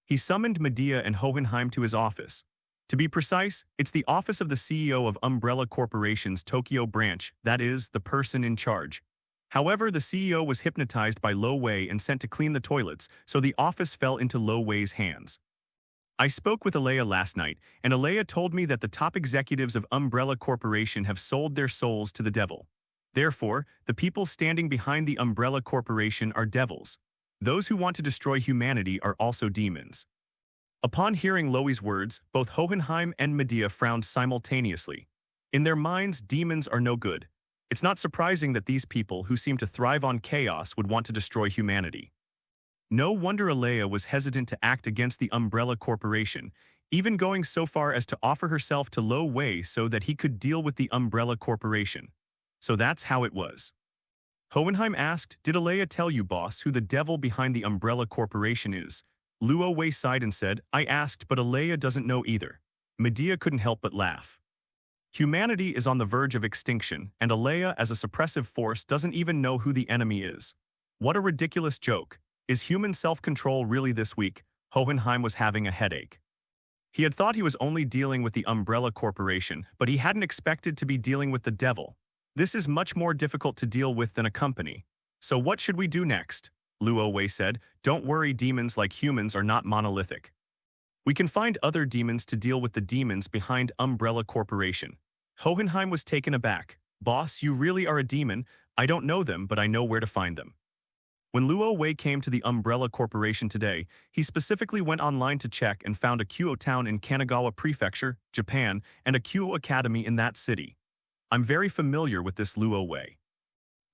He summoned Medea and Hohenheim to his office. To be precise, it's the office of the CEO of Umbrella Corporation's Tokyo branch, that is, the person in charge. However, the CEO was hypnotized by Lo Wei and sent to clean the toilets, so the office fell into Lo Wei's hands. I spoke with Alea last night, and Alea told me that the top executives of Umbrella Corporation have sold their souls to the devil. Therefore, the people standing behind the Umbrella Corporation are devils. Those who want to destroy humanity are also demons. Upon hearing Loe's words, both Hohenheim and Medea frowned simultaneously. In their minds, demons are no good. It's not surprising that these people, who seem to thrive on chaos, would want to destroy humanity. No wonder Alea was hesitant to act against the Umbrella Corporation, even going so far as to offer herself to Lo Wei so that he could deal with the Umbrella Corporation. So that's how it was. Hohenheim asked, "Did Alea tell you, boss, who the devil behind the Umbrella Corporation is?" Luo Wei sighed and said, "I asked, but Alea doesn't know either." Medea couldn't help but laugh. Humanity is on the verge of extinction, and Alea, as a suppressive force, doesn't even know who the enemy is. What a ridiculous joke. Is human self-control really this weak? Hohenheim was having a headache. He had thought he was only dealing with the Umbrella Corporation, but he hadn't expected to be dealing with the devil. This is much more difficult to deal with than a company. So what should we do next? Luo Wei said, "Don't worry, demons like humans are not monolithic. We can find other demons to deal with the demons behind Umbrella Corporation." Hohenheim was taken aback. "Boss, you really are a demon. I don't know them, but I know where to find them." When Luo Wei came to the Umbrella Corporation today, he specifically went online to check and found a Kuo town in Kanagawa Prefecture, Japan, and a Kuo Academy in that city. I'm very familiar with this Luo Wei.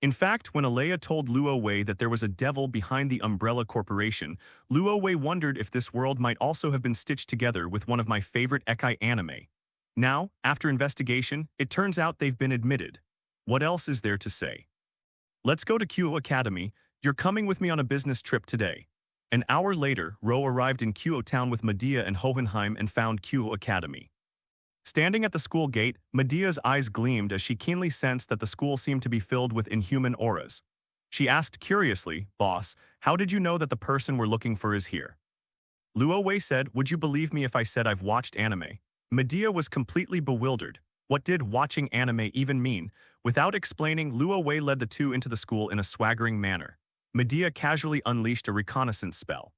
In fact, when Alea told Luo Wei that there was a devil behind the Umbrella Corporation, Luo Wei wondered if this world might also have been stitched together with one of my favorite Ekai anime. Now, after investigation, it turns out they've been admitted. What else is there to say? Let's go to Kuo Academy. You're coming with me on a business trip today. An hour later, Ro arrived in Kuo town with Medea and Hohenheim and found Kuo Academy. Standing at the school gate, Medea's eyes gleamed as she keenly sensed that the school seemed to be filled with inhuman auras. She asked curiously, "Boss, how did you know that the person we're looking for is here?" Luo Wei said, "Would you believe me if I said I've watched anime?" Medea was completely bewildered. What did watching anime even mean? Without explaining, Luo Wei led the two into the school in a swaggering manner. Medea casually unleashed a reconnaissance spell.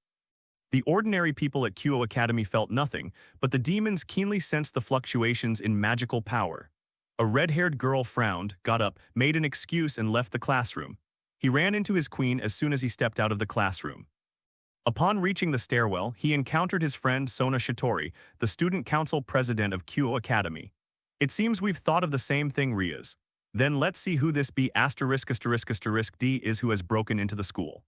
The ordinary people at Kuo Academy felt nothing, but the demons keenly sensed the fluctuations in magical power. A red-haired girl frowned, got up, made an excuse and left the classroom. He ran into his queen as soon as he stepped out of the classroom. Upon reaching the stairwell, he encountered his friend Sona Shitori, the student council president of Kyo Academy. It seems we've thought of the same thing, Riaz. Then let's see who this B********* D is who has broken into the school.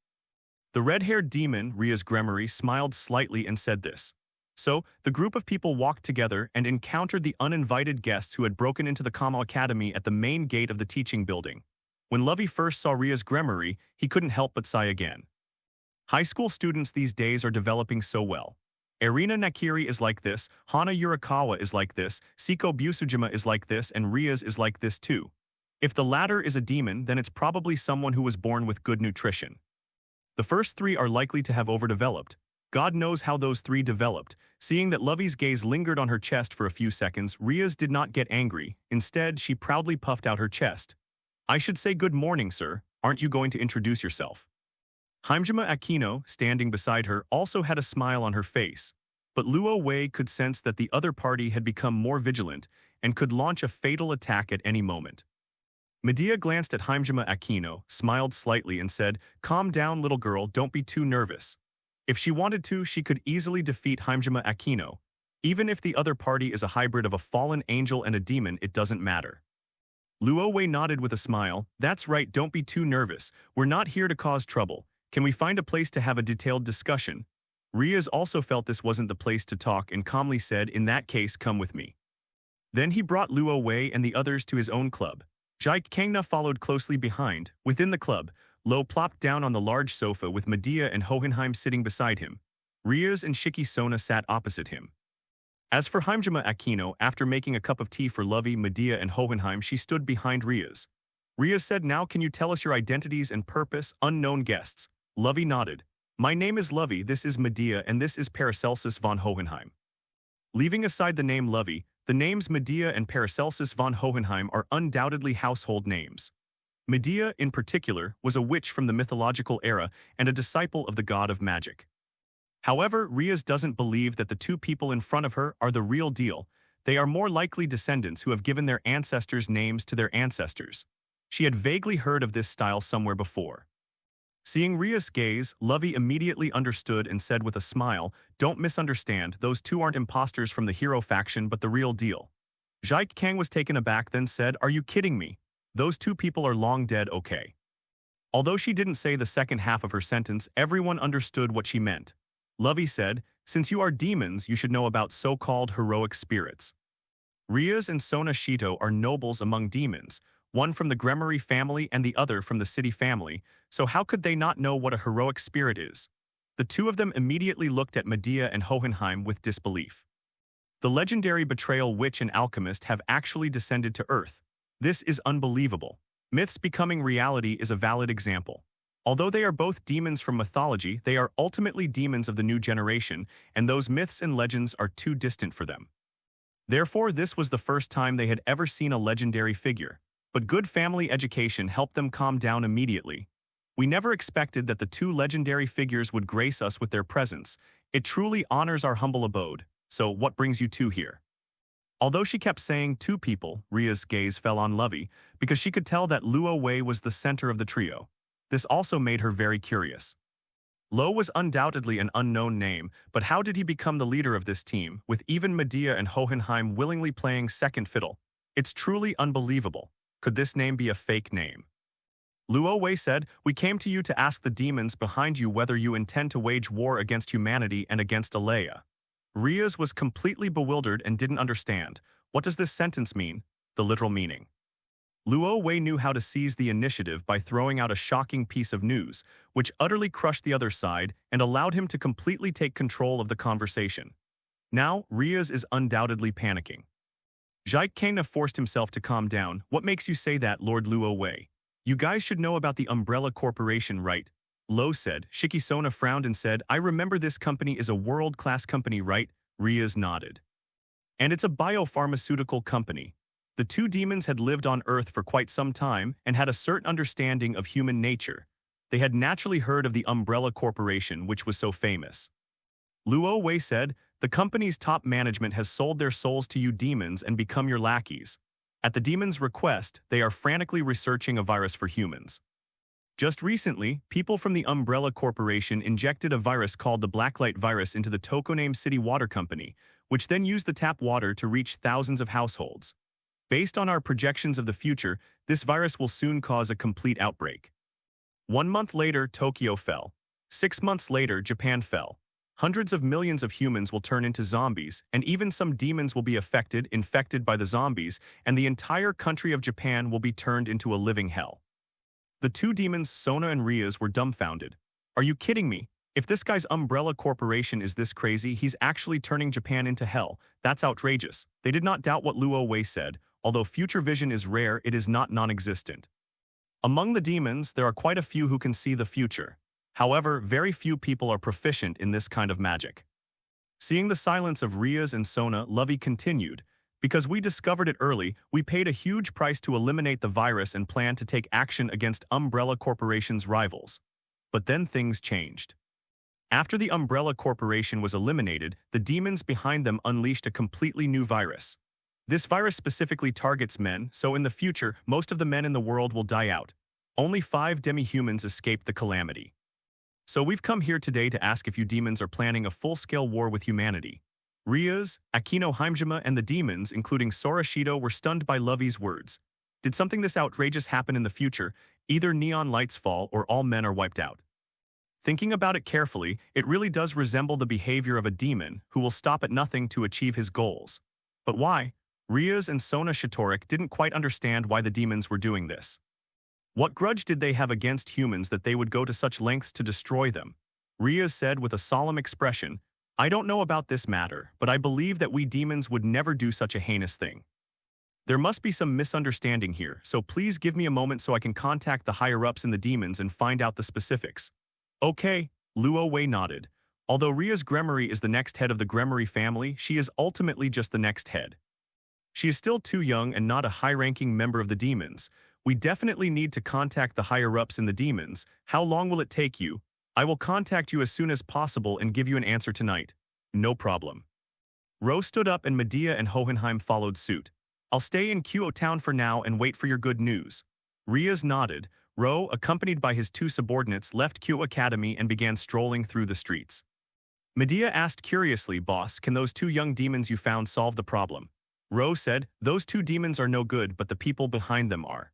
The red-haired demon, Riaz Gremory, smiled slightly and said this. So, the group of people walked together and encountered the uninvited guests who had broken into the Kamo Academy at the main gate of the teaching building. When Lovey first saw Riaz Gremory, he couldn't help but sigh again. High school students these days are developing so well. Erina Nakiri is like this, Hana Yurikawa is like this, Siko Busujima is like this, and Riaz is like this too. If the latter is a demon, then it's probably someone who was born with good nutrition. The first three are likely to have overdeveloped. God knows how those three developed. Seeing that Lovey's gaze lingered on her chest for a few seconds, Riaz did not get angry. Instead, she proudly puffed out her chest. I should say good morning, sir. Aren't you going to introduce yourself? Himejima Aquino, standing beside her, also had a smile on her face. But Luo Wei could sense that the other party had become more vigilant and could launch a fatal attack at any moment. Medea glanced at Himejima Aquino, smiled slightly and said, "Calm down, little girl, don't be too nervous." If she wanted to, she could easily defeat Himejima Aquino. Even if the other party is a hybrid of a fallen angel and a demon, it doesn't matter. Luo Wei nodded with a smile. That's right, don't be too nervous. We're not here to cause trouble. Can we find a place to have a detailed discussion? Riaz also felt this wasn't the place to talk and calmly said, in that case, come with me. Then he brought Luo Wei and the others to his own club. Jai Kangna followed closely behind. Within the club, Lo plopped down on the large sofa with Medea and Hohenheim sitting beside him. Riaz and Shiki Sona sat opposite him. As for Himejima Aquino, after making a cup of tea for Lovey, Medea, and Hohenheim, she stood behind Riaz. Riaz said, now can you tell us your identities and purpose, unknown guests? Lovey nodded. My name is Lovey, this is Medea, and this is Paracelsus von Hohenheim. Leaving aside the name Lovey, the names Medea and Paracelsus von Hohenheim are undoubtedly household names. Medea, in particular, was a witch from the mythological era and a disciple of the god of magic. However, Riaz doesn't believe that the two people in front of her are the real deal. They are more likely descendants who have given their ancestors' names to their ancestors. She had vaguely heard of this style somewhere before. Seeing Riaz's gaze, Lovey immediately understood and said with a smile, don't misunderstand, those two aren't imposters from the hero faction but the real deal. Jai Kang was taken aback then said, are you kidding me? Those two people are long dead, okay. Although she didn't say the second half of her sentence, everyone understood what she meant. Lovey said, since you are demons, you should know about so-called heroic spirits. Riaz and Sona Shito are nobles among demons, one from the Gremory family and the other from the City family, so how could they not know what a heroic spirit is? The two of them immediately looked at Medea and Hohenheim with disbelief. The legendary betrayal witch and alchemist have actually descended to Earth. This is unbelievable. Myths becoming reality is a valid example. Although they are both demons from mythology, they are ultimately demons of the new generation, and those myths and legends are too distant for them. Therefore, this was the first time they had ever seen a legendary figure. But good family education helped them calm down immediately. We never expected that the two legendary figures would grace us with their presence. It truly honors our humble abode. So, what brings you two here? Although she kept saying two people, Riaz's gaze fell on Lovey, because she could tell that Luo Wei was the center of the trio. This also made her very curious. Lo was undoubtedly an unknown name, but how did he become the leader of this team, with even Medea and Hohenheim willingly playing second fiddle? It's truly unbelievable. Could this name be a fake name? Luo Wei said, we came to you to ask the demons behind you whether you intend to wage war against humanity and against Alea. Riaz was completely bewildered and didn't understand. What does this sentence mean? The literal meaning. Luo Wei knew how to seize the initiative by throwing out a shocking piece of news, which utterly crushed the other side and allowed him to completely take control of the conversation. Now, Riaz is undoubtedly panicking. Jai Kangna forced himself to calm down. What makes you say that, Lord Luo Wei? You guys should know about the Umbrella Corporation, right? Lo said. Shiki Sona frowned and said, I remember this company is a world-class company, right? Riaz nodded. And it's a biopharmaceutical company. The two demons had lived on Earth for quite some time and had a certain understanding of human nature. They had naturally heard of the Umbrella Corporation, which was so famous. Luo Wei said, the company's top management has sold their souls to you demons and become your lackeys. At the demons' request, they are frantically researching a virus for humans. Just recently, people from the Umbrella Corporation injected a virus called the Blacklight virus into the Tokoname City Water Company, which then used the tap water to reach thousands of households. Based on our projections of the future, this virus will soon cause a complete outbreak. 1 month later, Tokyo fell. 6 months later, Japan fell. Hundreds of millions of humans will turn into zombies, and even some demons will be infected by the zombies, and the entire country of Japan will be turned into a living hell. The two demons, Sona and Riaz, were dumbfounded. Are you kidding me? If this guy's Umbrella Corporation is this crazy, he's actually turning Japan into hell. That's outrageous. They did not doubt what Luo Wei said. Although future vision is rare, it is not non-existent. Among the demons, there are quite a few who can see the future. However, very few people are proficient in this kind of magic. Seeing the silence of Riaz and Sona, Lovey continued, because we discovered it early, we paid a huge price to eliminate the virus and planned to take action against Umbrella Corporation's rivals. But then things changed. After the Umbrella Corporation was eliminated, the demons behind them unleashed a completely new virus. This virus specifically targets men, so in the future, most of the men in the world will die out. Only 5 demi-humans escaped the calamity. So we've come here today to ask if you demons are planning a full-scale war with humanity. Riaz, Akino Heimjima, and the demons, including Sora Shido, were stunned by Lovey's words. Did something this outrageous happen in the future? Either neon lights fall or all men are wiped out. Thinking about it carefully, it really does resemble the behavior of a demon who will stop at nothing to achieve his goals. But why? Riaz and Sona Shitorik didn't quite understand why the demons were doing this. What grudge did they have against humans that they would go to such lengths to destroy them? Riaz said with a solemn expression, I don't know about this matter, but I believe that we demons would never do such a heinous thing. There must be some misunderstanding here, so please give me a moment so I can contact the higher-ups in the demons and find out the specifics. Okay, Luo Wei nodded. Although Riaz Gremory is the next head of the Gremory family, she is ultimately just the next head. She is still too young and not a high-ranking member of the demons. We definitely need to contact the higher-ups in the demons. How long will it take you? I will contact you as soon as possible and give you an answer tonight. No problem. Ro stood up and Medea and Hohenheim followed suit. I'll stay in Kyoto town for now and wait for your good news. Riaz nodded. Ro, accompanied by his 2 subordinates, left Kyoto Academy and began strolling through the streets. Medea asked curiously, Boss, can those 2 young demons you found solve the problem? Ro said, those 2 demons are no good, but the people behind them are.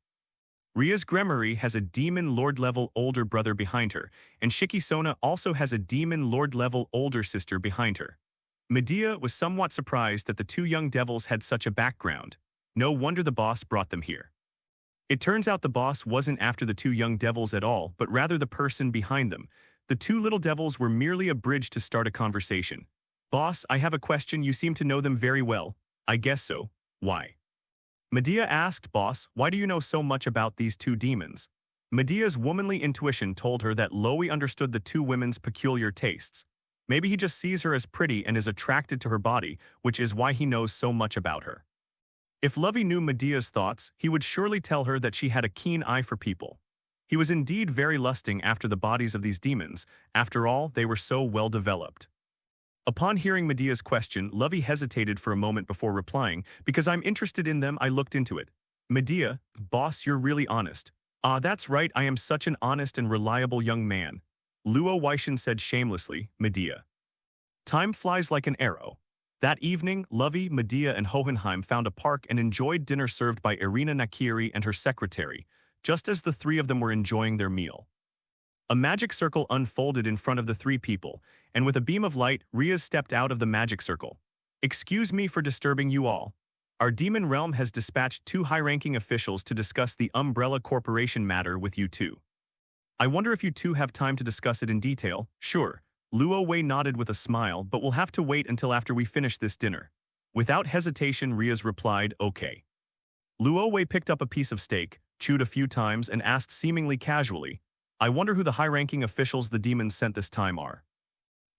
Riaz Gremory has a demon lord-level older brother behind her, and Shiki Sona also has a demon lord-level older sister behind her. Medea was somewhat surprised that the 2 young devils had such a background. No wonder the boss brought them here. It turns out the boss wasn't after the 2 young devils at all, but rather the person behind them. The 2 little devils were merely a bridge to start a conversation. Boss, I have a question. You seem to know them very well. I guess so. Why? Medea asked, Boss, why do you know so much about these 2 demons? Medea's womanly intuition told her that Loey understood the 2 women's peculiar tastes. Maybe he just sees her as pretty and is attracted to her body, which is why he knows so much about her. If Lovey knew Medea's thoughts, he would surely tell her that she had a keen eye for people. He was indeed very lusting after the bodies of these demons. After all, they were so well developed. Upon hearing Medea's question, Lovey hesitated for a moment before replying, because I'm interested in them, I looked into it. Medea, boss, you're really honest. Ah, that's right, I am such an honest and reliable young man. Luo Weishin said shamelessly, Medea. Time flies like an arrow. That evening, Lovey, Medea, and Hohenheim found a park and enjoyed dinner served by Irina Nakiri and her secretary, just as the 3 of them were enjoying their meal. A magic circle unfolded in front of the 3 people, and with a beam of light, Riaz stepped out of the magic circle. Excuse me for disturbing you all. Our demon realm has dispatched 2 high-ranking officials to discuss the Umbrella Corporation matter with you 2. I wonder if you 2 have time to discuss it in detail. Sure. Luo Wei nodded with a smile, but we'll have to wait until after we finish this dinner. Without hesitation, Riaz replied, okay. Luo Wei picked up a piece of steak, chewed a few times, and asked seemingly casually, I wonder who the high-ranking officials the demons sent this time are.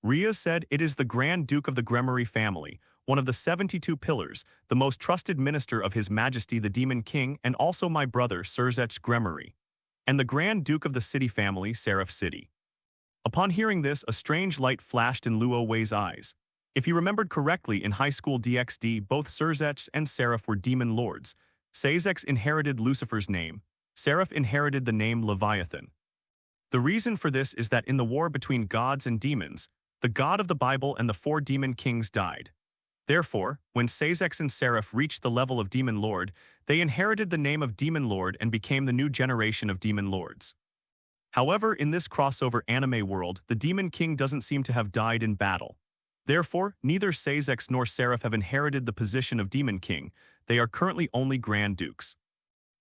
Riaz said, it is the Grand Duke of the Gremory family, one of the 72 pillars, the most trusted minister of His Majesty the Demon King, and also my brother, Surzech Gremory, and the Grand Duke of the City family, Seraph City. Upon hearing this, a strange light flashed in Luo Wei's eyes. If he remembered correctly, in high school DxD, both Surzech and Seraph were demon lords. Sazek inherited Lucifer's name. Seraph inherited the name Leviathan. The reason for this is that in the war between gods and demons, the god of the Bible and the four demon kings died. Therefore, when Sazex and Seraph reached the level of Demon Lord, they inherited the name of Demon Lord and became the new generation of Demon Lords. However, in this crossover anime world, the Demon King doesn't seem to have died in battle. Therefore, neither Sazex nor Seraph have inherited the position of Demon King. They are currently only Grand Dukes.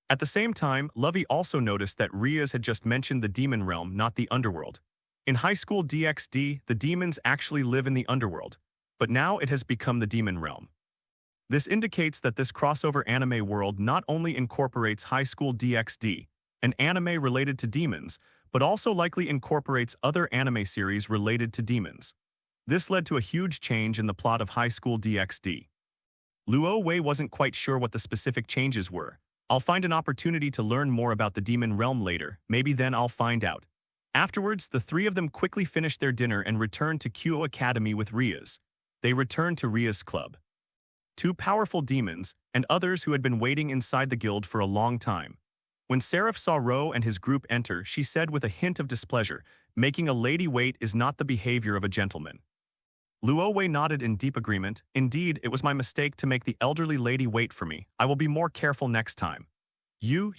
At the same time, Lovey also noticed that Riaz had just mentioned the demon realm, not the underworld. In High School DxD, the demons actually live in the underworld, but now it has become the demon realm. This indicates that this crossover anime world not only incorporates High School DxD, an anime related to demons, but also likely incorporates other anime series related to demons. This led to a huge change in the plot of High School DxD. Luo Wei wasn't quite sure what the specific changes were. I'll find an opportunity to learn more about the demon realm later, maybe then I'll find out. Afterwards, the three of them quickly finished their dinner and returned to Kyo Academy with Riaz. They returned to Riaz's club. Two powerful demons, and others who had been waiting inside the guild for a long time. When Seraph saw Ro and his group enter, she said with a hint of displeasure, "Making a lady wait is not the behavior of a gentleman." Luo Wei nodded in deep agreement. "Indeed, it was my mistake to make the elderly lady wait for me. I will be more careful next time." You.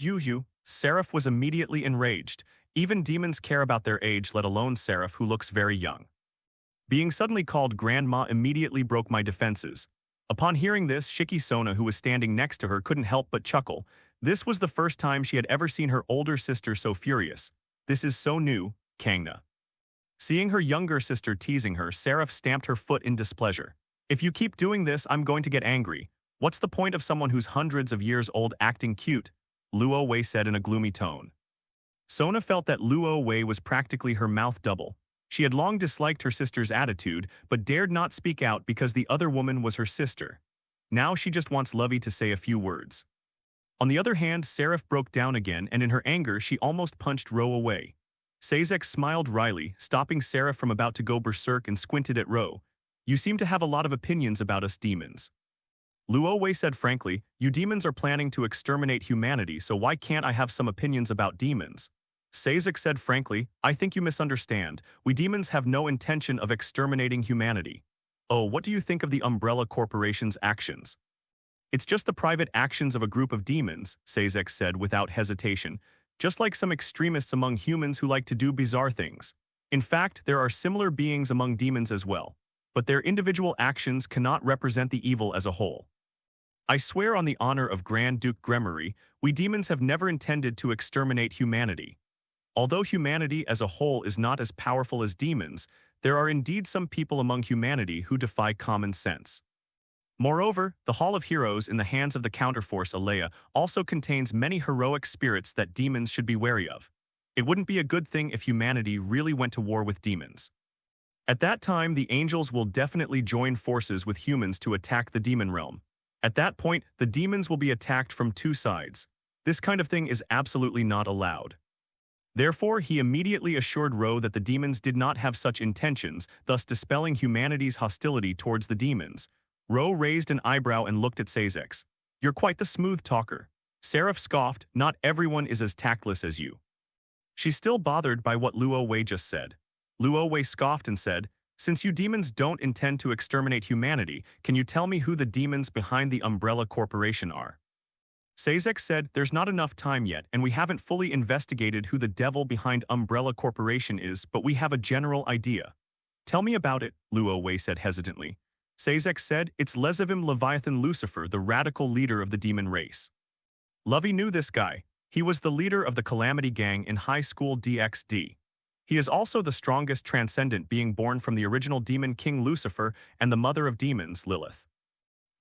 Seraph was immediately enraged. Even demons care about their age, let alone Seraph, who looks very young. Being suddenly called Grandma immediately broke my defenses. Upon hearing this, Shiki Sona, who was standing next to her, couldn't help but chuckle. This was the first time she had ever seen her older sister so furious. This is so new, Kangna. Seeing her younger sister teasing her, Seraph stamped her foot in displeasure. "If you keep doing this, I'm going to get angry. What's the point of someone who's hundreds of years old acting cute?" Luo Wei said in a gloomy tone. Sona felt that Luo Wei was practically her mouth double. She had long disliked her sister's attitude, but dared not speak out because the other woman was her sister. Now she just wants Lovey to say a few words. On the other hand, Seraph broke down again, and in her anger, she almost punched Ro away. Sazex smiled wryly, stopping Seraph from about to go berserk, and squinted at Ro. "You seem to have a lot of opinions about us demons." Luo Wei said frankly, "You demons are planning to exterminate humanity, so why can't I have some opinions about demons?" Sazex said frankly, "I think you misunderstand. We demons have no intention of exterminating humanity." "Oh, what do you think of the Umbrella Corporation's actions?" "It's just the private actions of a group of demons," Sazex said without hesitation, "just like some extremists among humans who like to do bizarre things. In fact, there are similar beings among demons as well, but their individual actions cannot represent the evil as a whole. I swear on the honor of Grand Duke Gremory, we demons have never intended to exterminate humanity. Although humanity as a whole is not as powerful as demons, there are indeed some people among humanity who defy common sense. Moreover, the Hall of Heroes in the hands of the counterforce Alea also contains many heroic spirits that demons should be wary of. It wouldn't be a good thing if humanity really went to war with demons. At that time, the angels will definitely join forces with humans to attack the demon realm. At that point, the demons will be attacked from two sides. This kind of thing is absolutely not allowed." Therefore, he immediately assured Ro that the demons did not have such intentions, thus dispelling humanity's hostility towards the demons. Ro raised an eyebrow and looked at Sazex. "You're quite the smooth talker." Seraph scoffed, "Not everyone is as tactless as you." She's still bothered by what Luo Wei just said. Luo Wei scoffed and said, "Since you demons don't intend to exterminate humanity, can you tell me who the demons behind the Umbrella Corporation are?" Sazex said, "There's not enough time yet, and we haven't fully investigated who the devil behind Umbrella Corporation is, but we have a general idea." "Tell me about it," Luo Wei said hesitantly. Sazex said, "It's Lezavim Leviathan Lucifer, the radical leader of the demon race." Lovey knew this guy. He was the leader of the Calamity Gang in High School DxD. He is also the strongest transcendent being born from the original demon king Lucifer and the mother of demons, Lilith.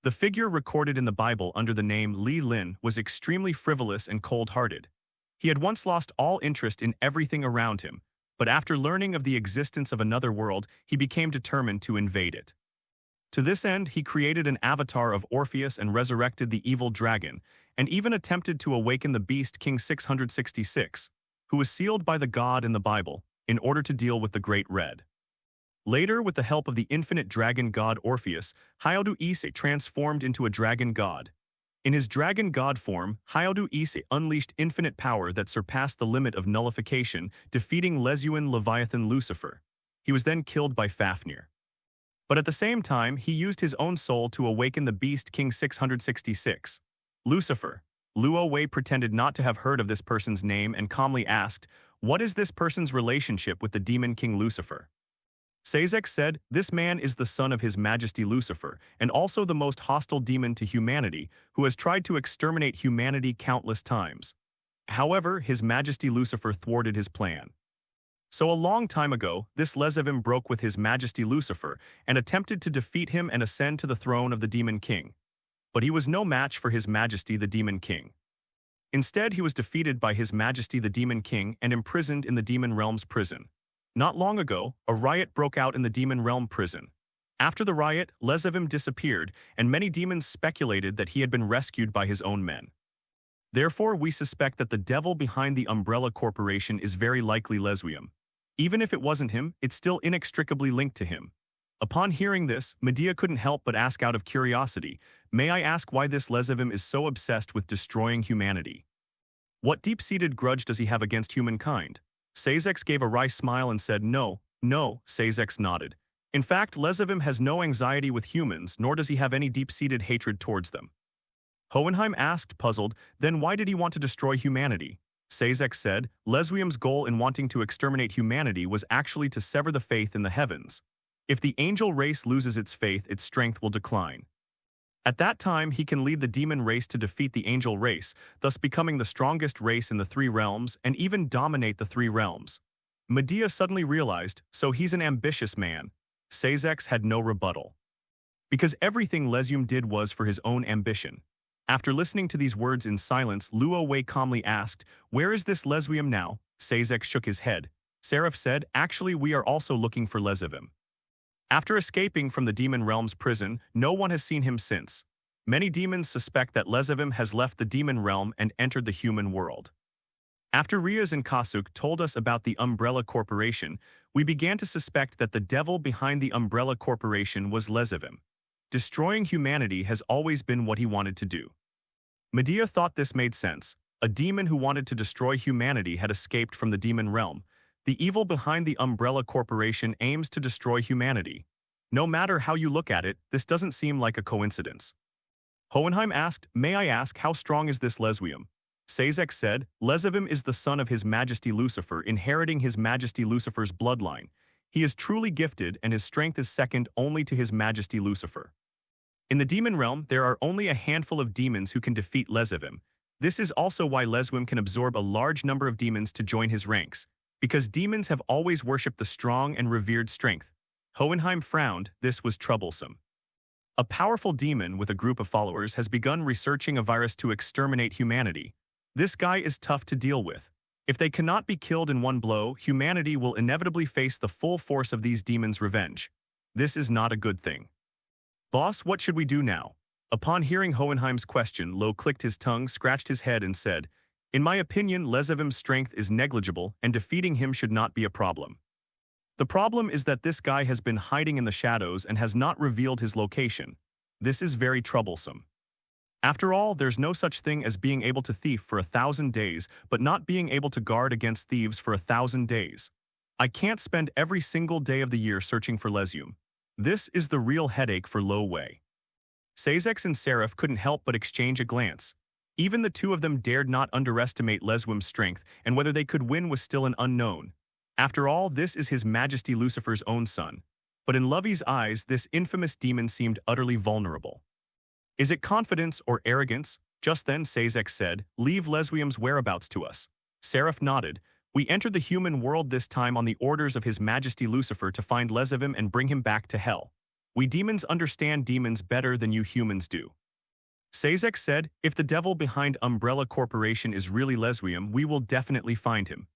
The figure recorded in the Bible under the name Li Lin was extremely frivolous and cold-hearted. He had once lost all interest in everything around him, but after learning of the existence of another world, he became determined to invade it. To this end, he created an avatar of Orpheus and resurrected the evil dragon, and even attempted to awaken the beast King 666, who was sealed by the god in the Bible, in order to deal with the Great Red. Later, with the help of the infinite dragon god Orpheus, Hyodu Ise transformed into a dragon god. In his dragon god form, Hyaudu Ise unleashed infinite power that surpassed the limit of nullification, defeating Lesuan Leviathan Lucifer. He was then killed by Fafnir. But at the same time, he used his own soul to awaken the Beast King 666. Lucifer. Luo Wei pretended not to have heard of this person's name and calmly asked, "What is this person's relationship with the Demon King Lucifer?" Sazek said, "This man is the son of His Majesty Lucifer, and also the most hostile demon to humanity, who has tried to exterminate humanity countless times. However, His Majesty Lucifer thwarted his plan. So a long time ago, this Lezevim broke with His Majesty Lucifer and attempted to defeat him and ascend to the throne of the Demon King. But he was no match for His Majesty the Demon King. Instead, he was defeated by His Majesty the Demon King and imprisoned in the Demon Realm's prison. Not long ago, a riot broke out in the Demon Realm prison. After the riot, Lezevim disappeared, and many demons speculated that he had been rescued by his own men. Therefore, we suspect that the devil behind the Umbrella Corporation is very likely Lesuium. Even if it wasn't him, it's still inextricably linked to him." Upon hearing this, Medea couldn't help but ask out of curiosity, "May I ask why this Lezevim is so obsessed with destroying humanity? What deep-seated grudge does he have against humankind?" Sazex gave a wry smile and said, "No, no," Sazex nodded. "In fact, Lezevim has no anxiety with humans, nor does he have any deep-seated hatred towards them." Hohenheim asked, puzzled, "Then why did he want to destroy humanity?" Sazex said, "Lesuium's goal in wanting to exterminate humanity was actually to sever the faith in the heavens. If the angel race loses its faith, its strength will decline. At that time, he can lead the demon race to defeat the angel race, thus becoming the strongest race in the three realms and even dominate the three realms." Medea suddenly realized, so he's an ambitious man. Sazex had no rebuttal. Because everything Lesuium did was for his own ambition. After listening to these words in silence, Luo Wei calmly asked, "Where is this Lesuium now?" Sazex shook his head. Seraph said, "Actually, we are also looking for Lezevim. After escaping from the Demon Realm's prison, no one has seen him since. Many demons suspect that Lezevim has left the Demon Realm and entered the human world." After Riaz and Kasuk told us about the Umbrella Corporation, we began to suspect that the devil behind the Umbrella Corporation was Lezevim. Destroying humanity has always been what he wanted to do. Medea thought this made sense. A demon who wanted to destroy humanity had escaped from the Demon Realm. The evil behind the Umbrella Corporation aims to destroy humanity. No matter how you look at it, this doesn't seem like a coincidence. Hohenheim asked, "May I ask, how strong is this Lesuium?" Sazex said, "Lezevim is the son of His Majesty Lucifer, inheriting His Majesty Lucifer's bloodline. He is truly gifted, and his strength is second only to His Majesty Lucifer. In the Demon Realm, there are only a handful of demons who can defeat Lezevim. This is also why Lesuium can absorb a large number of demons to join his ranks, because demons have always worshipped the strong and revered strength." Hohenheim frowned. This was troublesome. A powerful demon with a group of followers has begun researching a virus to exterminate humanity. This guy is tough to deal with. If they cannot be killed in one blow, humanity will inevitably face the full force of these demons' revenge. This is not a good thing. "Boss, what should we do now?" Upon hearing Hohenheim's question, Lo clicked his tongue, scratched his head, and said, "In my opinion, Lezevim's strength is negligible, and defeating him should not be a problem. The problem is that this guy has been hiding in the shadows and has not revealed his location. This is very troublesome. After all, there's no such thing as being able to thief for 1,000 days, but not being able to guard against thieves for 1,000 days. I can't spend every single day of the year searching for Lesuium. This is the real headache for Lo Wei." Sazex and Seraph couldn't help but exchange a glance. Even the two of them dared not underestimate Lesuim's strength, and whether they could win was still an unknown. After all, this is His Majesty Lucifer's own son. But in Lovey's eyes, this infamous demon seemed utterly vulnerable. "Is it confidence or arrogance?" Just then Sazex said, "Leave Lesuium's whereabouts to us." Seraph nodded. "We entered the human world this time on the orders of His Majesty Lucifer to find Lezevim and bring him back to hell. We demons understand demons better than you humans do." Sazex said, "If the devil behind Umbrella Corporation is really Lesuium, we will definitely find him."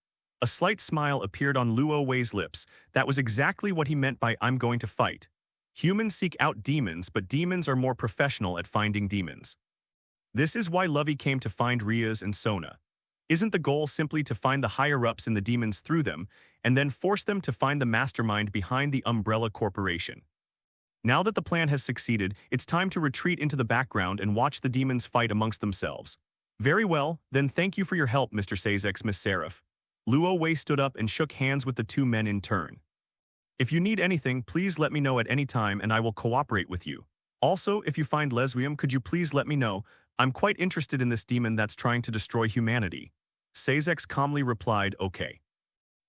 A slight smile appeared on Luo Wei's lips. That was exactly what he meant by "I'm going to fight." Humans seek out demons, but demons are more professional at finding demons. This is why Lovey came to find Riaz and Sona. Isn't the goal simply to find the higher-ups in the demons through them, and then force them to find the mastermind behind the Umbrella Corporation? Now that the plan has succeeded, it's time to retreat into the background and watch the demons fight amongst themselves. Very well, then thank you for your help, Mr. Sazex, Miss Seraph. Luo Wei stood up and shook hands with the two men in turn. If you need anything, please let me know at any time and I will cooperate with you. Also, if you find Lesbium, could you please let me know? I'm quite interested in this demon that's trying to destroy humanity. Sazex calmly replied, okay.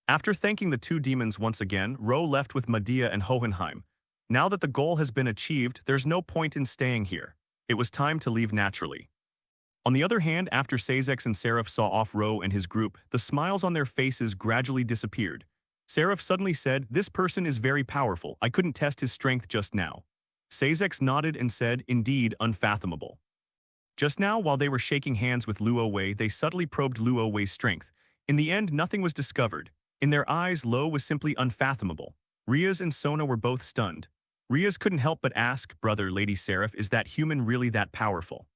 After thanking the two demons once again, Ro left with Medea and Hohenheim. Now that the goal has been achieved, there's no point in staying here. It was time to leave naturally. On the other hand, after Sazex and Seraph saw off Ro and his group, the smiles on their faces gradually disappeared. Seraph suddenly said, "This person is very powerful. I couldn't test his strength just now." Sazex nodded and said, "Indeed, unfathomable." Just now, while they were shaking hands with Luo Wei, they subtly probed Luo Wei's strength. In the end, nothing was discovered. In their eyes, Lo was simply unfathomable. Riaz and Sona were both stunned. Riaz couldn't help but ask, "Brother, Lady Seraph, is that human really that powerful?"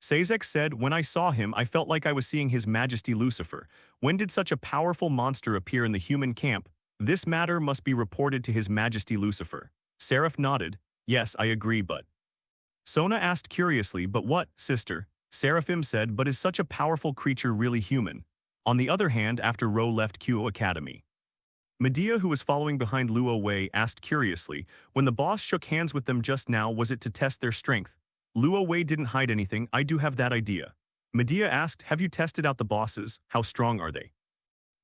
Sazex said, "When I saw him, I felt like I was seeing His Majesty Lucifer. When did such a powerful monster appear in the human camp? This matter must be reported to His Majesty Lucifer." Seraph nodded. "Yes, I agree, but..." Sona asked curiously, "But what, sister?" Seraphim said, "But is such a powerful creature really human?" On the other hand, after Ro left Kuo Academy, Medea, who was following behind Luo Wei, asked curiously, "When the boss shook hands with them just now, was it to test their strength?" Luo Wei didn't hide anything. "I do have that idea." Medea asked, "Have you tested out the bosses? How strong are they?"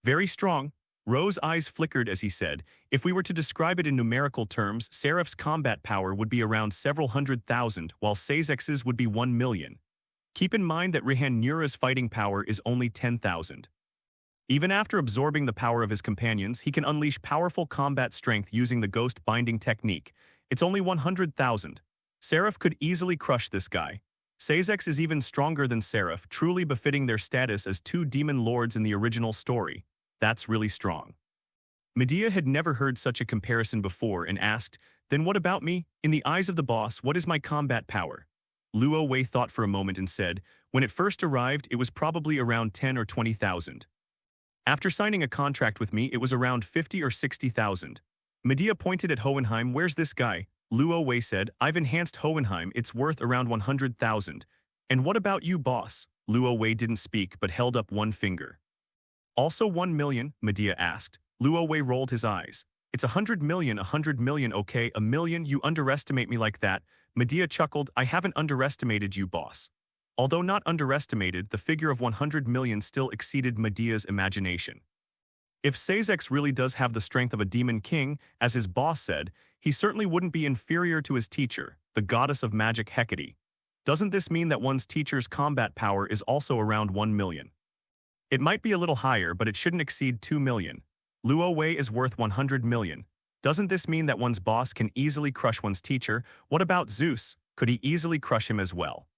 "Very strong." Ro's eyes flickered as he said, "If we were to describe it in numerical terms, Seraph's combat power would be around several 100,000, while Sazex's would be 1,000,000. Keep in mind that Rihan Nura's fighting power is only 10,000. Even after absorbing the power of his companions, he can unleash powerful combat strength using the ghost binding technique. It's only 100,000. Seraph could easily crush this guy. Sazex is even stronger than Seraph, truly befitting their status as two demon lords in the original story. That's really strong. Medea had never heard such a comparison before and asked, "Then what about me? In the eyes of the boss, what is my combat power?" Luo Wei thought for a moment and said, "When it first arrived, it was probably around 10 or 20,000. After signing a contract with me, it was around 50 or 60,000. Medea pointed at Hohenheim. "Where's this guy?" Luo Wei said, "I've enhanced Hohenheim. It's worth around 100,000. "And what about you, boss?" Luo Wei didn't speak but held up one finger. "Also 1,000,000, Medea asked. Luo Wei rolled his eyes. "It's 100,000,000, 100,000,000, okay, 1,000,000, you underestimate me like that." Medea chuckled, "I haven't underestimated you, boss." Although not underestimated, the figure of 100,000,000 still exceeded Medea's imagination. If Sazex really does have the strength of a demon king, as his boss said, he certainly wouldn't be inferior to his teacher, the goddess of magic Hecate. Doesn't this mean that one's teacher's combat power is also around 1,000,000? It might be a little higher, but it shouldn't exceed 2,000,000. Luo Wei is worth 100,000,000. Doesn't this mean that one's boss can easily crush one's teacher? What about Zeus? Could he easily crush him as well?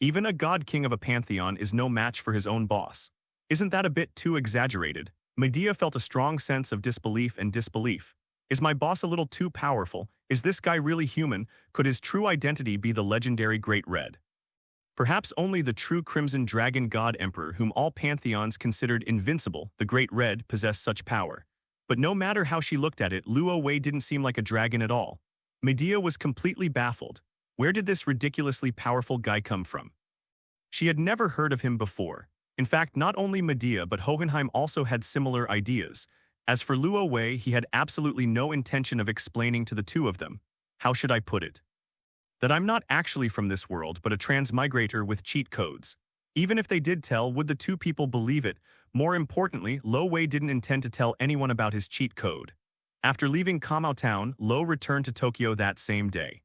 Even a god king of a pantheon is no match for his own boss. Isn't that a bit too exaggerated? Medea felt a strong sense of disbelief and disbelief. Is my boss a little too powerful? Is this guy really human? Could his true identity be the legendary Great Red? Perhaps only the true Crimson Dragon God Emperor, whom all pantheons considered invincible, the Great Red, possessed such power. But no matter how she looked at it, Luo Wei didn't seem like a dragon at all. Medea was completely baffled. Where did this ridiculously powerful guy come from? She had never heard of him before. In fact, not only Medea but Hohenheim also had similar ideas. As for Luo Wei, he had absolutely no intention of explaining to the two of them. How should I put it? That I'm not actually from this world but a transmigrator with cheat codes. Even if they did tell, would the two people believe it? More importantly, Lo Wei didn't intend to tell anyone about his cheat code. After leaving Kamao Town, Lo returned to Tokyo that same day.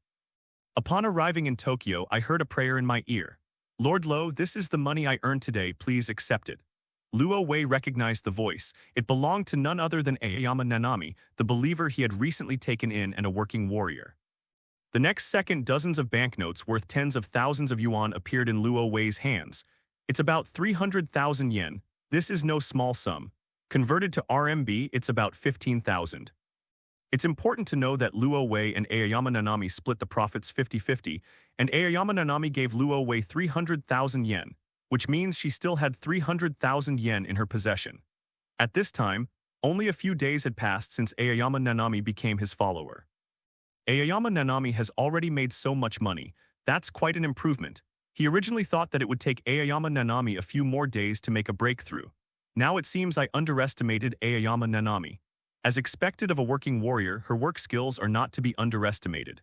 Upon arriving in Tokyo, I heard a prayer in my ear. "Lord Lo, this is the money I earned today, please accept it." Luo Wei recognized the voice. It belonged to none other than Aoyama Nanami, the believer he had recently taken in and a working warrior. The next second, dozens of banknotes worth tens of thousands of yuan appeared in Luo Wei's hands. It's about 300,000 yen. This is no small sum. Converted to RMB, it's about 15,000. It's important to know that Luo Wei and Aoyama Nanami split the profits 50-50, and Aoyama Nanami gave Luo Wei 300,000 yen, which means she still had 300,000 yen in her possession. At this time, only a few days had passed since Aoyama Nanami became his follower. Aoyama Nanami has already made so much money. That's quite an improvement. He originally thought that it would take Aoyama Nanami a few more days to make a breakthrough. Now it seems I underestimated Aoyama Nanami. As expected of a working warrior, her work skills are not to be underestimated.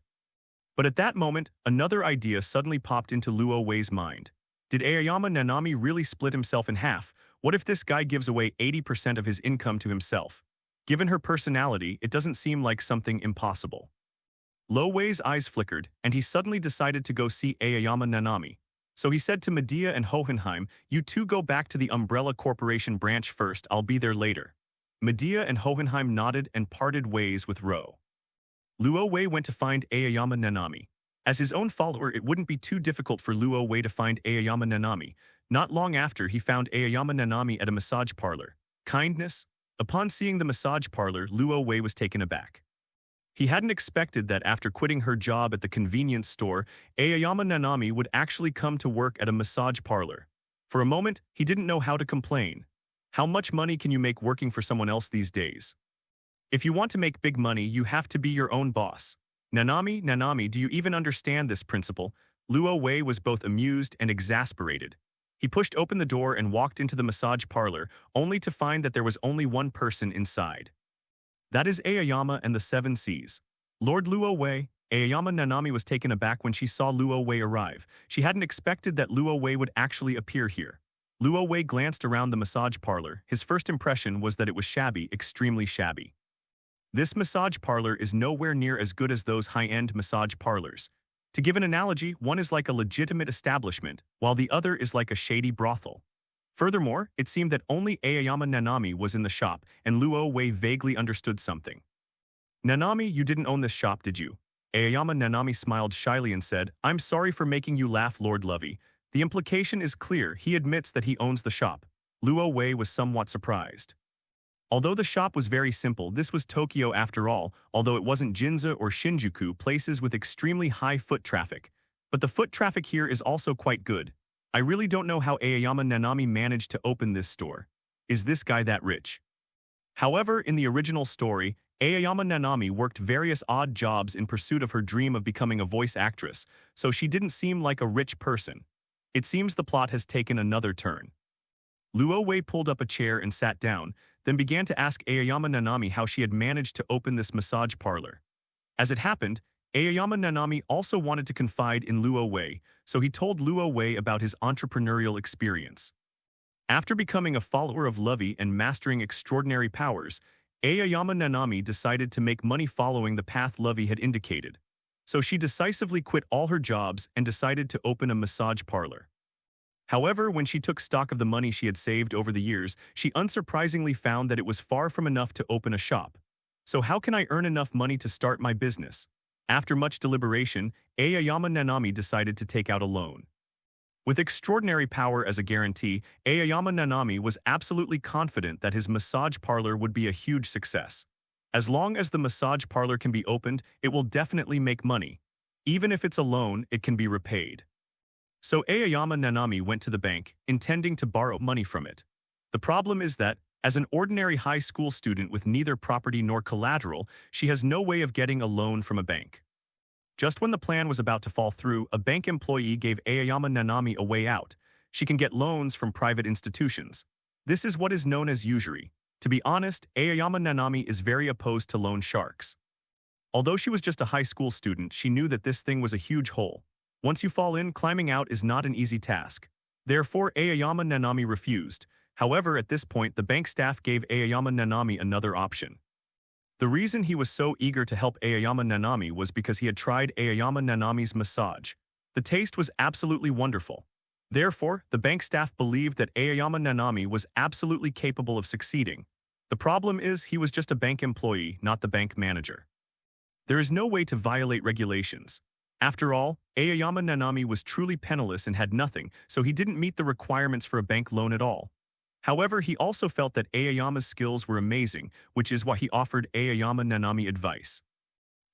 But at that moment, another idea suddenly popped into Luo Wei's mind. Did Aoyama Nanami really split himself in half? What if this guy gives away 80% of his income to himself? Given her personality, it doesn't seem like something impossible. Luo Wei's eyes flickered, and he suddenly decided to go see Aoyama Nanami. So he said to Medea and Hohenheim, "You two go back to the Umbrella Corporation branch first, I'll be there later." Medea and Hohenheim nodded and parted ways with Ro. Luo Wei went to find Aoyama Nanami. As his own follower, it wouldn't be too difficult for Luo Wei to find Aoyama Nanami. Not long after, he found Aoyama Nanami at a massage parlor. Kindness? Upon seeing the massage parlor, Luo Wei was taken aback. He hadn't expected that after quitting her job at the convenience store, Aoyama Nanami would actually come to work at a massage parlor. For a moment, he didn't know how to complain. How much money can you make working for someone else these days? If you want to make big money, you have to be your own boss. Nanami, do you even understand this principle? Luo Wei was both amused and exasperated. He pushed open the door and walked into the massage parlor, only to find that there was only one person inside. That is Aoyama and the Seven Seas. Lord Luo Wei. Aoyama Nanami was taken aback when she saw Luo Wei arrive. She hadn't expected that Luo Wei would actually appear here. Luo Wei glanced around the massage parlor. His first impression was that it was shabby, extremely shabby. This massage parlor is nowhere near as good as those high-end massage parlors. To give an analogy, one is like a legitimate establishment, while the other is like a shady brothel. Furthermore, it seemed that only Aoyama Nanami was in the shop, and Luo Wei vaguely understood something. "Nanami, you didn't own this shop, did you?" Aoyama Nanami smiled shyly and said, "I'm sorry for making you laugh, Lord Lovey. The implication is clear, he admits that he owns the shop." Luo Wei was somewhat surprised. Although the shop was very simple, this was Tokyo after all, although it wasn't Ginza or Shinjuku, places with extremely high foot traffic. But the foot traffic here is also quite good. I really don't know how Aoyama Nanami managed to open this store. Is this guy that rich? However, in the original story, Aoyama Nanami worked various odd jobs in pursuit of her dream of becoming a voice actress, so she didn't seem like a rich person. It seems the plot has taken another turn. Luo Wei pulled up a chair and sat down, then began to ask Aoyama Nanami how she had managed to open this massage parlor. As it happened, Aoyama Nanami also wanted to confide in Luo Wei, so he told Luo Wei about his entrepreneurial experience. After becoming a follower of Lovey and mastering extraordinary powers, Aoyama Nanami decided to make money following the path Lovey had indicated. So she decisively quit all her jobs and decided to open a massage parlor. However, when she took stock of the money she had saved over the years, she unsurprisingly found that it was far from enough to open a shop. So how can I earn enough money to start my business? After much deliberation, Aoyama Nanami decided to take out a loan. With extraordinary power as a guarantee, Aoyama Nanami was absolutely confident that his massage parlor would be a huge success. As long as the massage parlor can be opened, it will definitely make money. Even if it's a loan, it can be repaid. So Aoyama Nanami went to the bank, intending to borrow money from it. The problem is that, as an ordinary high school student with neither property nor collateral, she has no way of getting a loan from a bank. Just when the plan was about to fall through, a bank employee gave Aoyama Nanami a way out. She can get loans from private institutions. This is what is known as usury. To be honest, Aoyama Nanami is very opposed to loan sharks. Although she was just a high school student, she knew that this thing was a huge hole. Once you fall in, climbing out is not an easy task. Therefore, Aoyama Nanami refused. However, at this point, the bank staff gave Aoyama Nanami another option. The reason he was so eager to help Aoyama Nanami was because he had tried Aoyama Nanami's massage. The taste was absolutely wonderful. Therefore, the bank staff believed that Aoyama Nanami was absolutely capable of succeeding. The problem is he was just a bank employee, not the bank manager. There is no way to violate regulations. After all, Aoyama Nanami was truly penniless and had nothing, so he didn't meet the requirements for a bank loan at all. However, he also felt that Aoyama's skills were amazing, which is why he offered Aoyama Nanami advice.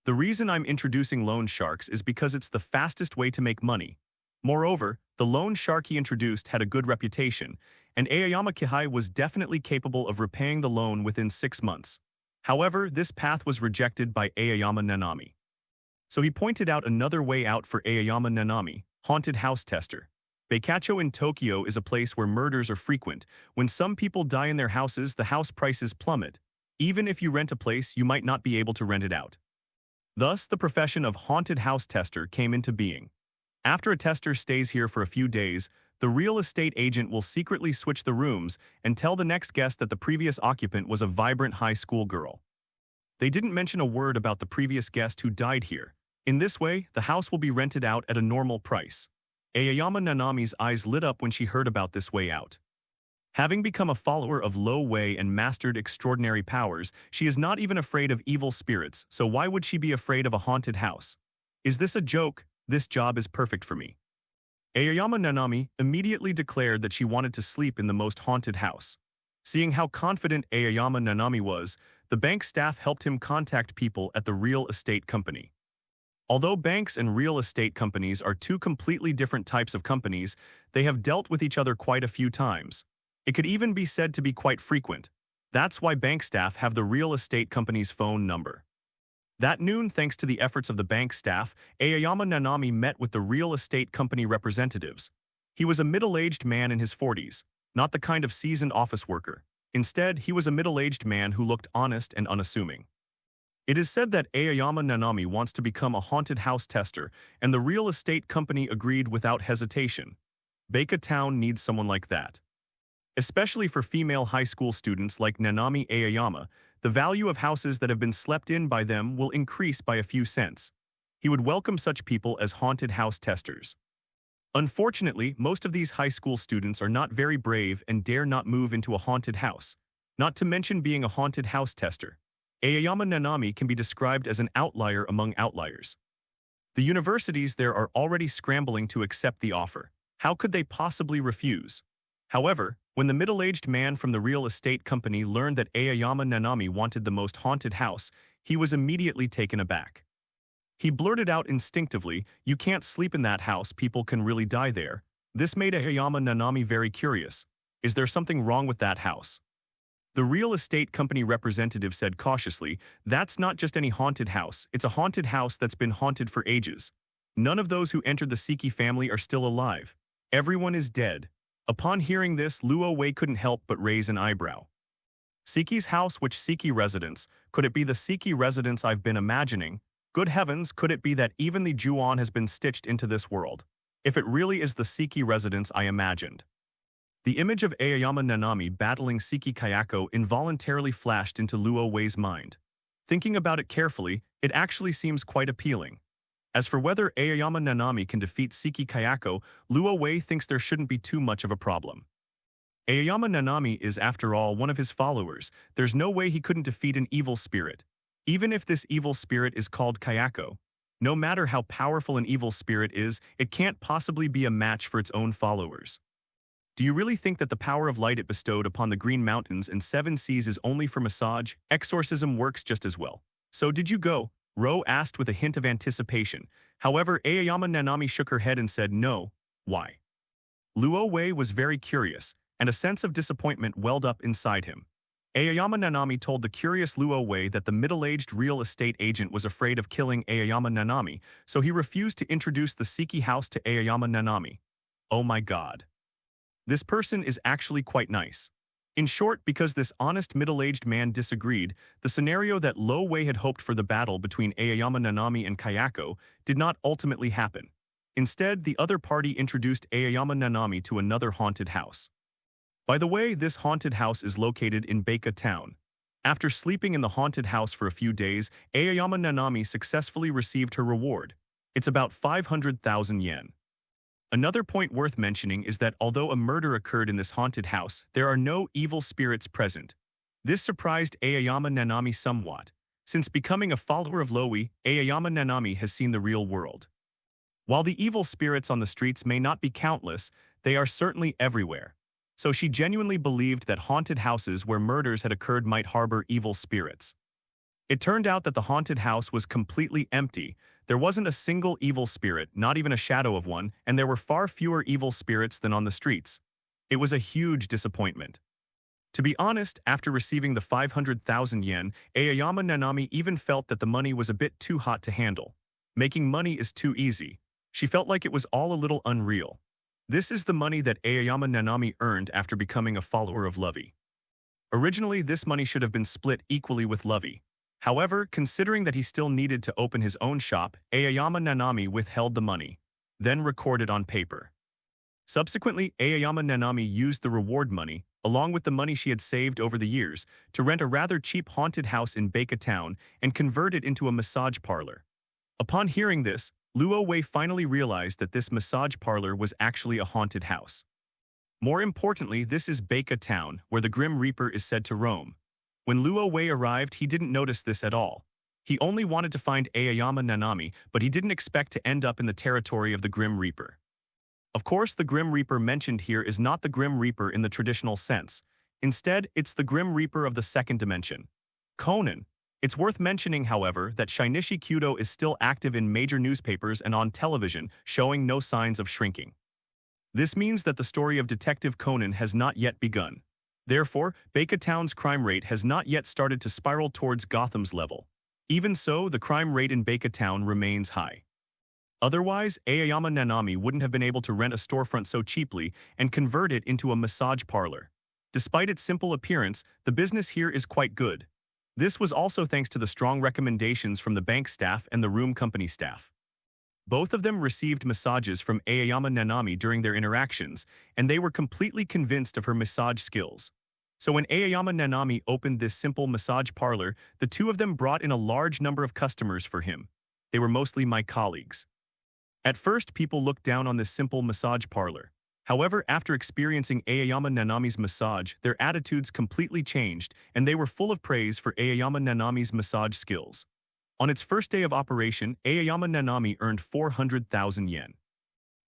The reason I'm introducing loan sharks is because it's the fastest way to make money. Moreover, the loan shark he introduced had a good reputation, and Aoyama Kihai was definitely capable of repaying the loan within 6 months. However, this path was rejected by Aoyama Nanami. So he pointed out another way out for Aoyama Nanami, haunted house tester. Beikacho in Tokyo is a place where murders are frequent. When some people die in their houses, the house prices plummet. Even if you rent a place, you might not be able to rent it out. Thus, the profession of haunted house tester came into being. After a tester stays here for a few days, the real estate agent will secretly switch the rooms and tell the next guest that the previous occupant was a vibrant high school girl. They didn't mention a word about the previous guest who died here. In this way, the house will be rented out at a normal price. Aoyama Nanami's eyes lit up when she heard about this way out. Having become a follower of Lo Wei and mastered extraordinary powers, she is not even afraid of evil spirits, so why would she be afraid of a haunted house? Is this a joke? This job is perfect for me. Aoyama Nanami immediately declared that she wanted to sleep in the most haunted house. Seeing how confident Aoyama Nanami was, the bank staff helped him contact people at the real estate company. Although banks and real estate companies are two completely different types of companies, they have dealt with each other quite a few times. It could even be said to be quite frequent. That's why bank staff have the real estate company's phone number. That noon, thanks to the efforts of the bank staff, Aoyama Nanami met with the real estate company representatives. He was a middle-aged man in his 40s, not the kind of seasoned office worker. Instead, he was a middle-aged man who looked honest and unassuming. It is said that Aoyama Nanami wants to become a haunted house tester, and the real estate company agreed without hesitation. Baika Town needs someone like that. Especially for female high school students like Nanami Aoyama, the value of houses that have been slept in by them will increase by a few cents. He would welcome such people as haunted house testers. Unfortunately, most of these high school students are not very brave and dare not move into a haunted house, not to mention being a haunted house tester. Aoyama Nanami can be described as an outlier among outliers. The universities there are already scrambling to accept the offer. How could they possibly refuse? However, when the middle-aged man from the real estate company learned that Aoyama Nanami wanted the most haunted house, he was immediately taken aback. He blurted out instinctively, "You can't sleep in that house, people can really die there." This made Aoyama Nanami very curious. Is there something wrong with that house? The real estate company representative said cautiously, "That's not just any haunted house, it's a haunted house that's been haunted for ages. None of those who entered the Siki family are still alive. Everyone is dead." Upon hearing this, Luo Wei couldn't help but raise an eyebrow. Siki's house, which Siki residence? Could it be the Siki residence I've been imagining? Good heavens, could it be that even the Juon has been stitched into this world? If it really is the Siki residence I imagined. The image of Aoyama Nanami battling Siki Kayako involuntarily flashed into Luo Wei's mind. Thinking about it carefully, it actually seems quite appealing. As for whether Aoyama Nanami can defeat Siki Kayako, Luo Wei thinks there shouldn't be too much of a problem. Aoyama Nanami is, after all, one of his followers. There's no way he couldn't defeat an evil spirit. Even if this evil spirit is called Kayako. No matter how powerful an evil spirit is, it can't possibly be a match for its own followers. Do you really think that the power of light it bestowed upon the Green Mountains and Seven Seas is only for massage? Exorcism works just as well. So did you go? Ro asked with a hint of anticipation. However, Aoyama Nanami shook her head and said no. Why? Luo Wei was very curious, and a sense of disappointment welled up inside him. Aoyama Nanami told the curious Luo Wei that the middle-aged real estate agent was afraid of killing Aoyama Nanami, so he refused to introduce the Siki house to Aoyama Nanami. Oh my god. This person is actually quite nice. In short, because this honest middle-aged man disagreed, the scenario that Lo Wei had hoped for, the battle between Aoyama Nanami and Kayako, did not ultimately happen. Instead, the other party introduced Aoyama Nanami to another haunted house. By the way, this haunted house is located in Baika Town. After sleeping in the haunted house for a few days, Aoyama Nanami successfully received her reward. It's about 500,000 yen. Another point worth mentioning is that although a murder occurred in this haunted house, there are no evil spirits present. This surprised Aoyama Nanami somewhat. Since becoming a follower of Loi, Aoyama Nanami has seen the real world. While the evil spirits on the streets may not be countless, they are certainly everywhere. So she genuinely believed that haunted houses where murders had occurred might harbor evil spirits. It turned out that the haunted house was completely empty. There wasn't a single evil spirit, not even a shadow of one, and there were far fewer evil spirits than on the streets. It was a huge disappointment. To be honest, after receiving the 500,000 yen, Aoyama Nanami even felt that the money was a bit too hot to handle. Making money is too easy. She felt like it was all a little unreal. This is the money that Aoyama Nanami earned after becoming a follower of Lovey. Originally, this money should have been split equally with Lovey. However, considering that he still needed to open his own shop, Aoyama Nanami withheld the money, then recorded on paper. Subsequently, Aoyama Nanami used the reward money, along with the money she had saved over the years, to rent a rather cheap haunted house in Baeka Town and convert it into a massage parlor. Upon hearing this, Luo Wei finally realized that this massage parlor was actually a haunted house. More importantly, this is Baeka Town, where the Grim Reaper is said to roam. When Luo Wei arrived, he didn't notice this at all. He only wanted to find Aoyama Nanami, but he didn't expect to end up in the territory of the Grim Reaper. Of course, the Grim Reaper mentioned here is not the Grim Reaper in the traditional sense. Instead, it's the Grim Reaper of the second dimension, Conan. It's worth mentioning, however, that Shinichi Kyudo is still active in major newspapers and on television, showing no signs of shrinking. This means that the story of Detective Conan has not yet begun. Therefore, Baeka Town's crime rate has not yet started to spiral towards Gotham's level. Even so, the crime rate in Baeka Town remains high. Otherwise, Aoyama Nanami wouldn't have been able to rent a storefront so cheaply and convert it into a massage parlor. Despite its simple appearance, the business here is quite good. This was also thanks to the strong recommendations from the bank staff and the room company staff. Both of them received massages from Aoyama Nanami during their interactions, and they were completely convinced of her massage skills. So when Aoyama Nanami opened this simple massage parlor, the two of them brought in a large number of customers for him. They were mostly my colleagues. At first, people looked down on this simple massage parlor. However, after experiencing Aoyama Nanami's massage, their attitudes completely changed, and they were full of praise for Aoyama Nanami's massage skills. On its first day of operation, Aoyama Nanami earned 400,000 yen.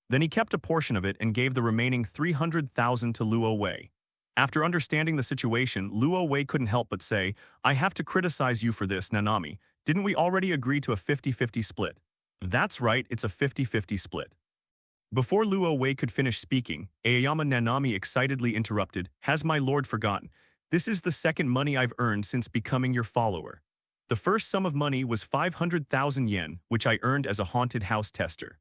Then he kept a portion of it and gave the remaining 300,000 to Luo Wei. After understanding the situation, Luo Wei couldn't help but say, "I have to criticize you for this, Nanami. Didn't we already agree to a 50-50 split?" "That's right, it's a 50-50 split." Before Luo Wei could finish speaking, Aoyama Nanami excitedly interrupted, "Has my lord forgotten? This is the second money I've earned since becoming your follower. The first sum of money was 500,000 yen, which I earned as a haunted house tester.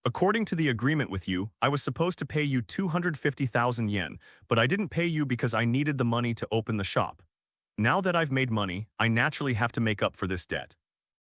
According to the agreement with you, I was supposed to pay you 250,000 yen, but I didn't pay you because I needed the money to open the shop. Now that I've made money, I naturally have to make up for this debt.